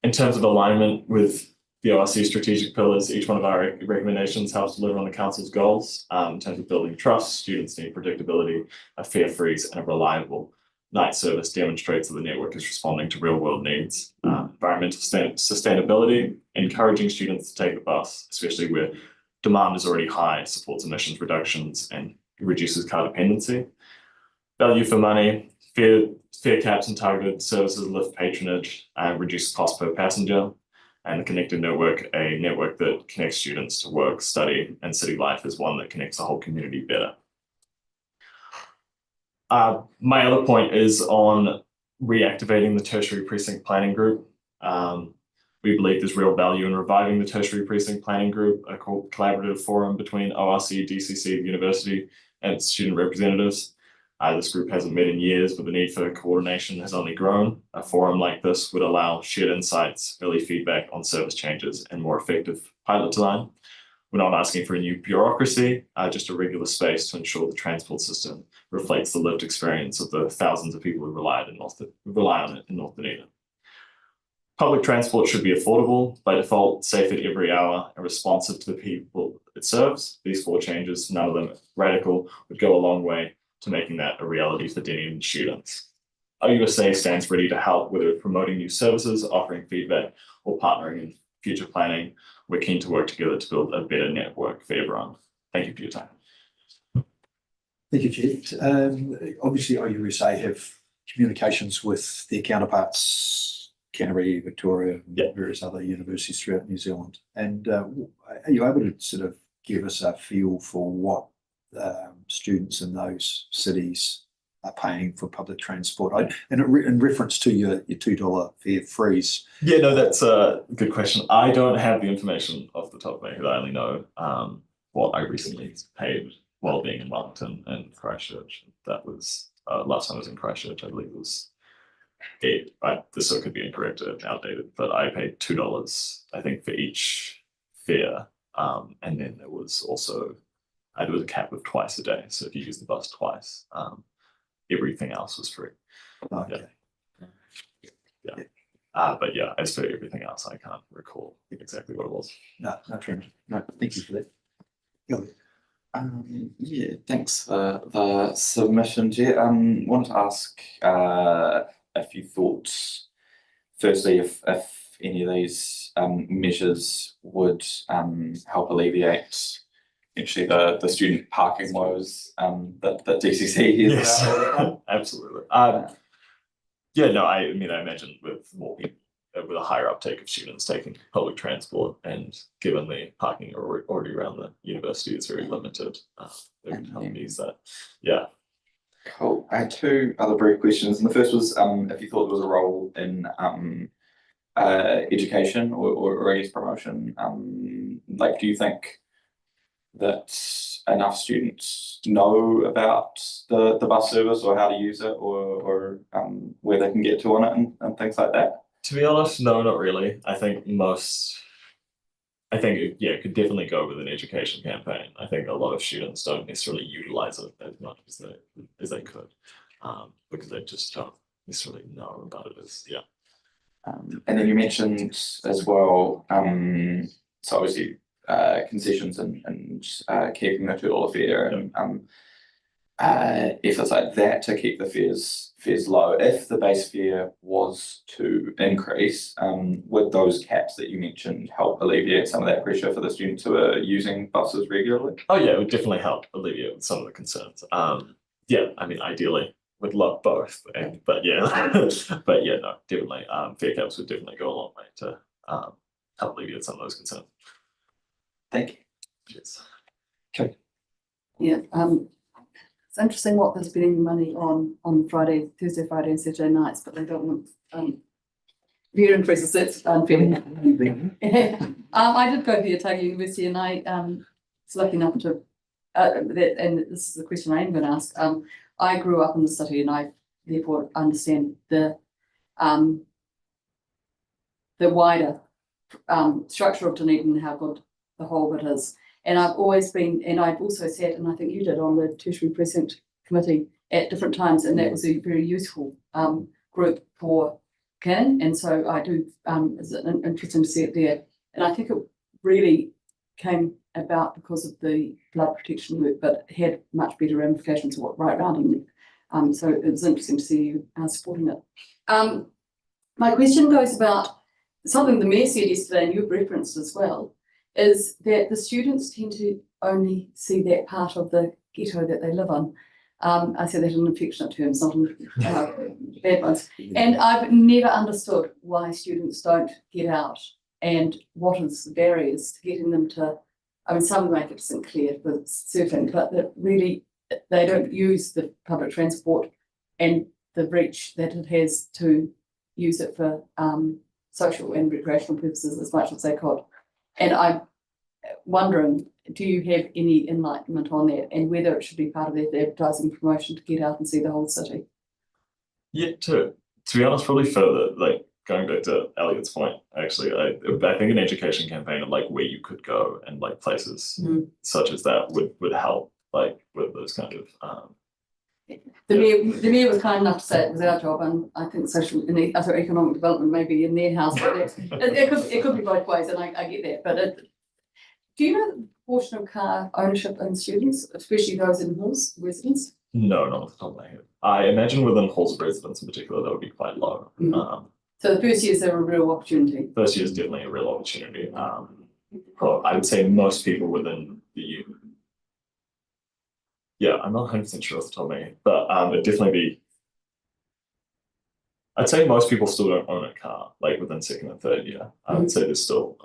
In terms of alignment with the ORC strategic pillars, each one of our recommendations helps deliver on the council's goals. In terms of building trust, students need predictability, a fare freeze, and a reliable night service demonstrates that the network is responding to real-world needs. Environmental sustainability, encouraging students to take the bus, especially where demand is already high, supports emissions reductions and reduces car dependency. Value for money, fare caps and targeted services lift patronage and reduce cost per passenger. And the connected network, a network that connects students to work, study, and city life, is one that connects the whole community better. My other point is on reactivating the tertiary precinct planning group. We believe there's real value in reviving the tertiary precinct planning group, a collaborative forum between ORC, DCC, the university, and student representatives. This group hasn't met in years, but the need for coordination has only grown. A forum like this would allow shared insights, early feedback on service changes, and more effective pilot design. We're not asking for a new bureaucracy, just a regular space to ensure the transport system reflects the lived experience of the thousands of people who rely on it in North Dunedin. Public transport should be affordable, by default, safe at every hour, and responsive to the people it serves. These 4 changes, none of them radical, would go a long way to making that a reality for Dunedin students. OUSA stands ready to help, whether it's promoting new services, offering feedback, or partnering in future planning. We're keen to work together to build a better network for everyone. Thank you for your time. Thank you, Jeff. Obviously, OUSA have communications with their counterparts, Canterbury, Victoria, and various other universities throughout New Zealand. And are you able to sort of give us a feel for what students in those cities are paying for public transport? In reference to your $2 fare freeze. Yeah, no, that's a good question. I don't have the information off the top of my head. I only know what I recently paid while being in Wellington and Christchurch. That was last time I was in Christchurch, I believe it was $8. This could be incorrect and outdated, but I paid $2, I think, for each fare. And then there was also there was a cap of twice a day. So if you use the bus twice, everything else was free. Okay. Yeah. But yeah, as for everything else, I can't recall exactly what it was. No, thank you for that. Yeah, thanks for the submission, Jet. Wanted to ask a few thoughts. Firstly, if any of these measures would help alleviate actually the student parking woes that DCC hears Yes, about. absolutely. Yeah, no, I mean, I imagine with more people, with a higher uptake of students taking public transport, and given the parking already around the university is very limited, it would help ease that. Yeah. Cool. I had two other brief questions, and the first was if you thought there was a role in education or I guess promotion. Like, do you think that enough students know about the bus service or how to use it, or where they can get to on it and things like that? To be honest, no, not really. I think it could definitely go with an education campaign. I think a lot of students don't necessarily utilize it as much as they could, because they just don't necessarily know about it And then you mentioned as well, so obviously concessions and keeping the $2 fare and efforts like that to keep the fares low. If the base fare was to increase, would those caps that you mentioned help alleviate some of that pressure for the students who are using buses regularly? Oh yeah, it would definitely help alleviate some of the concerns. Yeah, I mean, ideally would love both, but yeah, no, definitely. Fare caps would definitely go a long way to help alleviate some of those concerns. Thank you. Cheers. Okay. Yeah, it's interesting what they're spending money on Thursday, Friday and Saturday nights, but they don't want fare increases. That's unfair. I did go to the Otago University, and I was lucky enough to and this is the question I am going to ask. I grew up in the city, and I therefore understand the wider structure of Dunedin and how good the whole of it is. And I've always been, and I've also sat, and I think you did, on the Tertiary Precinct Committee at different times, and that was a very useful group for Canon. And so I do, it's interesting to see it there. And I think it really came about because of the flood protection work, but had much better ramifications right around it. So it was interesting to see you supporting it. My question goes about something the Mayor said yesterday, and you've referenced as well, is that the students tend to only see that part of the ghetto that they live on. I say that in affectionate terms, not in bad ones. And I've never understood why students don't get out and what is the barriers to getting them to, I mean, some make it clear, but certain, but that really they don't use the public transport and the reach that it has to use it for social and recreational purposes as much as they could. And I'm wondering, do you have any enlightenment on that, and whether it should be part of their advertising promotion to get out and see the whole city? Yeah, to be honest, probably further, like going back to Elliot's point, actually, I think an education campaign of like where you could go and like places such as that would help, like with those kind of The mayor was kind enough to say it was our job, and I think social and other economic development may be in their house, but it could be both ways, and I get that. But do you know the proportion of car ownership in students, especially those in halls residents? No, not off the top of my head. I imagine within halls of residence in particular, that would be quite low. So the first years are a real opportunity. First year is definitely a real opportunity. I would say most people within the I'm not 100% sure off the top of my head, but it'd definitely be. I'd say most people still don't own a car, like within second and third year. I would say there's still.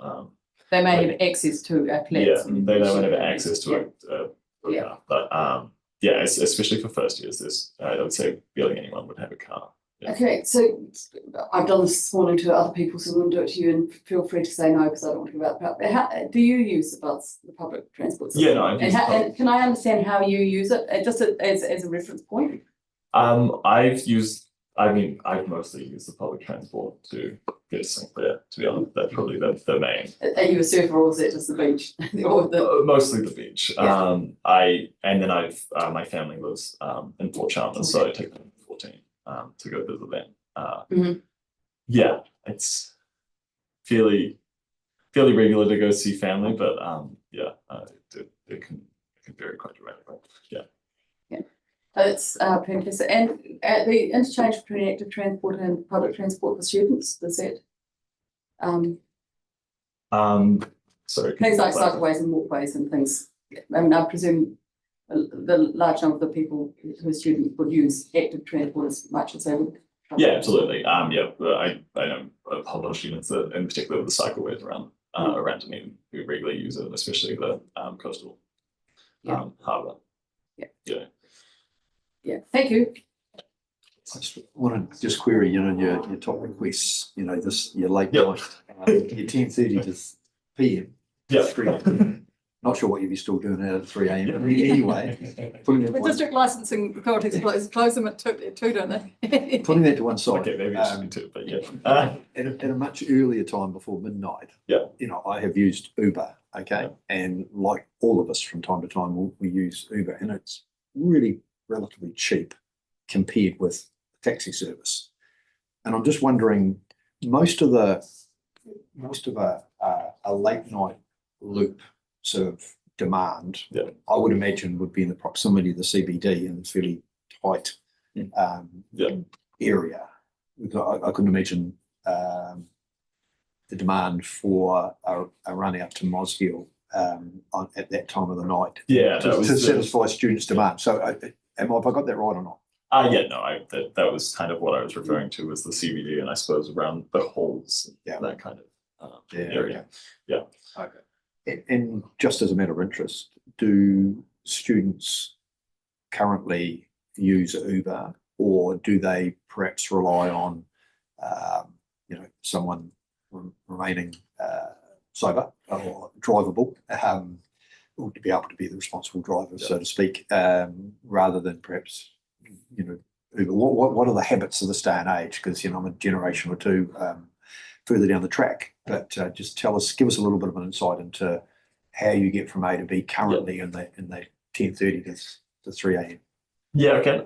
They may have access to a class. Yeah, they don't have access to a car, but especially for first years, there's I would say barely anyone would have a car. Yeah. Okay, so I've done this morning to other people, so I'm going to do it to you, and feel free to say no because I don't want to give out. But how do you use the bus, the public transport system? Yeah, no. And can I understand how you use it, just as a reference point? I've mostly used the public transport to get to St. Clair, to be honest. That's probably the main. Are you a surfer, or is it just the beach? Or mostly the beach. Yeah. My family lives in Port Chalmers, so I take them 14 to go visit them. Yeah, it's fairly regular to go see family, but it can vary quite dramatically. Yeah. It's fantastic. And the interchange between active transport and public transport for students, is that Sorry. things like cycleways and walkways and things. I mean, I presume the large number of the people who are students would use active transport as much as they would. Yeah, absolutely. But I know a whole lot of students that, in particular, the cycleways around Dunedin who regularly use it, especially the coastal harbour. Yeah. Thank you. I just want to just query, your top requests, your late night, your 10:30 to PM. Yeah. Not sure what you'd be still doing out at 3 AM. Anyway, putting The district licensing authorities close them at two, don't they? putting that to one side. Okay, maybe it should be two, but yeah. At a much earlier time before midnight. Yeah. I have used Uber, okay? And like all of us from time to time, we use Uber, and it's really relatively cheap compared with taxi service. And I'm just wondering, most of a late night loop sort of demand, I would imagine would be in the proximity of the CBD and fairly tight area. I couldn't imagine the demand for a run out to Mosgiel at that time of the night to satisfy students' demand. So have I got that right or not? That was kind of what I was referring to as the CBD, and I suppose around the halls, that kind of area. Yeah. Okay. And just as a matter of interest, do students currently use Uber, or do they perhaps rely on, someone remaining sober or drivable, or to be able to be the responsible driver, so to speak, rather than perhaps, Uber? What are the habits of this day and age? Because I'm a generation or two further down the track, but just give us a little bit of an insight into how you get from A to B currently in the 10:30 to 3 AM. Yeah, okay.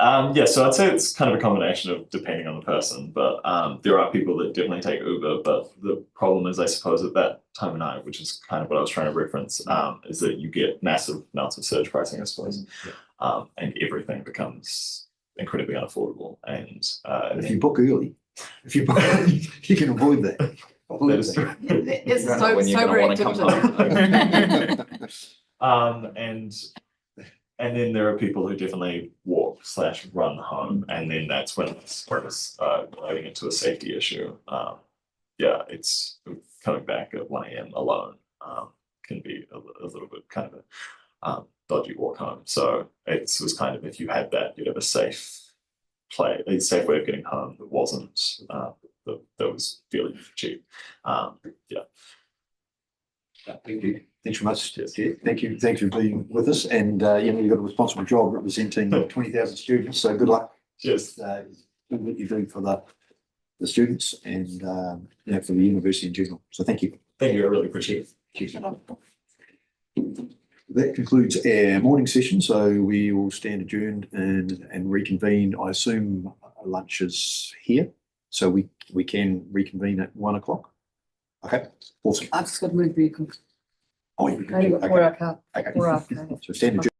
So I'd say it's kind of a combination of depending on the person, but there are people that definitely take Uber, but the problem is, I suppose, at that time of night, which is kind of what I was trying to reference, is that you get massive amounts of surge pricing, I suppose, and everything becomes incredibly unaffordable. And if you book early, you can avoid that. That is true. It's sober activity. And then there are people who definitely walk/run home, and then that's when it's loading into a safety issue. It's coming back at 1 AM alone can be a little bit kind of a dodgy walk home. So it was kind of, if you had that, you'd have a safe way of getting home that wasn't that was fairly cheap. Thank you. Thanks very much. Thank you. Thanks for being with us. And you've got a responsible job representing 20,000 students. So good luck. Cheers. What you do for the students and for the university in general. So thank you. Thank you. I really appreciate it. That concludes our morning session. So we will stand adjourned and reconvene. I assume lunch is here, so we can reconvene at 1 o'clock. Okay, awesome. I've just got to move vehicles. Oh, you can. Okay. So stand adjourned.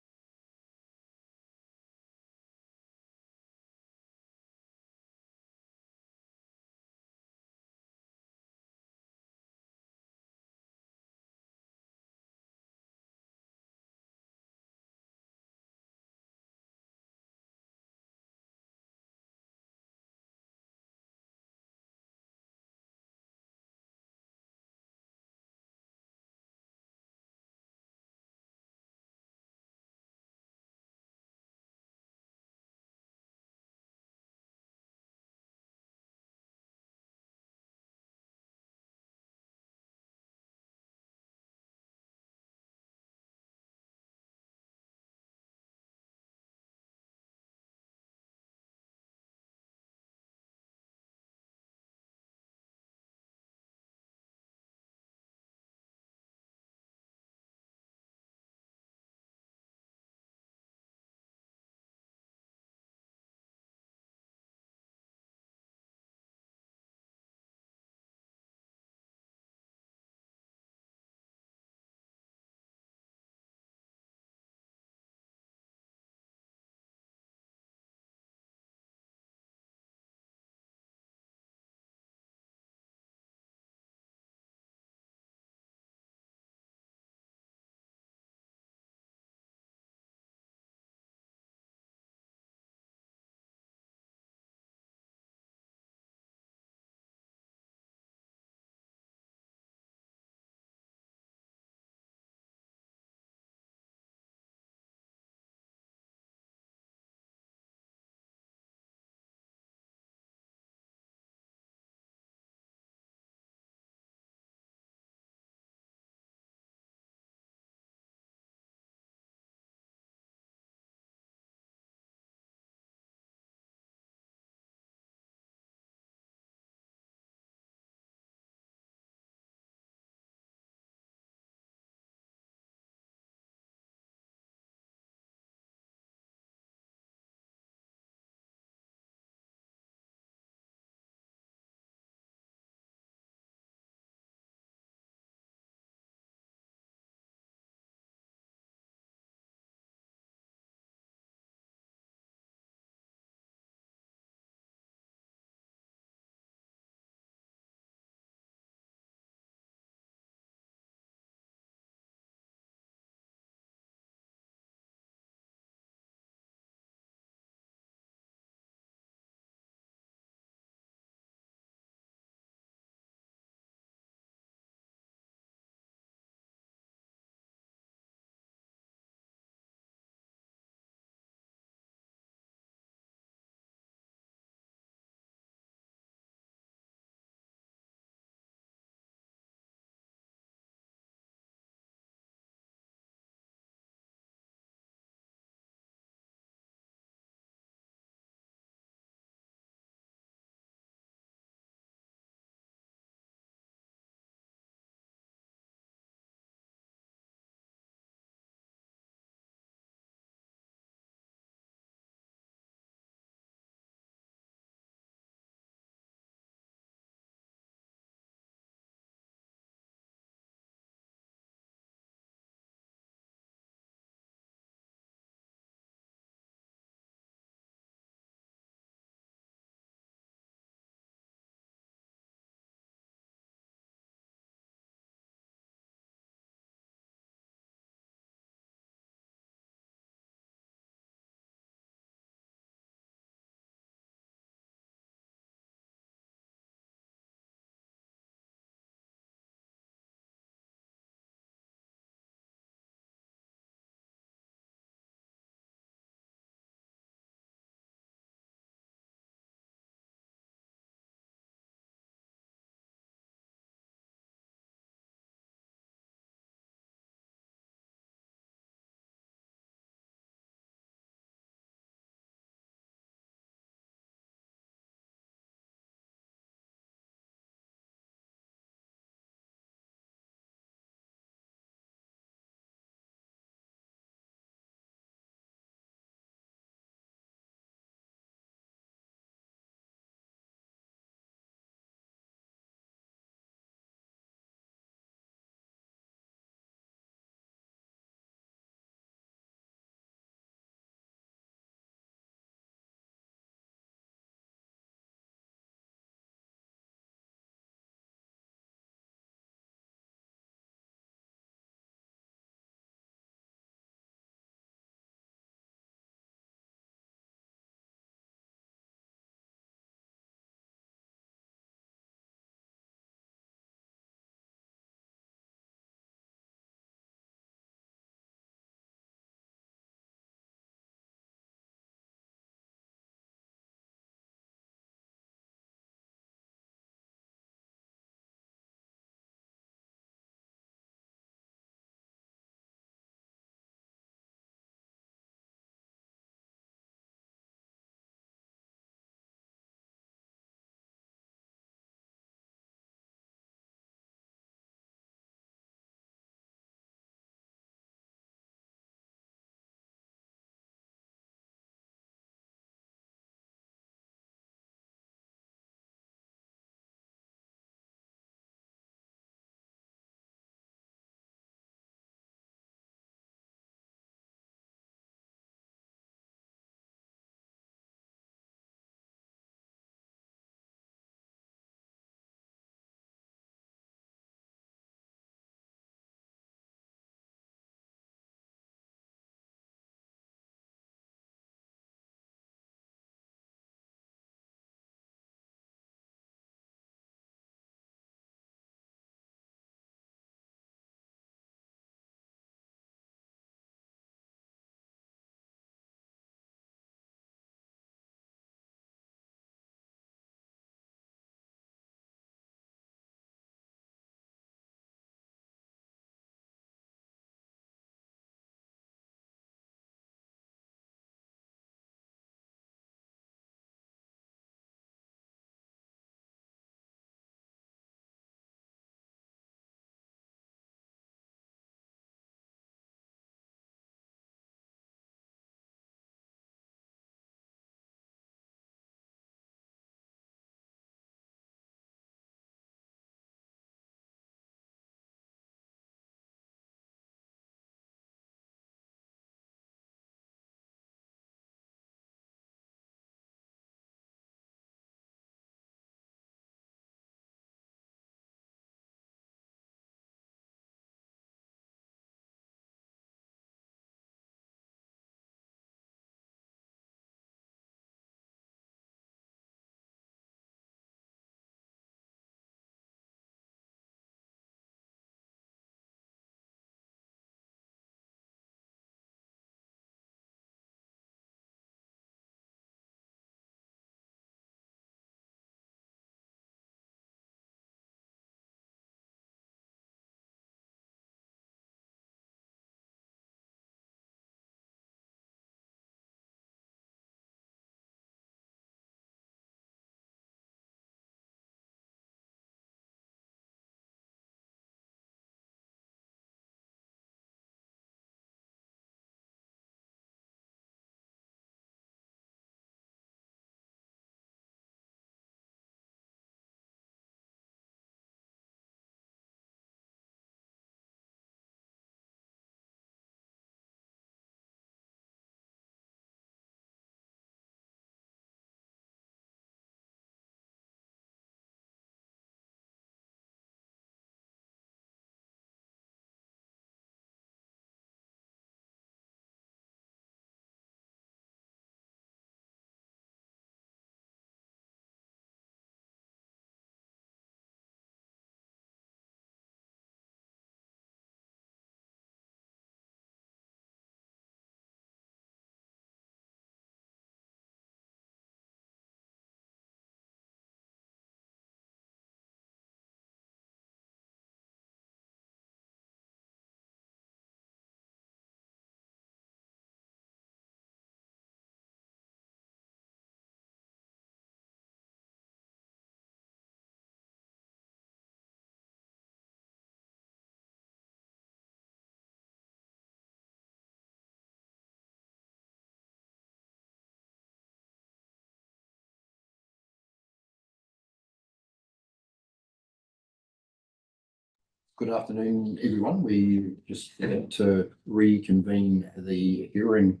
Good afternoon, everyone. We just had to reconvene the hearing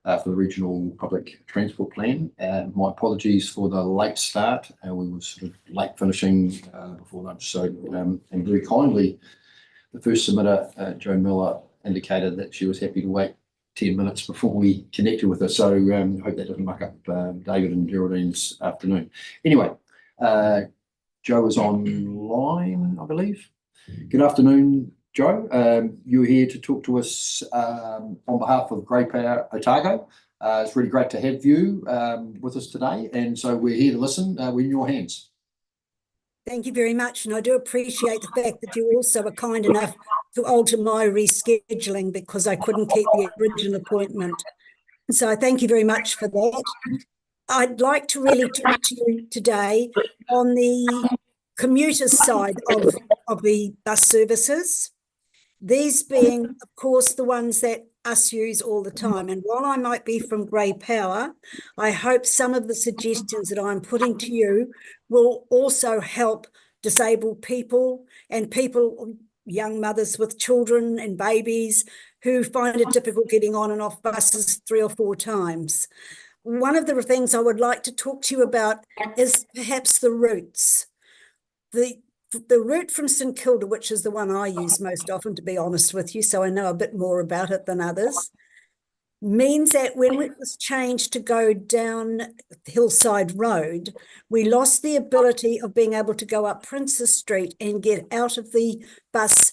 for the Regional Public Transport Plan. My apologies for the late start. We were sort of late finishing before lunch. So, and very kindly, the first submitter, Jo Miller, indicated that she was happy to wait 10 minutes before we connected with her. So I hope that doesn't muck up David and Geraldine's afternoon. Anyway, Jo is online, I believe. Good afternoon, Jo. You're here to talk to us on behalf of Grey Power Otago. It's really great to have you with us today. And so we're here to listen. We're in your hands. Thank you very much. And I do appreciate the fact that you also were kind enough to alter my rescheduling because I couldn't keep the original appointment. So thank you very much for that. I'd like to really talk to you today on the commuters side of the bus services. These being, of course, the ones that us use all the time. And while I might be from Grey Power, I hope some of the suggestions that I'm putting to you will also help disabled people and people, young mothers with children and babies who find it difficult getting on and off buses 3 or 4 times. One of the things I would like to talk to you about is perhaps the routes. The route from St Kilda, which is the one I use most often, to be honest with you, so I know a bit more about it than others, means that when it was changed to go down Hillside Road, we lost the ability of being able to go up Princess Street and get out of the bus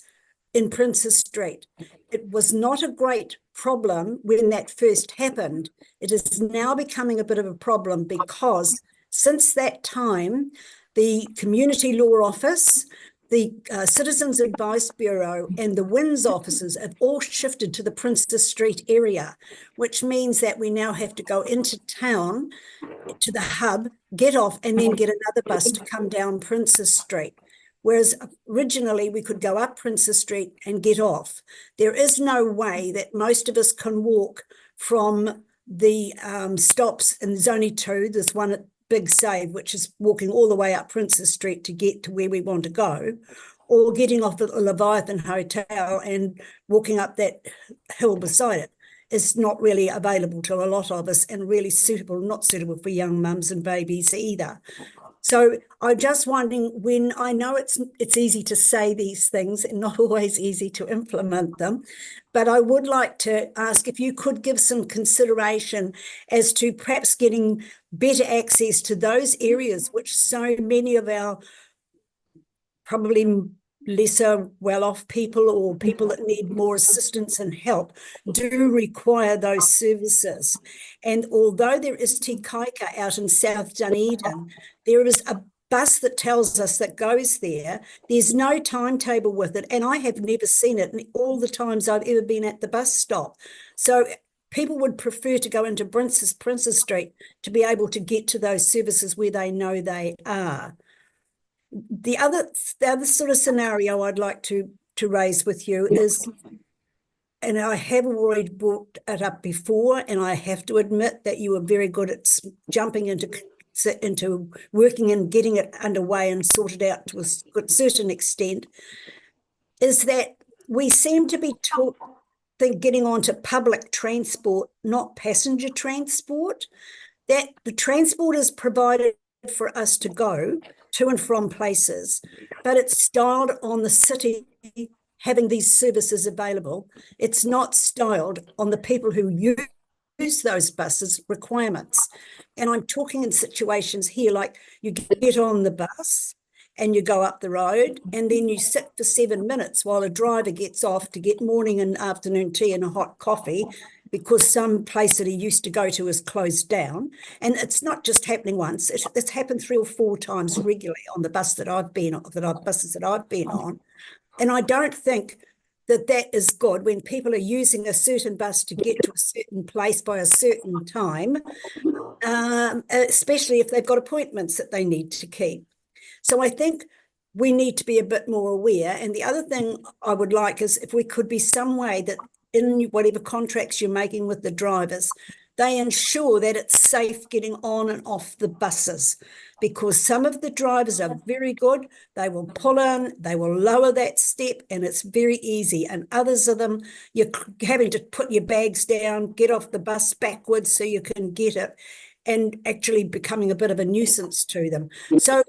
in Princess Street. It was not a great problem when that first happened. It is now becoming a bit of a problem because since that time, the Community Law Office, the Citizens Advice Bureau and the WINS offices have all shifted to the Princess Street area, which means that we now have to go into town to the hub, get off and then get another bus to come down Princess Street. Whereas originally we could go up Princess Street and get off. There is no way that most of us can walk from the stops, and there's only 2. There's one at Big Save, which is walking all the way up Princess Street to get to where we want to go, or getting off at the Leviathan Hotel and walking up that hill beside it is not really available to a lot of us and really not suitable for young mums and babies either. So I'm just wondering, when I know it's easy to say these things and not always easy to implement them, but I would like to ask if you could give some consideration as to perhaps getting better access to those areas which so many of our probably lesser well-off people or people that need more assistance and help do require those services. And although there is Te Kaika out in South Dunedin, there is a bus that tells us that goes there. There's no timetable with it, and I have never seen it in all the times I've ever been at the bus stop. So people would prefer to go into Princess Street to be able to get to those services where they know they are. The other sort of scenario I'd like to raise with you is, and I have already brought it up before, and I have to admit that you were very good at jumping into working and getting it underway and sorted out to a certain extent, is that we seem to be getting onto public transport, not passenger transport, that the transport is provided for us to go to and from places, but it's styled on the city having these services available. It's not styled on the people who use those buses' requirements. And I'm talking in situations here, like you get on the bus and you go up the road and then you sit for 7 minutes while a driver gets off to get morning and afternoon tea and a hot coffee because some place that he used to go to is closed down. And it's not just happening once, it's happened 3 or 4 times regularly on the bus that I've been on, buses that I've been on. And I don't think that is good when people are using a certain bus to get to a certain place by a certain time, especially if they've got appointments that they need to keep. So I think we need to be a bit more aware. And the other thing I would like is if we could be some way that in whatever contracts you're making with the drivers, they ensure that it's safe getting on and off the buses, because some of the drivers are very good. They will pull in, they will lower that step, and it's very easy. And others of them, you're having to put your bags down, get off the bus backwards so you can get it, and actually becoming a bit of a nuisance to them. So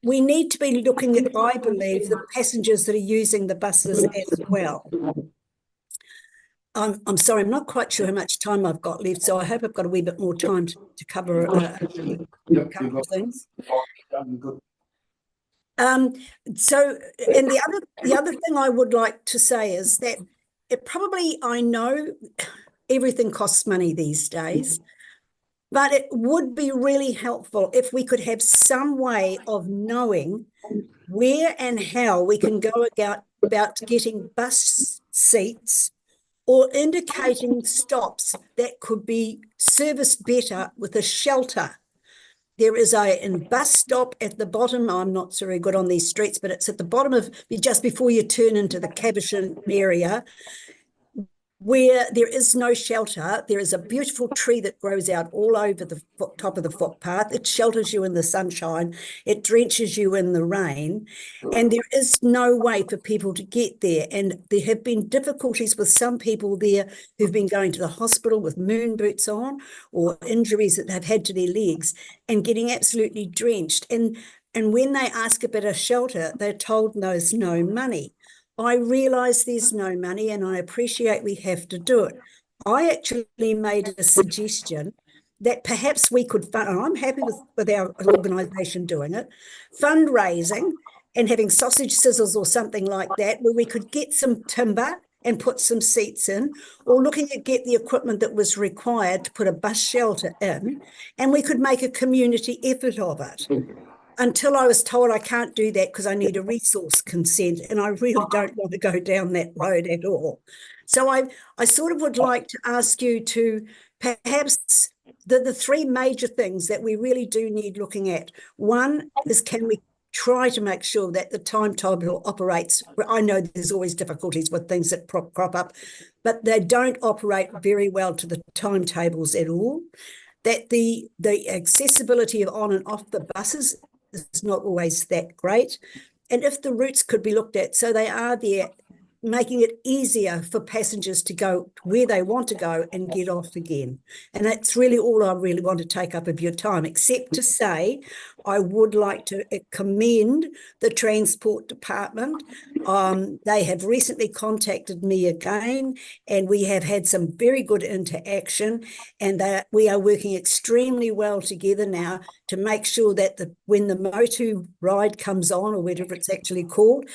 we need to be looking at, I believe, the passengers that are using the buses as well. I'm sorry, I'm not quite sure how much time I've got left, so I hope I've got a wee bit more time to cover a couple of things. So, and the other thing I would like to say is that I know everything costs money these days, but it would be really helpful if we could have some way of knowing where and how we can go about getting bus seats or indicating stops that could be serviced better with a shelter. There is a bus stop at the bottom. I'm not so very good on these streets, but it's at the bottom of, just before you turn into the Caversham area, where there is no shelter. There is a beautiful tree that grows out all over the top of the footpath. It shelters you in the sunshine. It drenches you in the rain. And there is no way for people to get there. And there have been difficulties with some people there who've been going to the hospital with moon boots on, or injuries that they've had to their legs, and getting absolutely drenched. And when they ask about a shelter, they're told there's no money. I realise there's no money, and I appreciate we have to do it. I actually made a suggestion that perhaps we could fund, and I'm happy with our organisation doing it, fundraising and having sausage sizzles or something like that, where we could get some timber and put some seats in, or looking at get the equipment that was required to put a bus shelter in, and we could make a community effort of it. Until I was told I can't do that because I need a resource consent, and I really don't want to go down that road at all. So I sort of would like to ask you to perhaps the three major things that we really do need looking at. One is, can we try to make sure that the timetable operates? I know there's always difficulties with things that crop up, but they don't operate very well to the timetables at all. That the accessibility of on and off the buses is not always that great. And if the routes could be looked at so they are there, making it easier for passengers to go where they want to go and get off again. And that's really all I really want to take up of your time, except to say I would like to commend the Transport Department. They have recently contacted me again, and we have had some very good interaction, and we are working extremely well together now to make sure that when the Motu ride comes on, or whatever it's actually called,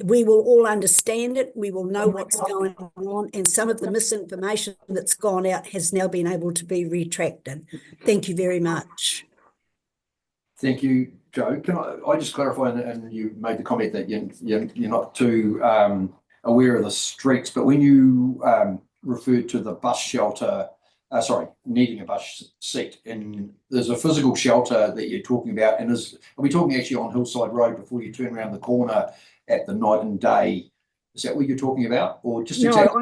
we will all understand it. We will know what's going on, and some of the misinformation that's gone out has now been able to be retracted. Thank you very much. Thank you, Jo. Can I just clarify, and you made the comment that you're not too aware of the streets, but when you referred to the bus shelter, needing a bus seat, and there's a physical shelter that you're talking about, and are we talking actually on Hillside Road before you turn around the corner at the Night and Day? Is that what you're talking about, or just exactly? No,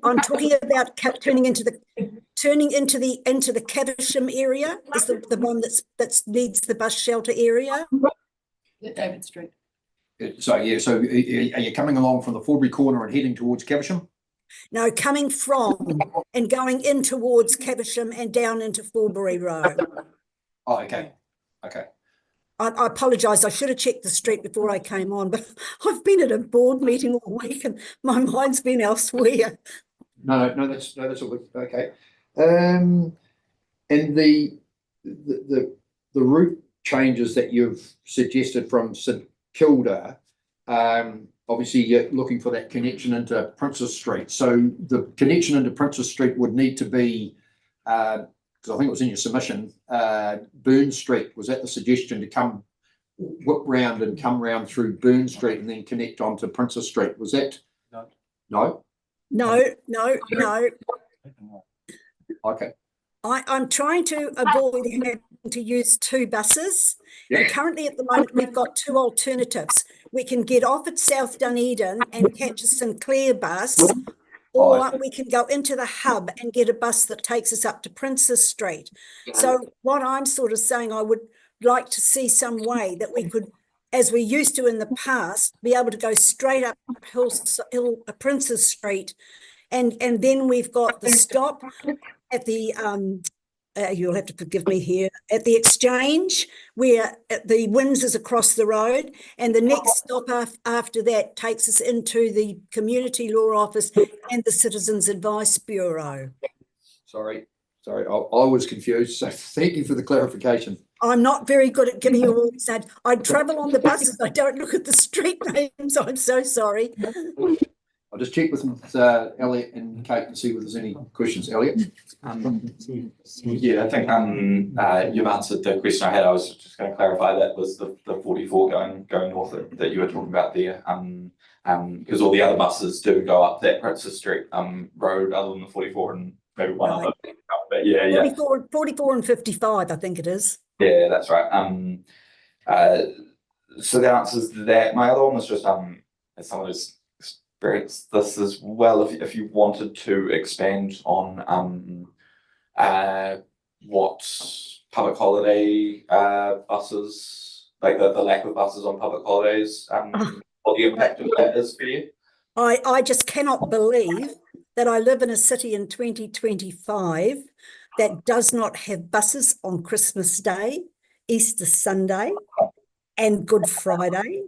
I'm talking about turning into the Caversham area. Is the one that needs the bus shelter area? David Street. So are you coming along from the Forbury corner and heading towards Caversham? No, coming from and going in towards Caversham and down into Forbury Road. Oh, okay. I apologise. I should have checked the street before I came on, but I've been at a board meeting all week and my mind's been elsewhere. No, that's all good. Okay. And the route changes that you've suggested from St Kilda, obviously you're looking for that connection into Princess Street. So the connection into Princess Street would need to be, because I think it was in your submission, Burn Street. Was that the suggestion, to come whip round and come round through Burn Street and then connect onto Princess Street? Was that? No. Okay. I'm trying to avoid having to use two buses. Yeah. And currently at the moment we've got two alternatives. We can get off at South Dunedin and catch a Sinclair bus, or we can go into the hub and get a bus that takes us up to Princess Street. So what I'm sort of saying, I would like to see some way that we could, as we used to in the past, be able to go straight up Princess Street, and then we've got the stop at the you'll have to forgive me here, at the Exchange, where the Windsor's across the road, and the next stop after that takes us into the Community Law Office and the Citizens Advice Bureau. Sorry, I was confused, so thank you for the clarification. I'm not very good at giving you all these names. I travel on the buses, I don't look at the street names, I'm so sorry. I'll just check with Elliot and Kate and see if there's any questions. Elliot? Yeah, I think you've answered the question I had. I was just going to clarify that was the 44 going north that you were talking about there. Because all the other buses do go up that Princess Street road other than the 44 and maybe one other. But yeah. 44 and 55, I think it is. Yeah, that's right. So that answers that. My other one was just as someone who's experienced this as well, if you wanted to expand on what public holiday buses, like the lack of buses on public holidays, what the impact of that is for you. I just cannot believe that I live in a city in 2025 that does not have buses on Christmas Day, Easter Sunday, and Good Friday.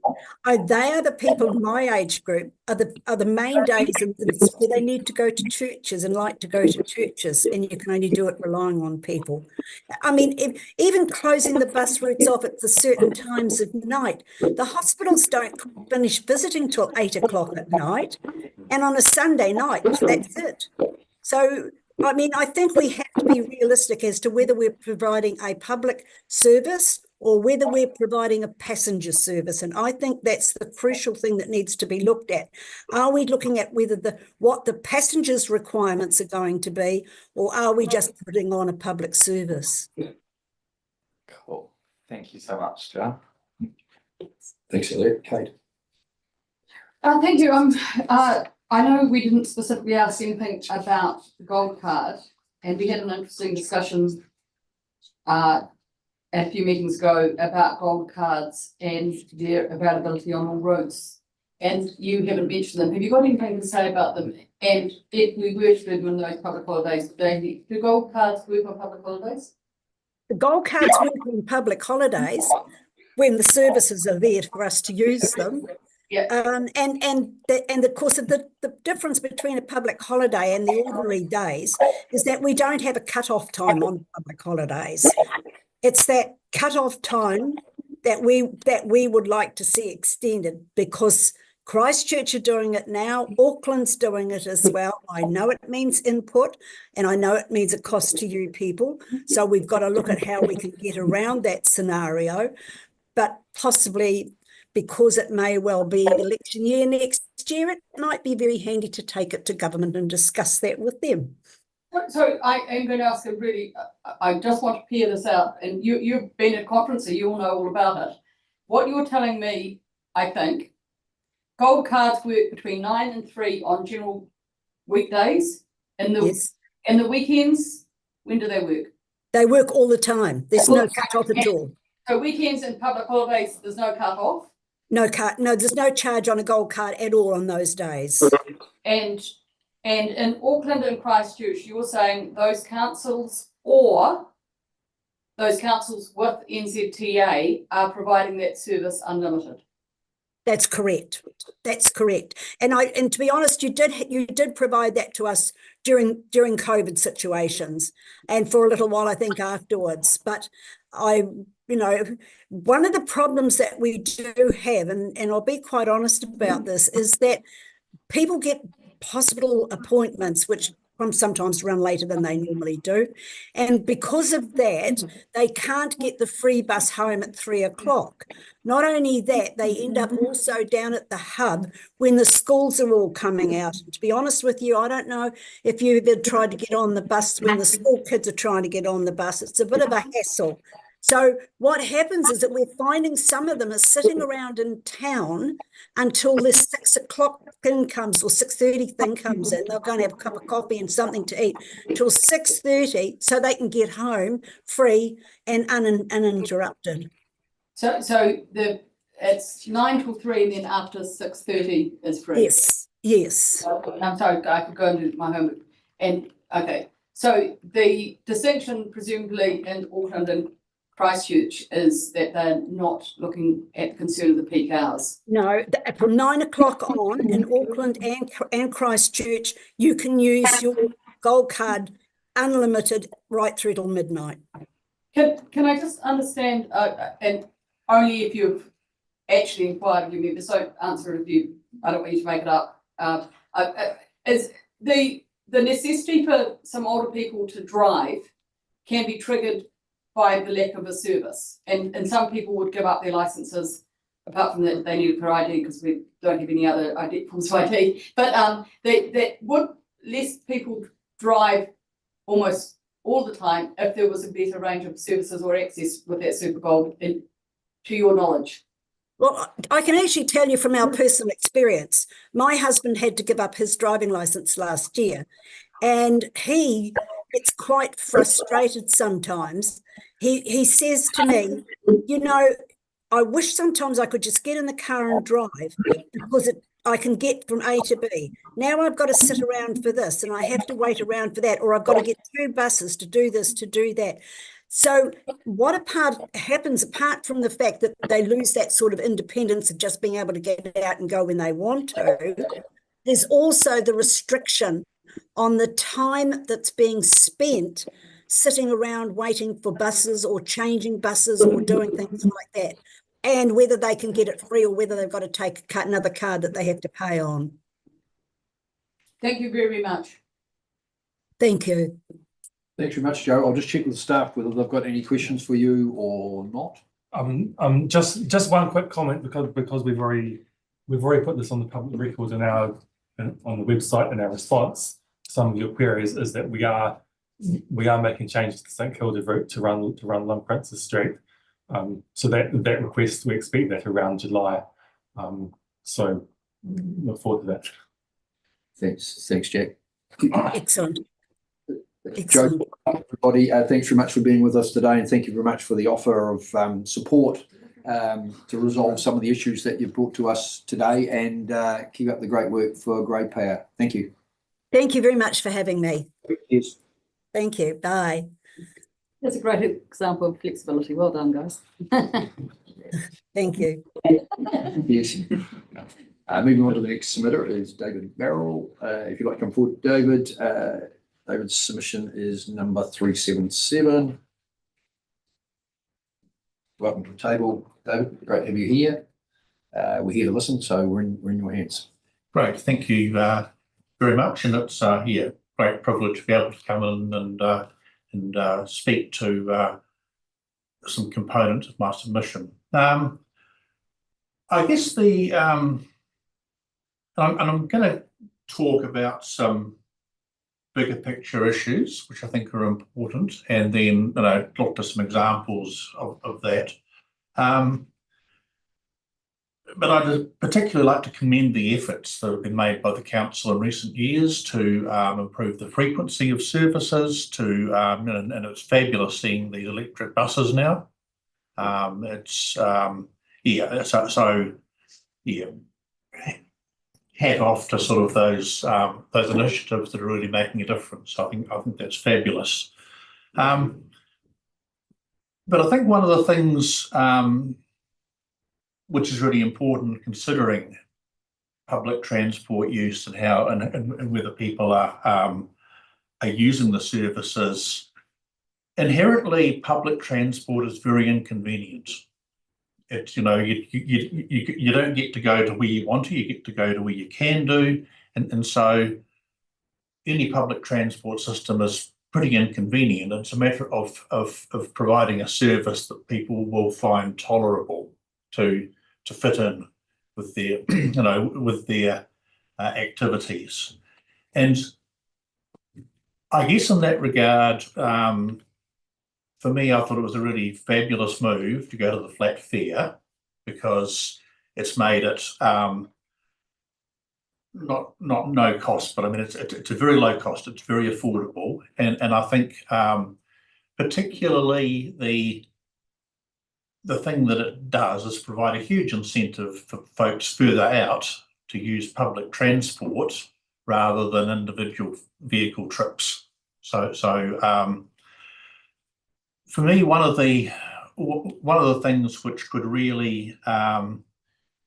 They are the people in my age group, are the main days where they need to go to churches and like to go to churches, and you can only do it relying on people. I mean, even closing the bus routes off at the certain times of night, the hospitals don't finish visiting till 8 o'clock at night, and on a Sunday night, that's it. So, I mean, I think we have to be realistic as to whether we're providing a public service or whether we're providing a passenger service. And I think that's the crucial thing that needs to be looked at. Are we looking at what the passengers' requirements are going to be, or are we just putting on a public service? Cool. Thank you so much, John. Thanks, Elliot. Kate? Thank you. I know we didn't specifically ask anything about the gold card, and we had an interesting discussion a few meetings ago about gold cards and their availability on all roads. And you haven't mentioned them. Have you got anything to say about them? And if we were to do one of those public holidays, do gold cards work on public holidays? The gold cards work on public holidays when the services are there for us to use them. Yeah. And of course the difference between a public holiday and the ordinary days is that we don't have a cut-off time on public holidays. It's that cut-off time that we would like to see extended, because Christchurch are doing it now, Auckland's doing it as well. I know it means input, and I know it means a cost to you people. So we've got to look at how we can get around that scenario, but possibly, because it may well be election year next year, it might be very handy to take it to government and discuss that with them. So I am going to ask a really, I just want to peer this out, and you've been at conference, so you all know all about it. What you're telling me, I think, gold cards work between 9 and 3 on general weekdays, and the weekends, when do they work? They work all the time. There's no cut-off at all. So weekends and public holidays, there's no cut-off? No, there's no charge on a gold card at all on those days. And in Auckland and Christchurch, you're saying those councils or those councils with NZTA are providing that service unlimited? That's correct. That's correct. And to be honest, you did provide that to us during COVID situations, and for a little while, I think, afterwards. But one of the problems that we do have, and I'll be quite honest about this, is that people get hospital appointments which sometimes run later than they normally do, and because of that they can't get the free bus home at 3 o'clock. Not only that, they end up also down at the hub when the schools are all coming out. To be honest with you, I don't know if you've ever tried to get on the bus when the school kids are trying to get on the bus. It's a bit of a hassle, So what happens is that we're finding some of them are sitting around in town until this 6 o'clock thing comes or 6:30 thing comes in. They're going to have a cup of coffee and something to eat till 6:30 so they can get home free and uninterrupted. So it's 9 till 3 and then after 6:30 is free? Yes. I'm sorry, I could go and do my homework. And, okay, so the distinction presumably in Auckland and Christchurch is that they're not looking at the concern of the peak hours. No, from 9 o'clock on in Auckland and Christchurch, you can use your gold card unlimited right through till midnight. Can I just understand, and only if you've actually inquired of your members, so answer it if you, I don't want you to make it up. Is the necessity for some older people to drive can be triggered by the lack of a service, and some people would give up their licenses apart from that they need it for ID because we don't have any other ID forms of ID. But that would less people drive almost all the time if there was a better range of services or access with that Super Gold, to your knowledge? Well, I can actually tell you from our personal experience, my husband had to give up his driving license last year, and he gets quite frustrated sometimes. He says to me, you know, I wish sometimes I could just get in the car and drive because I can get from A to B. Now I've got to sit around for this and I have to wait around for that, or I've got to get 2 buses to do this, to do that. So what happens apart from the fact that they lose that sort of independence of just being able to get out and go when they want to, there's also the restriction on the time that's being spent sitting around waiting for buses or changing buses or doing things like that, and whether they can get it free or whether they've got to take another card that they have to pay on. Thank you very much. Thank you. Thanks very much, Joe. I'll just check with the staff whether they've got any questions for you or not. Just one quick comment because we've already put this on the public record on the website in our response. Some of your queries is that we are making changes to St Kilda route to run along Princes Street. So that request, we expect that around July. So look forward to that. Thanks, Jack. Excellent. Joe, everybody, thanks very much for being with us today, and thank you very much for the offer of support to resolve some of the issues that you've brought to us today, and keep up the great work for Grey Power. Thank you. Thank you very much for having me. Yes. Thank you. Bye. That's a great example of flexibility. Well done, guys. Thank you. Yes. Moving on to the next submitter is David Merrill. If you'd like to come forward, David. David's submission is number 377. Welcome to the table, David. Great to have you here. We're here to listen, so we're in your hands. Great, thank you very much, and it's great privilege to be able to come in and speak to some components of my submission. I guess I'm going to talk about some bigger picture issues, which I think are important, and then look to some examples of that. But I'd particularly like to commend the efforts that have been made by the council in recent years to improve the frequency of services. And it's fabulous seeing these electric buses now. Hat off to sort of those initiatives that are really making a difference. I think that's fabulous. But I think one of the things which is really important considering public transport use and how and whether people are using the services. Inherently, public transport is very inconvenient. It's, you don't get to go to where you want to, you get to go to where you can do. And so any public transport system is pretty inconvenient. It's a matter of providing a service that people will find tolerable to fit in with their activities. And I guess in that regard, for me, I thought it was a really fabulous move to go to the flat fare because it's made it not no cost, but I mean it's a very low cost. It's very affordable, and I think particularly the thing that it does is provide a huge incentive for folks further out to use public transport rather than individual vehicle trips. So for me, one of the things which could really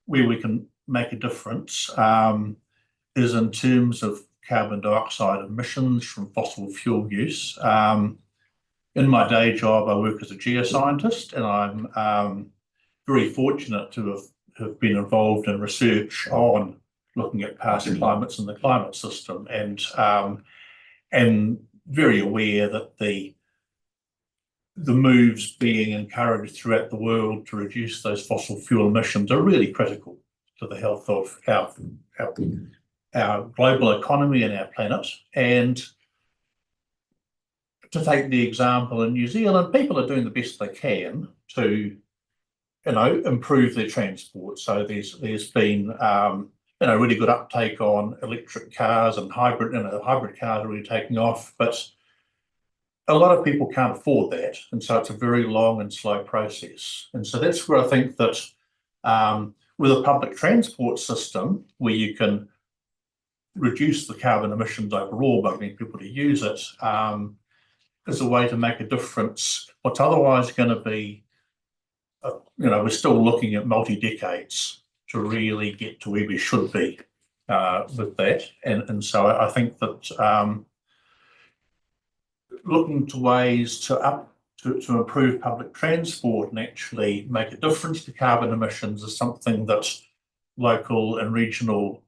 where we can make a difference is in terms of carbon dioxide emissions from fossil fuel use. In my day job, I work as a geoscientist, and I'm very fortunate to have been involved in research on looking at past climates and the climate system, and very aware that the moves being encouraged throughout the world to reduce those fossil fuel emissions are really critical to the health of our global economy and our planet. And to take the example in New Zealand, people are doing the best they can to, improve their transport. So there's been, really good uptake on electric cars and hybrid cars are really taking off, but a lot of people can't afford that. And so it's a very long and slow process. And so that's where I think that with a public transport system where you can reduce the carbon emissions overall by getting people to use it, is a way to make a difference. What's otherwise going to be, we're still looking at multi-decades to really get to where we should be with that. And so I think that looking to ways to improve public transport and actually make a difference to carbon emissions is something that local and regional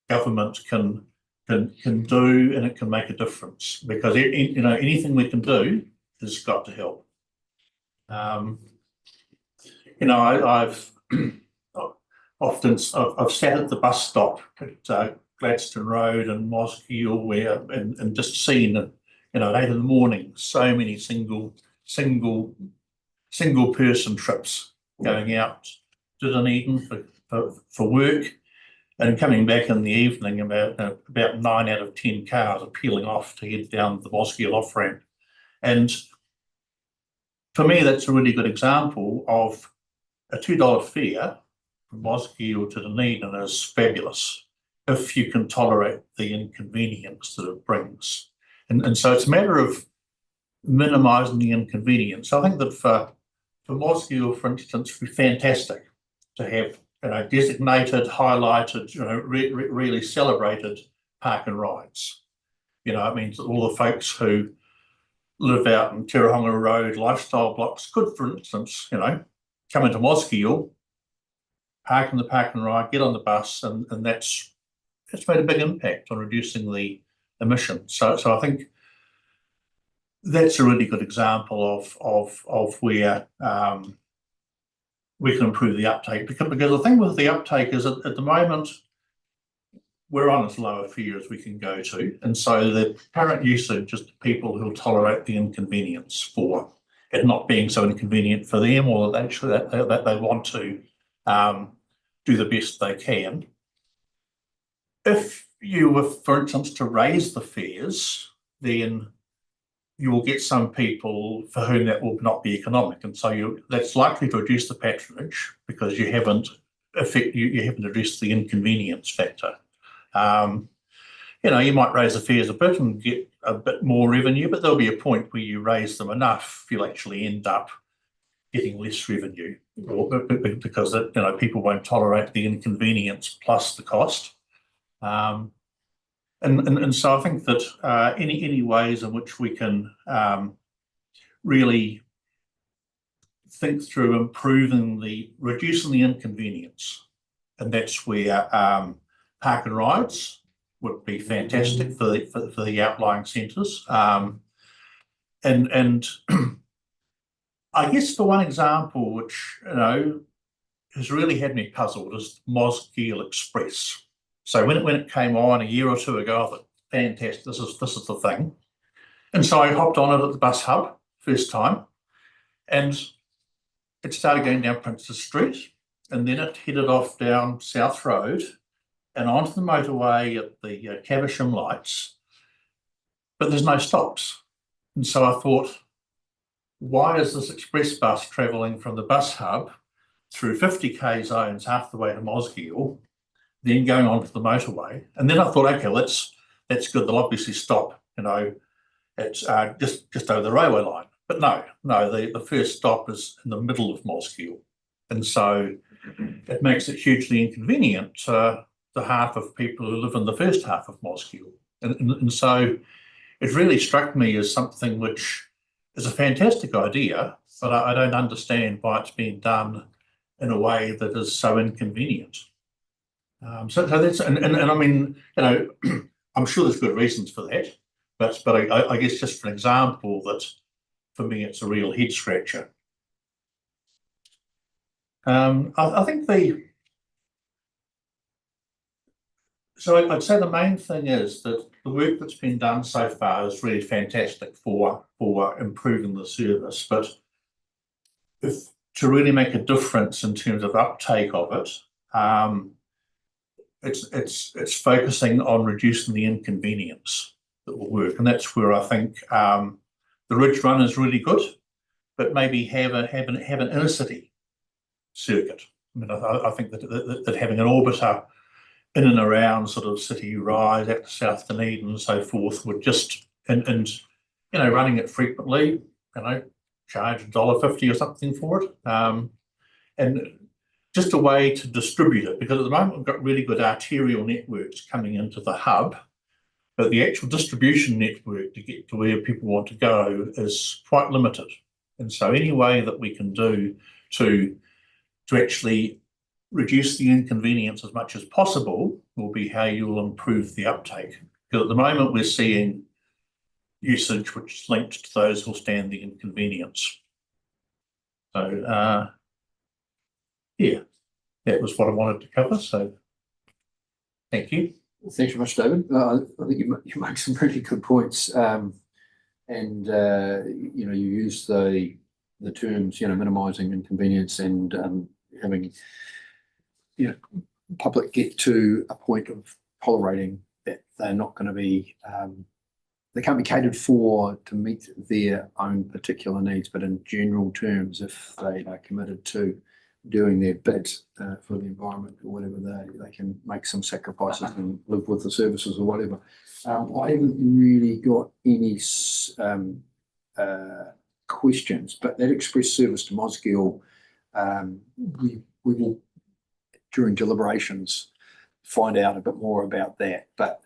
government can do, and it can make a difference, because anything we can do has got to help. I've sat at the bus stop at Gladstone Road and Mosgiel and just seen at 8 in the morning so many single person trips going out to Dunedin for work, and coming back in the evening, about 9 out of 10 cars are peeling off to head down the Mosgiel off-ramp. And for me, that's a really good example of a $2 fare from Mosgiel to Dunedin is fabulous if you can tolerate the inconvenience that it brings. And so it's a matter of minimising the inconvenience. I think that for Mosgiel, for instance, it would be fantastic to have designated, highlighted, really celebrated park and rides. It means that all the folks who live out in Tirahonga Road lifestyle blocks could, for instance, come into Mosgiel, park in the park and ride, get on the bus, and that's made a big impact on reducing the emissions. So I think that's a really good example of where we can improve the uptake, because the thing with the uptake is at the moment we're on as low a fare as we can go to, and so the current usage is people who will tolerate the inconvenience for it not being so inconvenient for them, or that they want to do the best they can. If you were, for instance, to raise the fares, then you will get some people for whom that will not be economic, and so that's likely to reduce the patronage because you haven't addressed the inconvenience factor. You might raise the fares a bit and get a bit more revenue, but there'll be a point where you raise them enough, you'll actually end up getting less revenue, because people won't tolerate the inconvenience plus the cost. And so I think that any ways in which we can really think through reducing the inconvenience, and that's where park and rides would be fantastic for the outlying centres. And I guess for one example, which has really had me puzzled, is Mosgiel Express. So when it came on a year or two ago, I thought, fantastic, this is the thing. And so I hopped on it at the bus hub first time, And it started going down Princess Street, and then it headed off down South Road and onto the motorway at the Caversham lights, but there's no stops. And so I thought, why is this express bus travelling from the bus hub through 50k zones half the way to Mosgiel, then going onto the motorway? And then I thought, okay, that's good. They'll obviously stop, it's just over the railway line. But no, the first stop is in the middle of Mosgiel. And so it makes it hugely inconvenient to the half of people who live in the first half of Mosgiel. And so it really struck me as something which is a fantastic idea, but I don't understand why it's being done in a way that is so inconvenient. So that's, and I mean, I'm sure there's good reasons for that, but I guess just for an example that for me it's a real head scratcher. I think so I'd say the main thing is that the work that's been done so far is really fantastic for improving the service, but if to really make a difference in terms of uptake of it, it's focusing on reducing the inconvenience that will work, and that's where I think the Ridge Run is really good, but maybe have an inner city circuit. I mean, I think that having an orbiter in and around sort of City Rise, out to South Dunedin and so forth would just, and running it frequently, charge $1.50 or something for it, and just a way to distribute it, because at the moment we've got really good arterial networks coming into the hub, but the actual distribution network to get to where people want to go is quite limited. And so any way that we can do to actually reduce the inconvenience as much as possible will be how you will improve the uptake. Because at the moment we're seeing usage which is linked to those who'll stand the inconvenience. So yeah, that was what I wanted to cover. So thank you. Thanks very much, David. I think you make some really good points, and you use the terms, minimising inconvenience and having public get to a point of tolerating that they're not going to be, they can't be catered for to meet their own particular needs, but in general terms, if they are committed to doing their bit for the environment or whatever, they can make some sacrifices and live with the services or whatever. I haven't really got any questions, but that express service to Mosgiel, we will, during deliberations, find out a bit more about that. But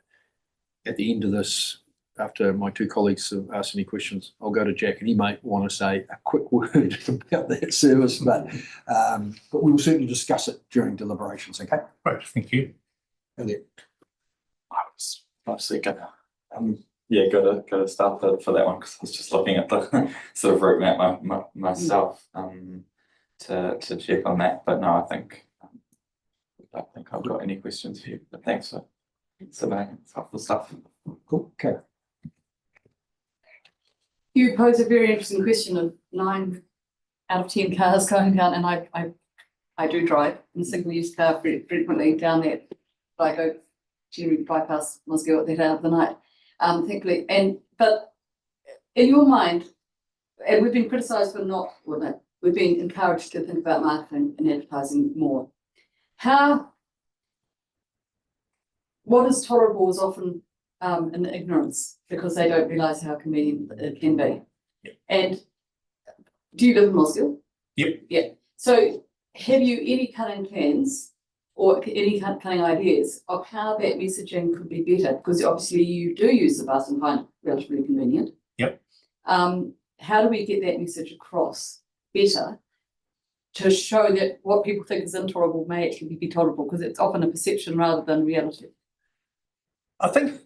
at the end of this, after my two colleagues have asked any questions, I'll go to Jack, and he might want to say a quick word about that service, but we will certainly discuss it during deliberations. Okay. Right. Thank you. And then I was obviously gonna go to start for that one, because I was just looking at the sort of route map myself to check on that. But no, I don't think I've got any questions for you. But thanks for surveying. It's helpful stuff. Cool. Okay. You pose a very interesting question of 9 out of 10 cars going down, and I do drive in a single-use car frequently down there. I go generally bypass Mosgiel at that hour of the night, thankfully. But in your mind, and we've been criticised for not, we've been encouraged to think about marketing and advertising more. What is tolerable is often in ignorance, because they don't realise how convenient it can be. Yep. And do you live in Mosgiel? Yep. Yeah. So have you any cunning plans or any cunning ideas of how that messaging could be better? Because obviously you do use the bus and find it relatively convenient. Yep. How do we get that message across better to show that what people think is intolerable may actually be tolerable? Because it's often a perception rather than reality. I think,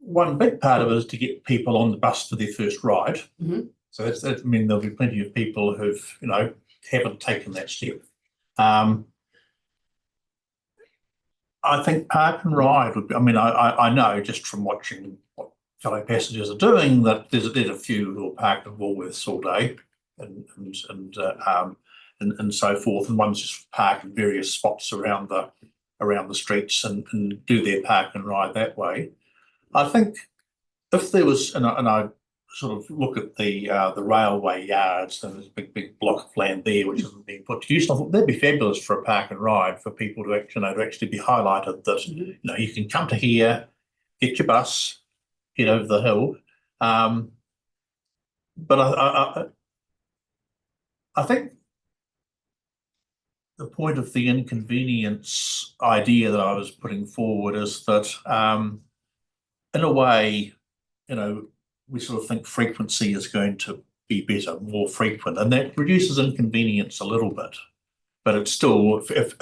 one big part of it is to get people on the bus for their first ride. Mm-hmm. So there'll be plenty of people who've, haven't taken that step. I think park and ride would be, I know just from watching fellow passengers are doing, that there's a few who will park at Woolworths all day and so forth, and ones just park in various spots around the streets and do their park and ride that way. I think if there was, and I sort of look at the railway yards, and there's a big block of land there which isn't being put to use. I thought that'd be fabulous for a park and ride for people to actually be highlighted that you can come to here, get your bus, get over the hill. But I think the point of the inconvenience idea that I was putting forward is that, in a way, we sort of think frequency is going to be better, more frequent, and that reduces inconvenience a little bit. But it's still, if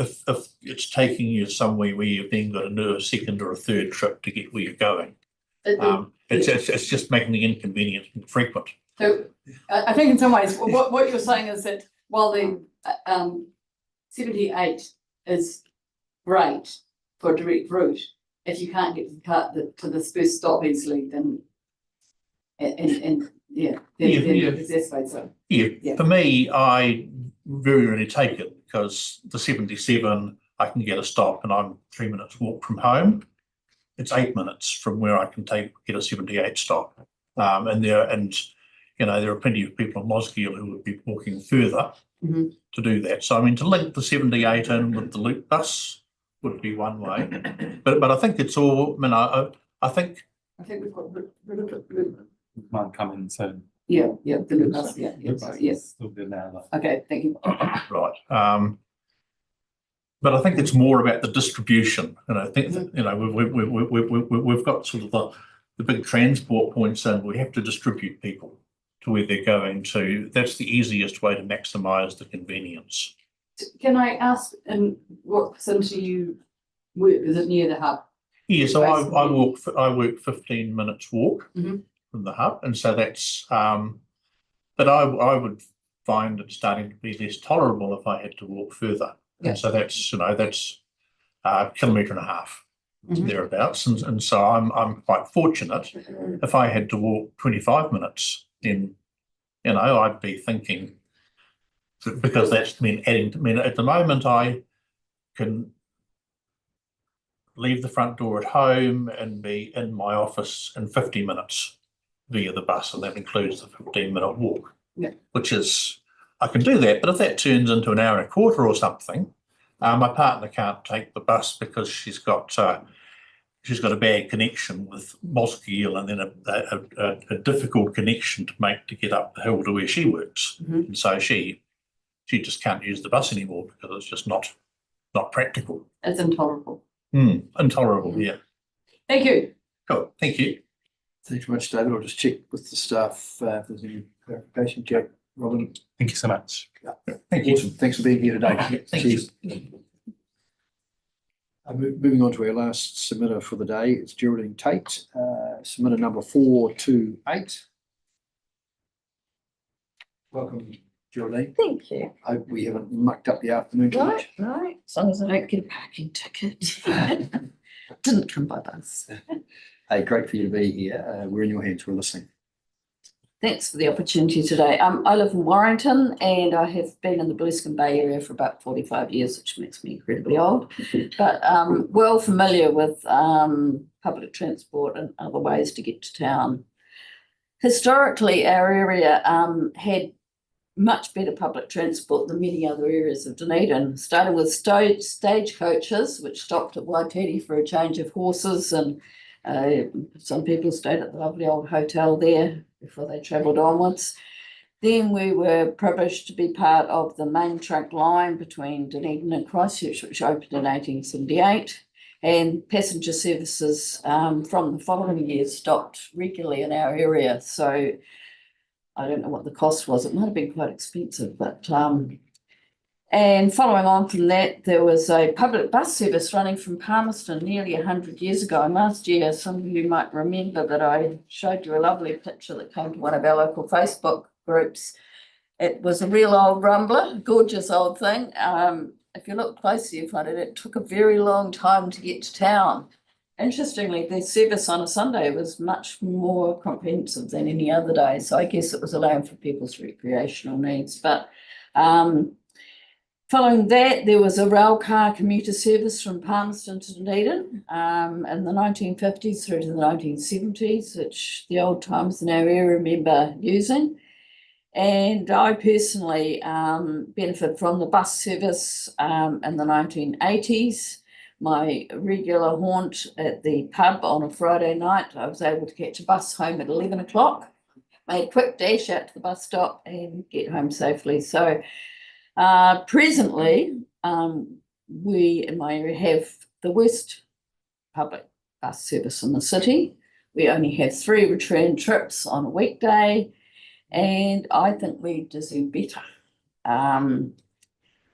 it's taking you somewhere where you've then got to do a second or a third trip to get where you're going, it's just making the inconvenience more frequent. So I think in some ways what you're saying is that while the 78 is great for a direct route, if you can't get to this first stop easily, then for me, I very rarely take it because the 77 I can get a stop and I'm 3 minutes walk from home. It's 8 minutes from where I can get a 78 stop, and there are plenty of people in Mosgiel who would be walking further to do that. So I mean, to link the 78 in with the loop bus would be one way, but I think it's all. I mean, I think we've got might come in soon. Yeah, the loop bus. Yes. Okay, thank you. Right. But I think it's more about the distribution, and I think we've got sort of the big transport points, and we have to distribute people to where they're going to. That's the easiest way to maximise the convenience. Can I ask, in what vicinity you work? Is it near the hub? Yeah, so I work 15 minutes walk from the hub, and so that's. But I would find it starting to be less tolerable if I had to walk further. And so that's a kilometre and a half thereabouts, and so I'm quite fortunate. If I had to walk 25 minutes, then I'd be thinking, because that's adding. I mean, at the moment I can leave the front door at home and be in my office in 50 minutes via the bus, and that includes the 15-minute walk. Which is, I can do that, but if that turns into an hour and a quarter or something, my partner can't take the bus because she's got a bad connection with Mosgiel, and then a difficult connection to make to get up the hill to where she works, and so she just can't use the bus anymore because it's just not practical. It's intolerable. Intolerable, yeah. Thank you. Cool, thank you. Thanks very much, David. I'll just check with the staff if there's any clarification. Jack, Robin. Thank you so much. Thank you. Awesome. Thanks for being here today. Cheers. Moving on to our last submitter for the day, it's Geraldine Tate, submitter number 428. Welcome, Geraldine. Thank you. Hope we haven't mucked up the afternoon too much. Right. As long as I don't get a parking ticket. Didn't come by bus. Hey, great for you to be here. We're in your hands. We're listening. Thanks for the opportunity today. I live in Warrington and I have been in the Blueskin Bay area for about 45 years, which makes me incredibly old, but well familiar with public transport and other ways to get to town. Historically, our area had much better public transport than many other areas of Dunedin, starting with stagecoaches, which stopped at Waititi for a change of horses, and some people stayed at the lovely old hotel there before they travelled onwards. Then we were privileged to be part of the main trunk line between Dunedin and Christchurch, which opened in 1878, and passenger services from the following years stopped regularly in our area. So I don't know what the cost was. It might have been quite expensive, but and following on from that, there was a public bus service running from Palmerston nearly 100 years ago. And last year, some of you might remember that I showed you a lovely picture that came to one of our local Facebook groups. It was a real old rumbler, a gorgeous old thing. If you look closely, you find it took a very long time to get to town. interestingly, the service on a Sunday was much more comprehensive than any other day. So I guess it was allowing for people's recreational needs. But following that, there was a rail car commuter service from Palmerston to Dunedin in the 1950s through to the 1970s, which the old timers in our area remember using. And I personally benefited from the bus service in the 1980s. My regular haunt at the pub on a Friday night, I was able to catch a bus home at 11 o'clock, made a quick dash out to the bus stop and get home safely. So presently, we in my area have the worst public bus service in the city. We only have 3 return trips on a weekday, and I think we deserve better.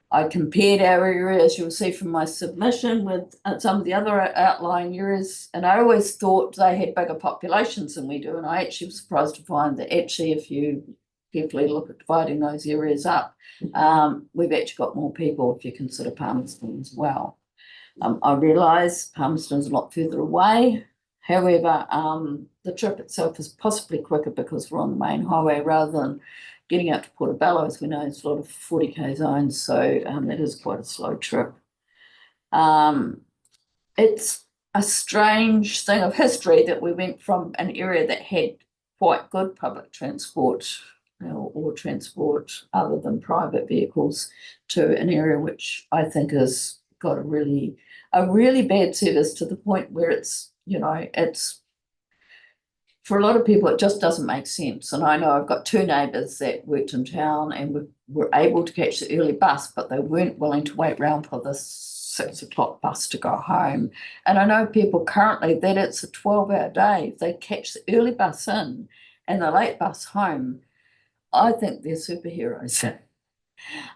I compared our area, as you'll see from my submission, with some of the other outlying areas, and I always thought they had bigger populations than we do, and I actually was surprised to find that actually if you carefully look at dividing those areas up, we've actually got more people if you consider Palmerston as well. I realise Palmerston's a lot further away. However, the trip itself is possibly quicker because we're on the main highway rather than getting out to Portobello, as we know, it's a lot of 40k zones, so it is quite a slow trip. It's a strange thing of history that we went from an area that had quite good public transport, or transport other than private vehicles, to an area which I think has got a really bad service, to the point where it's, it's, for a lot of people, it just doesn't make sense. And I know I've got 2 neighbours that worked in town and were able to catch the early bus, but they weren't willing to wait around for the 6 o'clock bus to go home. And I know people currently that it's a 12-hour day. If they catch the early bus in and the late bus home, I think they're superheroes.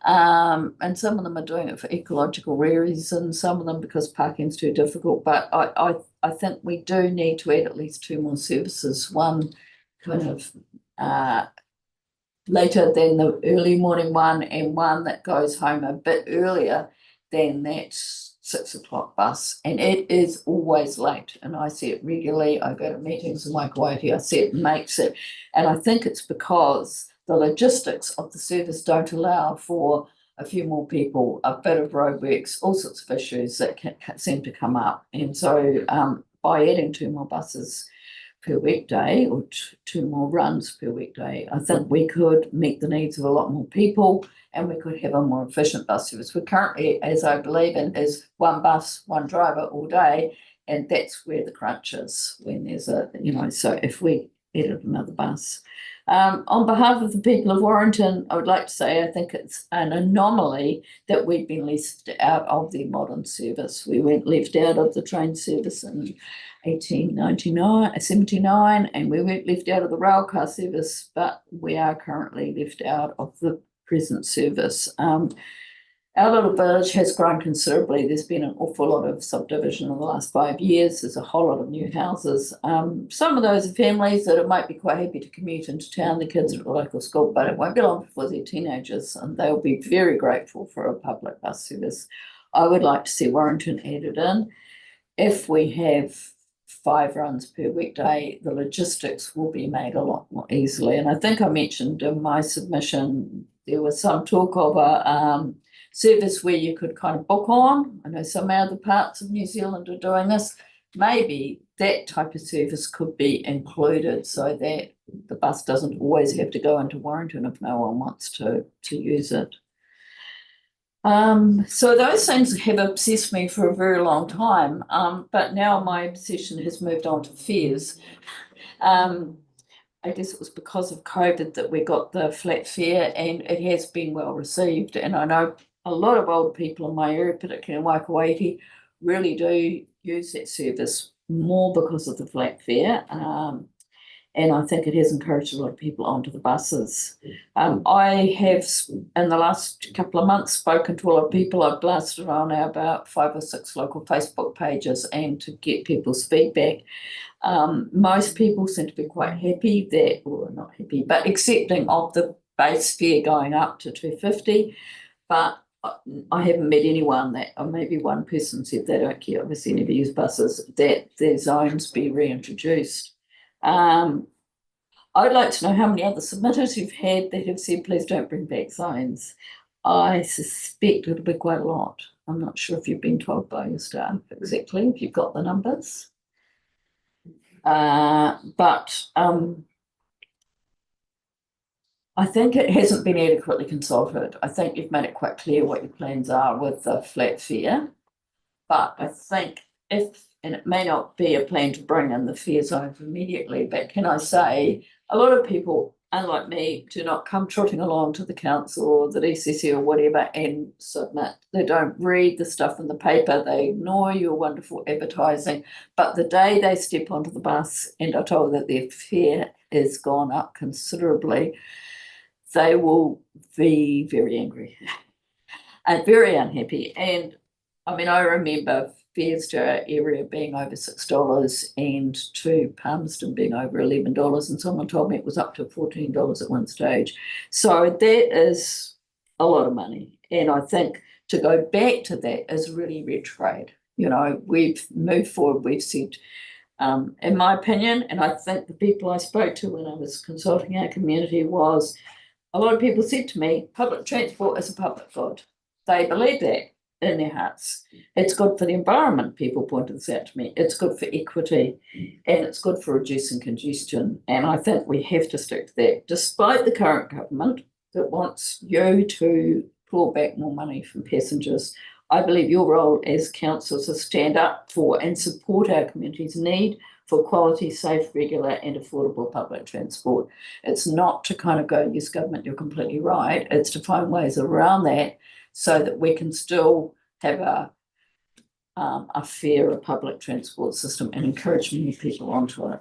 And some of them are doing it for ecological reasons, some of them because parking's too difficult. But I think we do need to add at least 2 more services, one kind of later than the early morning one, and one that goes home a bit earlier than that 6 o'clock bus. And it is always late, and I see it regularly. I go to meetings in Waikouaiti, I see it makes it. And I think it's because the logistics of the service don't allow for a few more people, a bit of roadworks, all sorts of issues that seem to come up. And so by adding 2 more buses per weekday, or 2 more runs per weekday, I think we could meet the needs of a lot more people, and we could have a more efficient bus service. We currently, as I believe in, is 1 bus, 1 driver all day, and that's where the crunch is when there's so if we added another bus. On behalf of the people of Warrington, I would like to say I think it's an anomaly that we've been left out of the modern service. We went left out of the train service in 79, and we weren't left out of the railcar service, but we are currently left out of the present service. Our little village has grown considerably. There's been an awful lot of subdivision in the last 5 years. There's a whole lot of new houses. Some of those are families that might be quite happy to commute into town. The kids are at the local school, but it won't be long before they're teenagers, and they'll be very grateful for a public bus service. I would like to see Warrington added in. If we have 5 runs per weekday, the logistics will be made a lot more easily. And I think I mentioned in my submission, there was some talk of a service where you could kind of book on. I know some other parts of New Zealand are doing this. Maybe that type of service could be included so that the bus doesn't always have to go into Warrington if no one wants to use it. So those things have obsessed me for a very long time, but now my obsession has moved on to fares. I guess it was because of COVID that we got the flat fare, and it has been well received. And I know a lot of older people in my area, particularly in Waikouaiti, really do use that service more because of the flat fare. And I think it has encouraged a lot of people onto the buses. I have, in the last couple of months, spoken to a lot of people. I've blasted around now about 5 or 6 local Facebook pages and to get people's feedback. Most people seem to be quite happy that, or not happy, but accepting of the base fare going up to $2.50. But I haven't met anyone that, or maybe one person said they don't care, obviously never use buses, that their zones be reintroduced. I'd like to know how many other submitters you've had that have said, please don't bring back zones. I suspect it'll be quite a lot. I'm not sure if you've been told by your staff exactly, if you've got the numbers. But I think it hasn't been adequately consulted. I think you've made it quite clear what your plans are with the flat fare. But I think and it may not be a plan to bring in the fare zones immediately, but can I say, a lot of people, unlike me, do not come trotting along to the council or the DCC or whatever and submit. They don't read the stuff in the paper. They ignore your wonderful advertising. But the day they step onto the bus and are told that their fare has gone up considerably, they will be very angry and very unhappy. And I mean, I remember fares to our area being over $6 and to Palmerston being over $11, and someone told me it was up to $14 at one stage. So that is a lot of money. And I think to go back to that is really retrograde. You know, we've moved forward, we've said, in my opinion, and I think the people I spoke to when I was consulting our community was, a lot of people said to me, public transport is a public good. They believe that in their hearts. It's good for the environment, people pointed this out to me. It's good for equity and it's good for reducing congestion. And I think we have to stick to that, despite the current government that wants you to claw back more money from passengers. I believe your role as council is to stand up for and support our community's need for quality, safe, regular and affordable public transport. It's not to kind of go, yes, government, you're completely right. It's to find ways around that so that we can still have a fairer public transport system and encourage many people onto it.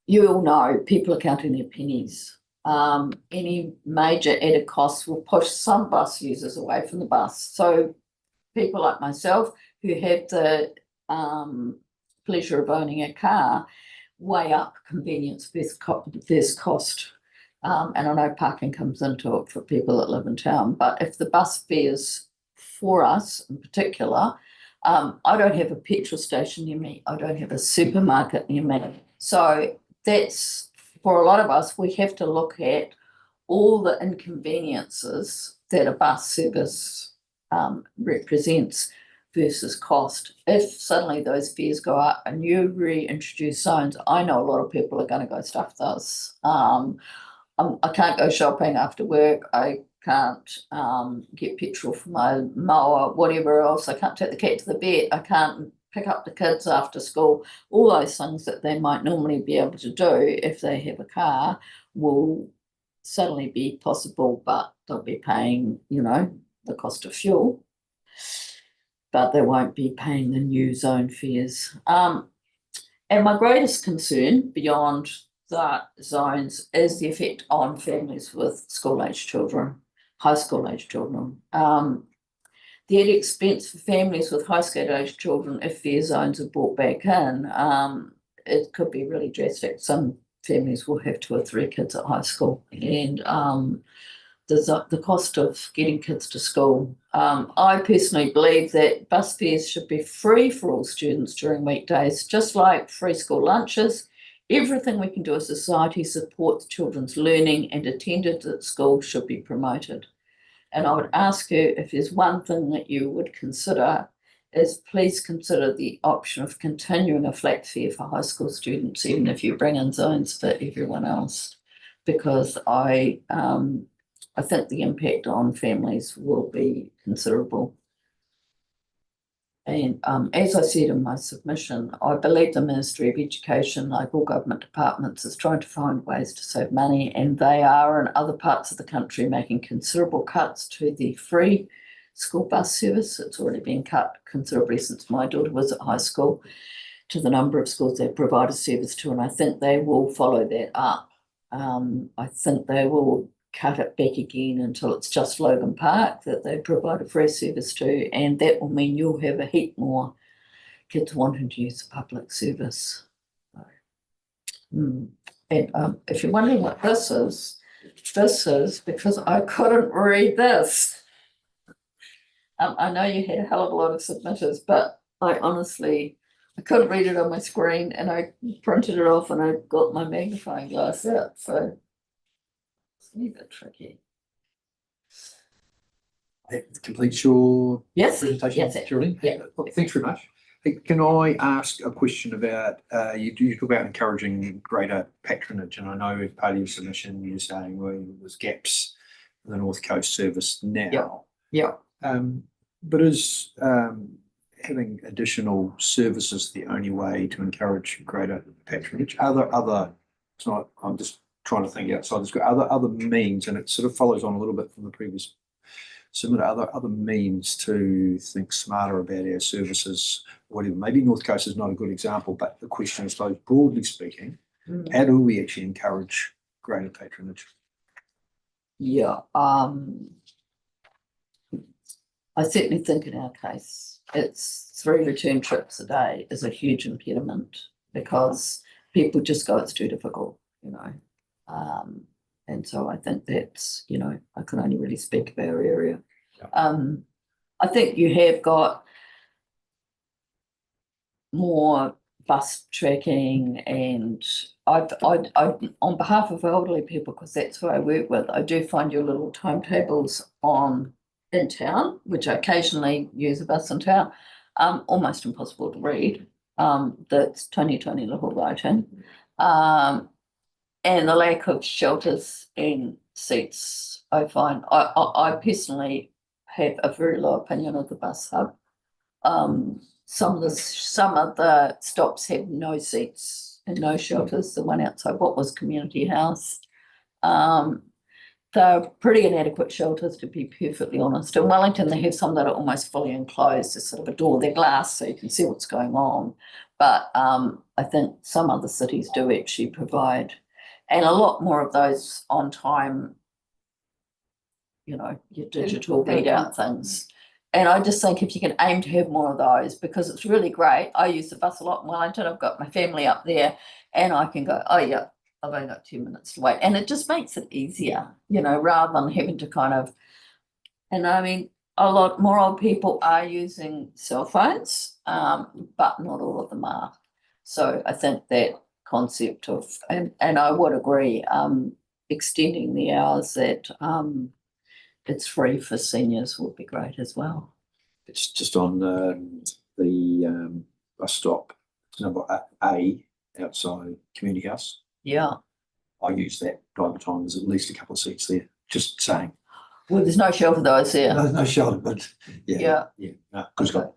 You all know people are counting their pennies. Any major added costs will push some bus users away from the bus. So people like myself who have the pleasure of owning a car weigh up convenience versus cost. And I know parking comes into it for people that live in town, but if the bus fares for us in particular, I don't have a petrol station near me, I don't have a supermarket near me. So that's, for a lot of us, we have to look at all the inconveniences that a bus service represents versus cost. If suddenly those fares go up and you reintroduce zones, I know a lot of people are going to go stuff those. I can't go shopping after work. I can't get petrol for my mower, whatever else. I can't take the cat to the vet. I can't pick up the kids after school. All those things that they might normally be able to do if they have a car will suddenly be possible, but they'll be paying, you know, the cost of fuel, but they won't be paying the new zone fares. And my greatest concern beyond that zones is the effect on families with school-age children, high school-age children. The added expense for families with high school-age children, if fare zones are brought back in, it could be really drastic. Some families will have 2 or 3 kids at high school, and the cost of getting kids to school. I personally believe that bus fares should be free for all students during weekdays, just like free school lunches. Everything we can do as a society supports children's learning and attendance at school should be promoted. And I would ask you, if there's one thing that you would consider, is please consider the option of continuing a flat fare for high school students, even if you bring in zones for everyone else, because I think the impact on families will be considerable. And as I said in my submission, I believe the Ministry of Education, like all government departments, is trying to find ways to save money, and they are in other parts of the country making considerable cuts to the free school bus service. It's already been cut considerably since my daughter was at high school, to the number of schools they provide a service to, and I think they will follow that up. I think they will cut it back again until it's just Logan Park that they provide a free service to, and that will mean you'll have a heap more kids wanting to use the public service. And if you're wondering what this is, this is because I couldn't read this. I know you had a hell of a lot of submitters, but I honestly, I couldn't read it on my screen and I printed it off and I got my magnifying glass out, so it's a bit tricky. That completes your Yes, presentation, yes, Geraldine? yeah. Thanks very much. Hey, can I ask a question about, you talk about encouraging greater patronage, and I know as part of your submission, you're saying, well, there's gaps in the North Coast service now. Yeah. But is having additional services the only way to encourage greater patronage? It's not, I'm just trying to think outside this, other means, and it sort of follows on a little bit from the previous submit other means to think smarter about our services, whatever. Maybe North Coast is not a good example, but the question is, broadly speaking, how do we actually encourage greater patronage? Yeah, I certainly think in our case, it's 3 return trips a day is a huge impediment because people just go, it's too difficult, you know. And so I think that's, you know, I can only really speak of our area. I think you have got more bus tracking, and I on behalf of elderly people, because that's who I work with, I do find your little timetables in town, which I occasionally use a bus in town, almost impossible to read. That's tiny little writing. And the lack of shelters and seats, I find. I personally have a very low opinion of the bus hub. Some of the stops have no seats and no shelters. The one outside what was Community House, they're pretty inadequate shelters, to be perfectly honest. In Wellington, they have some that are almost fully enclosed. There's sort of a door, they're glass, so you can see what's going on. But I think some other cities do actually provide, and a lot more of those on time, you know, your digital readout things. And I just think if you can aim to have more of those, because it's really great. I use the bus a lot in Wellington. I've got my family up there and I can go, oh yeah, I've only got 2 minutes to wait. And it just makes it easier, you know, rather than having to kind of, and I mean, a lot more old people are using cell phones, but not all of them are. So I think that concept of, and I would agree, extending the hours that it's free for seniors would be great as well. It's just on the bus stop, number A outside Community House. Yeah. I use that time to time. There's at least a couple of seats there. Just saying. Well, there's no shelter though, is there? No shelter, but yeah. No, good Scott.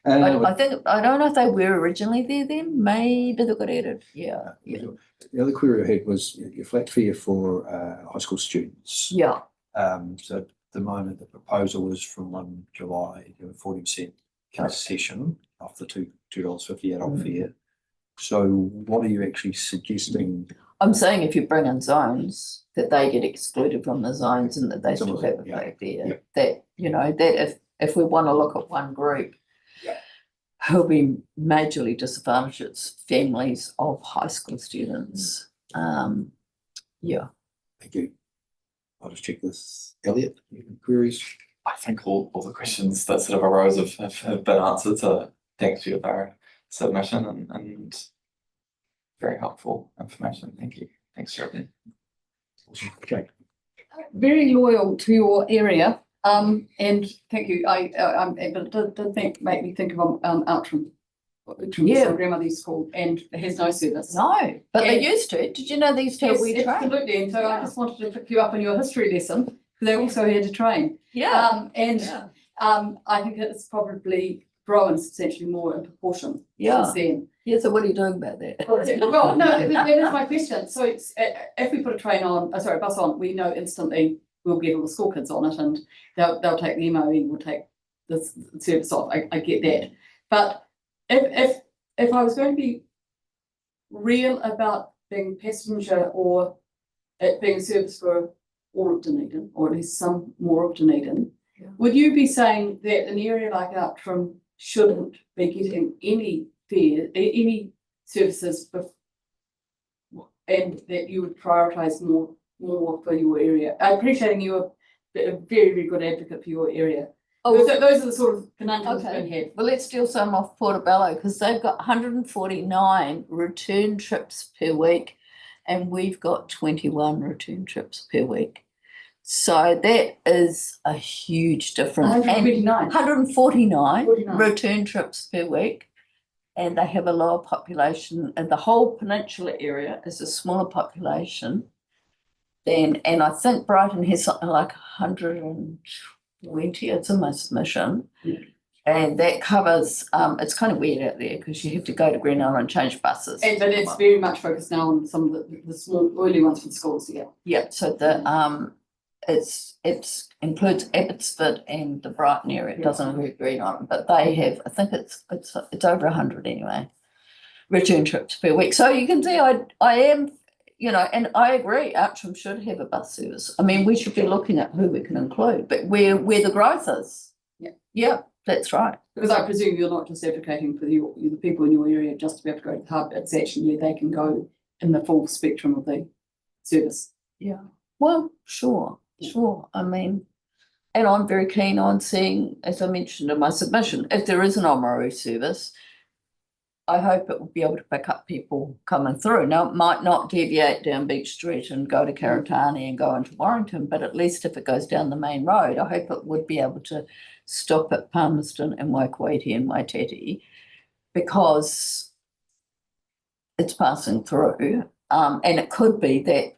I think, I don't know if they were originally there then. Maybe they got added. Yeah. The other query I had was your flat fare for high school students. Yeah. So at the moment, the proposal is from 1 July, you have a 40% concession off the $2.50 adult fare. So what are you actually suggesting? I'm saying if you bring in zones, that they get excluded from the zones and that they still have a flat fare. That, you know, that if we want to look at one group who'll be majorly disadvantaged, it's families of high school students. Yeah. Thank you. I'll just check this. Elliot, queries? I think all the questions that sort of arose have been answered. So thanks for your thorough submission and very helpful information. Thank you. Thanks, Geraldine. Okay. Very loyal to your area. And thank you. It did make me think of Outram, which my grandmother used to call, and it has no service. No, but they used to. Did you know they used to have wee train? Absolutely. And so I just wanted to pick you up on your history lesson. They also had a train. Yeah. I think it's probably grown substantially more in proportion since then. Yeah, so what are you doing about that? Well, no, that is my question. So it's, if we put a bus on, we know instantly we'll get all the school kids on it, and they'll take the MOE, we'll take the service off. I get that. But if I was going to be real about being passenger or it being a service for all of Dunedin, or at least some more of Dunedin, would you be saying that an area like Outram shouldn't be getting any services, and that you would prioritise more more for your area? I appreciating you're a very, very good advocate for your area. Oh, Those are the sort of conundrums okay. we have. Well, let's steal some off Portobello because they've got 149 return trips per week, and we've got 21 return trips per week. So that is a huge difference. 149 return trips per week, and they have a lower population, and the whole peninsula area is a smaller population than, and I think Brighton has something like 120, it's in my submission. And that covers, it's kind of weird out there because you have to go to Green Island and change buses. But it's very much focused now on some of the small early ones for the schools, yeah. Yeah, so the it's includes Abbotsford and the Brighton area. It doesn't include Green Island, but they have, I think it's over 100 anyway, return trips per week. So you can see I am, you know, and I agree, Outram should have a bus service. I mean, we should be looking at who we can include, but where the growth is. Yeah. Yeah, that's right. Because I presume you're not just advocating for the people in your area just to be able to go to the hub. It's actually where they can go in the full spectrum of the service. Yeah. Well, sure. I mean, and I'm very keen on seeing, as I mentioned in my submission, if there is an Oamaru service, I hope it will be able to pick up people coming through. Now, it might not deviate down Beach Street and go to Karatani and go into Warrington, but at least if it goes down the main road, I hope it would be able to stop at Palmerston and Waikouaiti and Waitati because it's passing through. And it could be that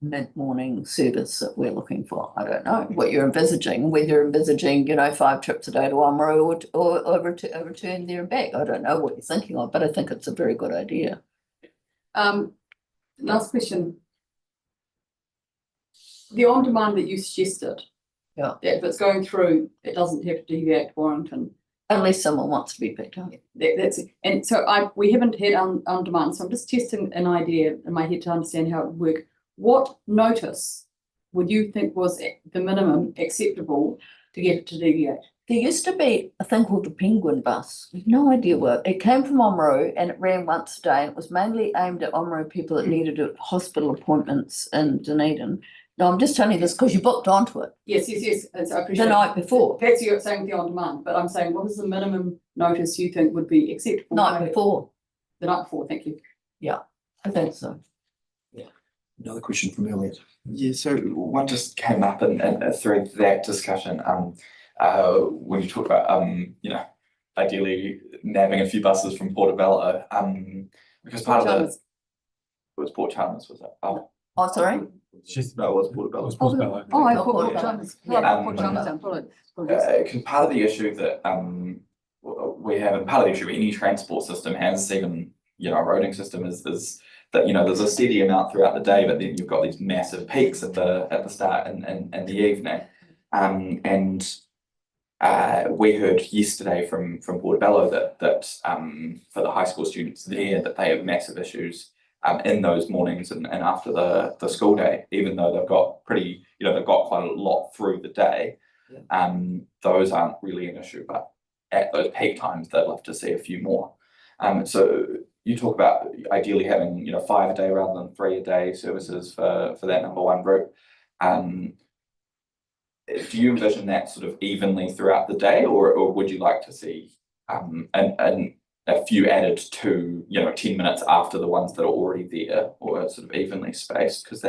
mid-morning service that we're looking for. I don't know what you're envisaging, whether you're envisaging, 5 trips a day to Oamaru or a return there and back. I don't know what you're thinking of, but I think it's a very good idea. Last question. The on-demand that you suggested, yeah, if it's going through, it doesn't have to deviate to Warrington. Unless someone wants to be picked up. That's it. And so we haven't had on-demand, so I'm just testing an idea in my head to understand how it would work. What notice would you think was the minimum acceptable to get it to deviate? There used to be a thing called the Penguin bus. I have no idea what. It came from Oamaru and it ran once a day. And it was mainly aimed at Oamaru people that needed hospital appointments in Dunedin. No, I'm just telling you this because you booked onto it. Yes. I appreciate the night before. That's you're saying with the on-demand, but I'm saying what is the minimum notice you think would be acceptable? Night before. The night before, thank you. Yeah, I think so. Another question from Elliot. Yeah, so one just came up through that discussion. When you talk about ideally nabbing a few buses from Portobello, because part of it was Port Chalmers, was it? Oh, sorry. No, it was Portobello. I thought Port Chalmers. Port Chalmers. Because part of the issue that we have, and part of the issue any transport system has, even a roading system, is that there's a steady amount throughout the day, but then you've got these massive peaks at the start and the evening. And we heard yesterday from Portobello that for the high school students there, that they have massive issues in those mornings and after the school day, even though they've got they've got quite a lot through the day. Those aren't really an issue, but at those peak times, they'd love to see a few more. So you talk about ideally having 5 a day rather than 3 a day services for that number one route. Do you envision that sort of evenly throughout the day, or would you like to see a few added to 10 minutes after the ones that are already there, or sort of evenly spaced? Because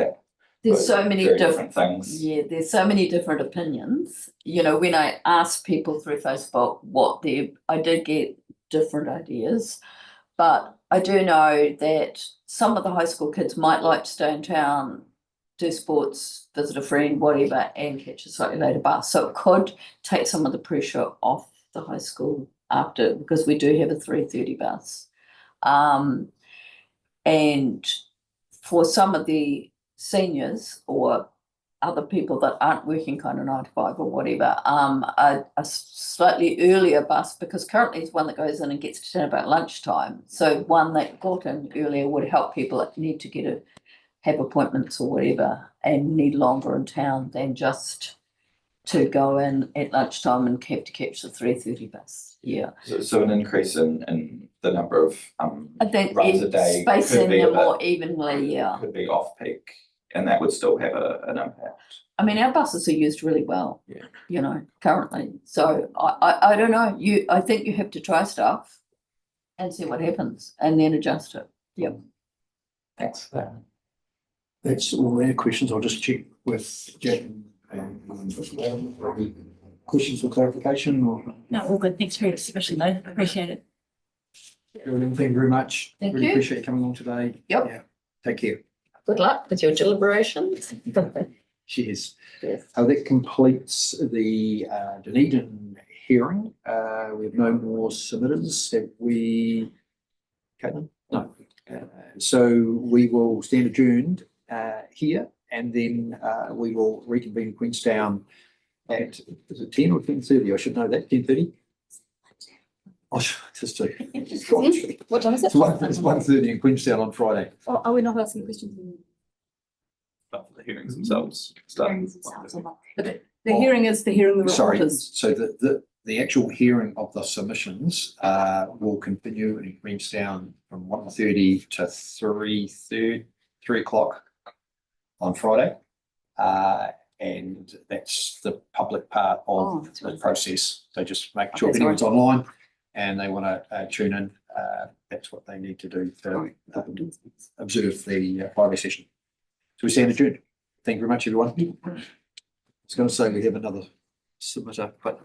there's so many different things. Yeah, there's so many different opinions. When I asked people through Facebook I did get different ideas, but I do know that some of the high school kids might like to stay in town, do sports, visit a friend, whatever, and catch a slightly later bus. So it could take some of the pressure off the high school after, because we do have a 3:30 bus. And for some of the seniors or other people that aren't working kind of 9 to 5 or whatever, a slightly earlier bus, because currently it's one that goes in and gets to town about lunchtime. So one that got in earlier would help people that need to have appointments or whatever and need longer in town than just to go in at lunchtime and have to catch the 3:30 bus. Yeah. So an increase in the number of I think runs a day spacing could be them more evenly, yeah. Could be off peak and that would still have an impact. I mean, our buses are used really well. Yeah. You know, currently. So I don't know. I think you have to try stuff and see what happens and then adjust it. Yep. Thanks. That's all our questions. I'll just check with Jack. Questions or clarification or? No, all good. Thanks for your submission though. Appreciate it. Thank you very much. Thank Really you. appreciate you coming along today. Yep. Yeah. Take care. Good luck with your deliberations. Cheers. Yes. That completes the Dunedin hearing. We have no more submitters. Have we? Caitlin? No. So we will stand adjourned here, and then we will reconvene Queenstown at, is it 10 or 10:30? I should know that, 10:30? Oh, just two. What time is it? It's 1:30 in Queenstown on Friday. Oh, are we not asking questions? But the hearings themselves start. The hearing is the hearing of the Sorry, reporters. so the actual hearing of the submissions will continue in Queenstown from 1:30 to 3 o'clock on Friday. And that's the public part of the process. So just make sure if anyone's online and they want to tune in, that's what they need to do to observe the Friday session. So we stand adjourned. Thank you very much, everyone. I was going to say we have another submitter, but